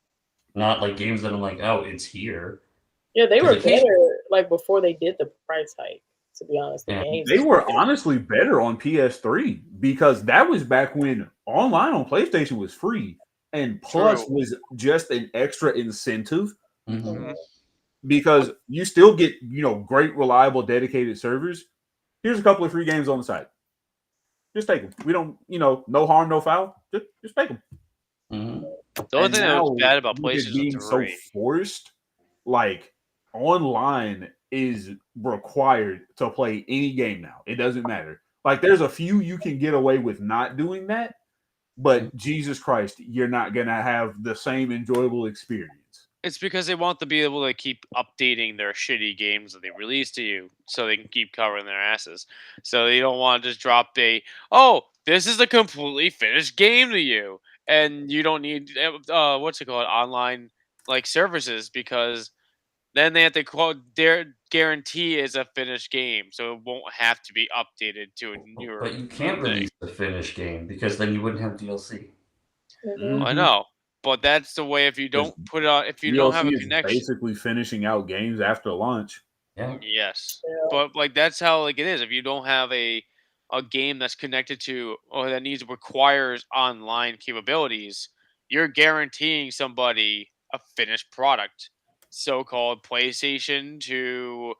not like games that I'm like, oh, it's here. yeah, they Because were occasionally, better like before they did the price hike. To be honest, the yeah, games They was were better. honestly better on PS3 because that was back when online on PlayStation was free and Plus True. was just an extra incentive hmm Hmm. Mhm. because you still get, great, reliable, dedicated servers. Here's a couple of free games on the site. Just take them. We don't, no harm, no foul. Just take them. hmm The only And thing that was now bad about with it PlayStation being so 3. forced, like online is required to play any game now. It doesn't matter. Like there's a few you can get away with not doing that, but Jesus Christ, you're not gonna have the same enjoyable experience. It's because they want to be able to keep updating their shitty games that they release to you so they can keep covering their asses. So they don't want to just drop oh, this is a completely finished game to you. And you don't need, what's it called, online like services because then they have to quote their guarantee is a finished game. So it won't have to be updated to a newer But you can't thing. release the finished game because then you wouldn't have DLC. Mhm. I Mm-hmm. know. But that's the way if you Because don't put it on, if you don't have DLC a is connection. basically finishing out games after launch. Yeah. Yes, Yeah. but like that's how like it is. If you don't have a game that's connected to or that requires online capabilities, you're guaranteeing somebody a finished product. So-called PlayStation to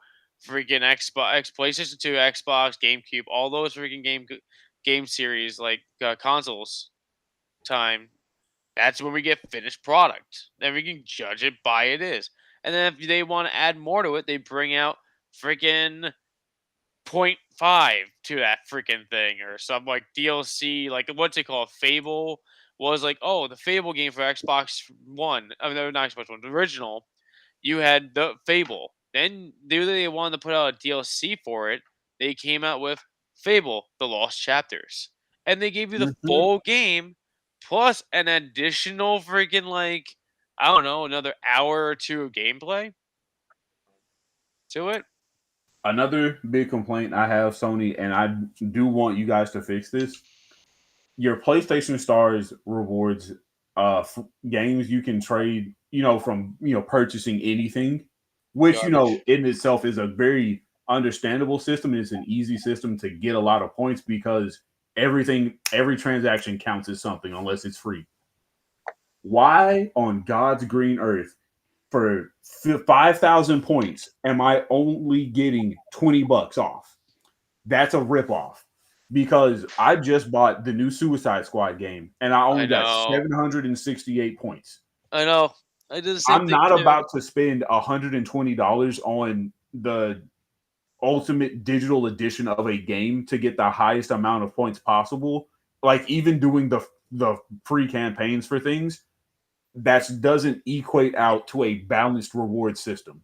freaking Xbox, PlayStation to Xbox, GameCube, all those freaking game series like consoles time, that's when we get finished product. Then we can judge it by it is. And then if they want to add more to it, they bring out freaking point 0.5 to that freaking thing or some like DLC, like what's it called? Fable was like, oh, the Fable game for Xbox One. I mean, no, not Xbox One, the original. You had the Fable. Then they wanted to put out a DLC for it. They came out with Fable: The Lost Chapters, and they gave you the full game plus an additional freaking like I don't know another hour or two of gameplay to it. Another big complaint I have, Sony, and I do want you guys to fix this. Your PlayStation Stars rewards games you can trade, from purchasing anything, which Garbage. in itself is a very understandable system. It's an easy system to get a lot of points because every transaction counts as something unless it's free. Why on God's green earth for 5,000 points am I only getting $20 off? That's a ripoff because I just bought the new Suicide Squad game and I only got 768 points. I know. I did the same I'm thing not too. about to spend $120 on the ultimate digital edition of a game to get the highest amount of points possible. Like even doing the free campaigns for things, that doesn't equate out to a balanced reward system.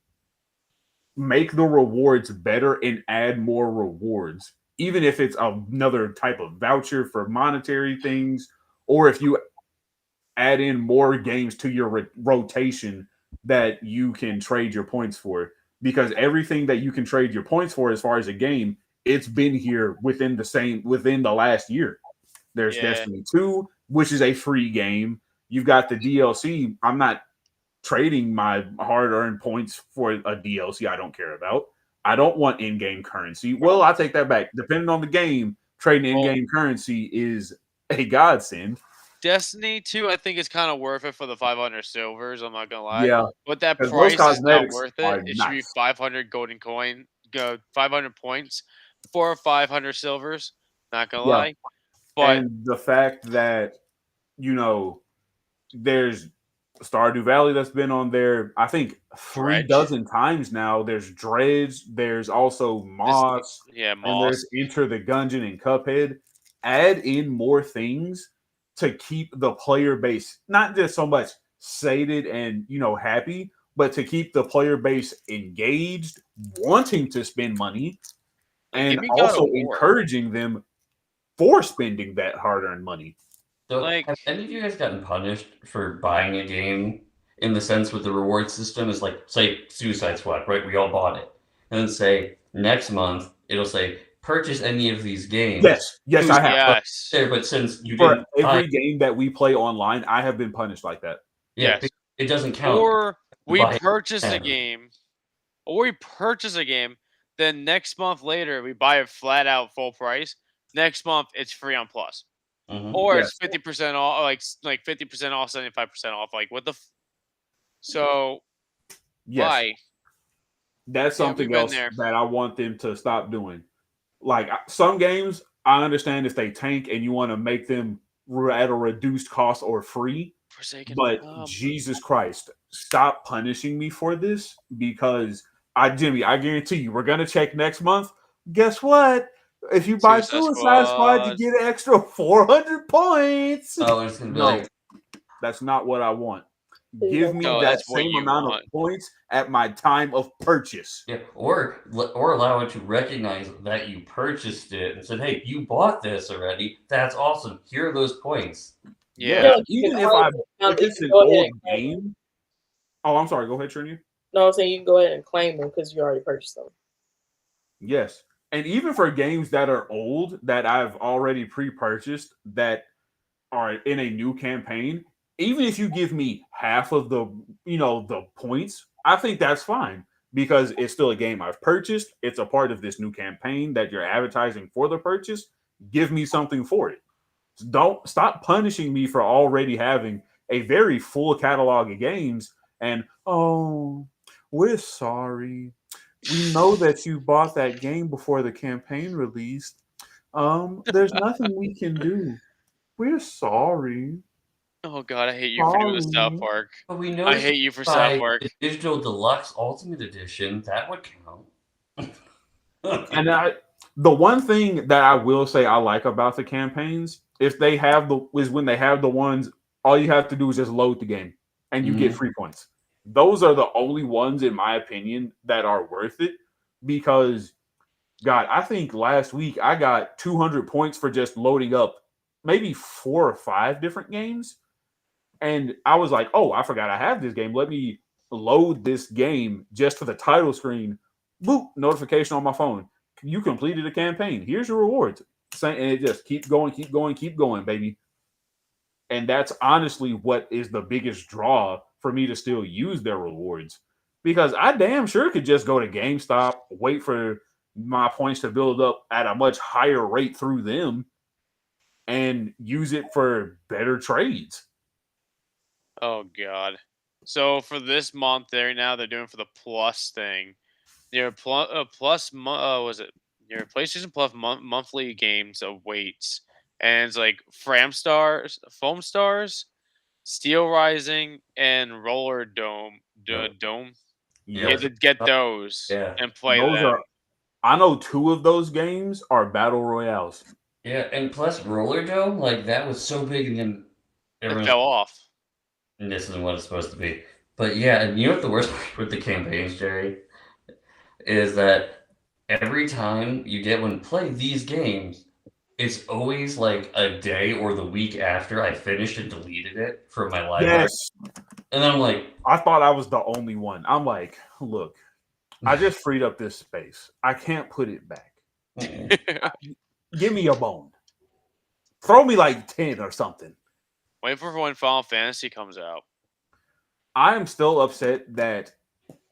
Make the rewards better and add more rewards, even if it's another type of voucher for monetary things, or if you add in more games to your rotation that you can trade your points for. Because everything that you can trade your points for, as far as a game, it's been here within the last year. There's Destiny 2, which is a free game. You've got the DLC. I'm not trading my hard-earned points for a DLC I don't care about. I don't want in-game currency. Well, I take that back. Depending on the game, trading in-game currency is a godsend. Destiny 2, I think is kind of worth it for the 500 silvers. I'm not gonna lie. Yeah, But that 'cause those price is not cosmetics worth are it. It should be nice. 500 golden coin, 500 points for 500 silvers. Not gonna Yeah. lie. But And the fact that, there's Stardew Valley that's been on there, I think 3 Dredge. dozen times now. There's Dredge, there's also Moss, and Moss. there's Enter the Gungeon and Cuphead. Add in more things to keep the player base not just so much sated and happy, but to keep the player base engaged, wanting to spend money, and also encouraging them for spending that hard-earned money. So, have any of you guys gotten punished for buying a game in the sense with the reward system is like, say, Suicide Squad, right? We all bought it. And then say, next month, it'll say, purchase any of these games. Yes, I have. But since you for didn't every game that we play online, I have been punished like that. Yes. It doesn't count. Or we purchase a game. Then next month later, we buy it flat out full price. Next month, it's free on Plus. Or it's 50% off, like 50% off, 75% off. Like what the? So why? That's something else that I want them to stop doing. Like some games, I understand if they tank and you want to make them at a reduced cost or free. But Jesus Christ, stop punishing me for this because Jimmy, I guarantee you, we're gonna check next month. Guess what? If you buy Suicide Squad, you get an extra 400 points. Oh, it's gonna be like, that's not what I want. Give me that same amount of points at my time of purchase. Yeah, or allow it to recognize that you purchased it and said, "Hey, you bought this already. That's awesome. Here are those points." Yeah, even if it's an old game. Oh, I'm sorry. Go ahead, Trini. No, I'm saying you can go ahead and claim them because you already purchased them. Yes. And even for games that are old that I've already pre-purchased that are in a new campaign, even if you give me half of the points, I think that's fine because it's still a game I've purchased. It's a part of this new campaign that you're advertising for the purchase. Give me something for it. Don't stop punishing me for already having a very full catalog of games and, oh, we're sorry. We know that you bought that game before the campaign released, There's nothing we can do. We're sorry. Oh god, I hate you for doing the South Sorry. Park. But we I noticed hate you for South by Park. the digital deluxe ultimate edition that would count. And the one thing that I will say I like about the campaigns, if they have is when they have the ones, all you have to do is just load the game and you get free points. Those are the only ones, in my opinion, that are worth it because, God, I think last week I got 200 points for just loading up maybe 4 or 5 different games. And I was like, oh, I forgot I have this game. Let me load this game just for the title screen. Boop, notification on my phone. You completed a campaign. Here's your rewards. And it just keep going, keep going, keep going, baby. And that's honestly what is the biggest draw for me to still use their rewards. Because I damn sure could just go to GameStop, wait for my points to build up at a much higher rate through them, and use it for better trades. Oh god. So for this month, they're doing for the plus thing. Your was it your PlayStation Plus monthly games of weights, and it's like Foam Stars, Steel Rising, and Roller Dome. Dome. You have Yes. to get those Yeah. and play Those them. are, I know 2 of those games are battle royales. Yeah, and plus Roller Dome, like that was so big, and then It everyone's fell off. this isn't what it's supposed to be. But yeah, and you know what the worst part with the campaigns, Jerry, is that every time you get one play these games, it's always like a day or the week after I finished and deleted it from my library. Yes. And then I'm like, I thought I was the only one. I'm like, look, I just freed up this space. I can't put it back. Give me a bone. Throw me like 10 or something. Wait for when Final Fantasy comes out. I am still upset that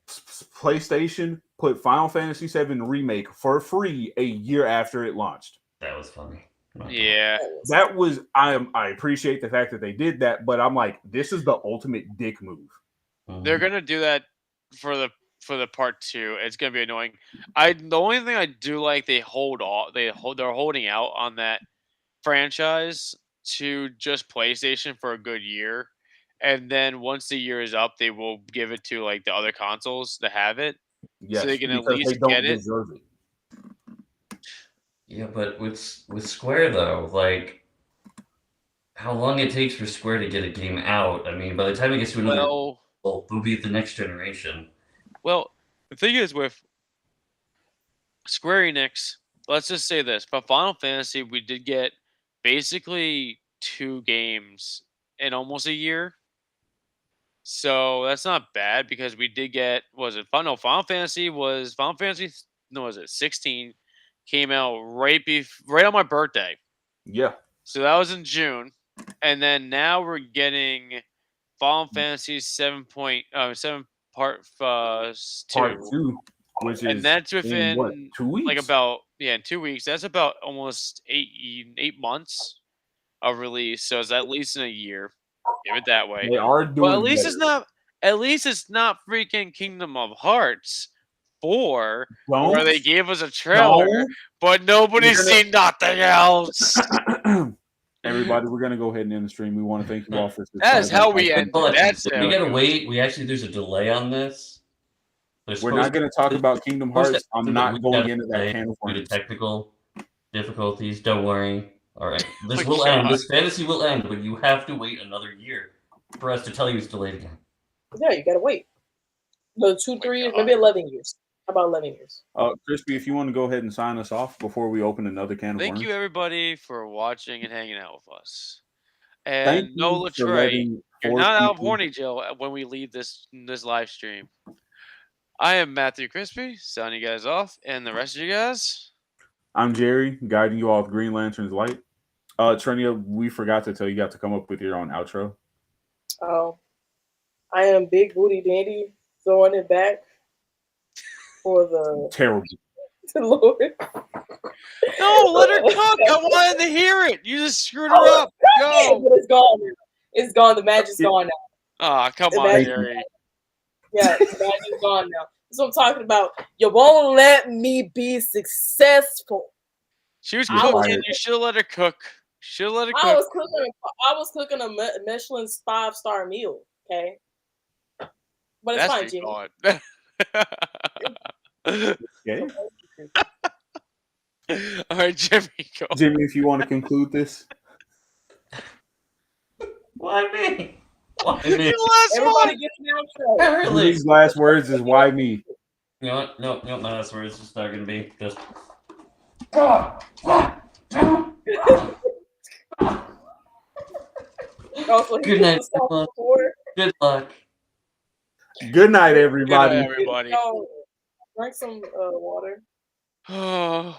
PlayStation put Final Fantasy VII Remake for free a year after it launched. that was funny. Yeah. That was I appreciate the fact that they did that, but I'm like, this is the ultimate dick move. They're gonna do that for the part 2. It's gonna be annoying. The only thing I do like they're holding out on that franchise to just PlayStation for a good year, and then once the year is up, they will give it to like the other consoles to have it, Yes, so they can at because they least don't get it. deserve it. Yeah, but with Square though, like how long it takes for Square to get a game out? I mean, by the time it gets to another, we'll be at the next generation. Well, the thing is with Square Enix, let's just say this: for Final Fantasy, we did get basically 2 games in almost a year. So that's not bad because we did get Final Fantasy was Final Fantasy no was it 16 came out right on my birthday. Yeah. So that was in June, and then now we're getting Final Fantasy 7 part 2, Part 2, which is and that's in what, within 2 weeks? like about in 2 weeks. That's about almost 8 months of release. So it's at least in a year. Give it that way. They are Well, doing at least better. it's not. At least it's not freaking Kingdom of Hearts 4, where they gave us a trailer, but nobody's seen nothing else. Everybody, we're gonna go ahead and end the stream. We want to thank you all for subscribing. That's how we end. But That's we how gotta it wait. There's a delay on this. We're not going to talk about Kingdom Hearts. I'm not going into that can of due to worms. technical difficulties. Don't worry. All right, this my will end. God. This fantasy will end, but you have to wait another year for us to tell you it's delayed again. Yeah, you gotta wait. No, 2, 3 years, maybe 11 years. How about 11 years? Crispy, if you want to go ahead and sign us off before we open another can of worms. Thank you, everybody, for watching and hanging out with us. Thank And you no for Latray, letting you're 4 not out of people- horny jail when we leave this live stream. I am Matthew Crispy, signing you guys off, and the rest of you guys. I'm Jerry, guiding you all with Green Lantern's light. Trinia, we forgot to tell you got to come up with your own outro. Oh, I am Big Booty Dandy, throwing it back for the Terrible. Lord. No, let her cook. I wanted to hear it. You just screwed her up. Go. But it's gone now. It's gone. The magic's gone now. Ah, come on, Imagine Jerry. Yeah, the magic's gone now. That's what I'm talking about. You won't let me be successful. She was I was- cooking. You should have let her cook. Should have let her I cook. was cooking a Michelin's 5-star meal. Okay, but it's That's fine, Jimmy. retarded. Okay. All right, Jimmy, go. Jimmy, if you want to conclude this. Why me? Why me? Your last Everybody one. gets an outro. Apparently. Jimmy's last words is why me. You know what? No, my last words just are gonna be just. Also, he Good night, puts the song everyone. before. Good luck. Good night, Good everybody. night, everybody. Yo, drink some water. Oh.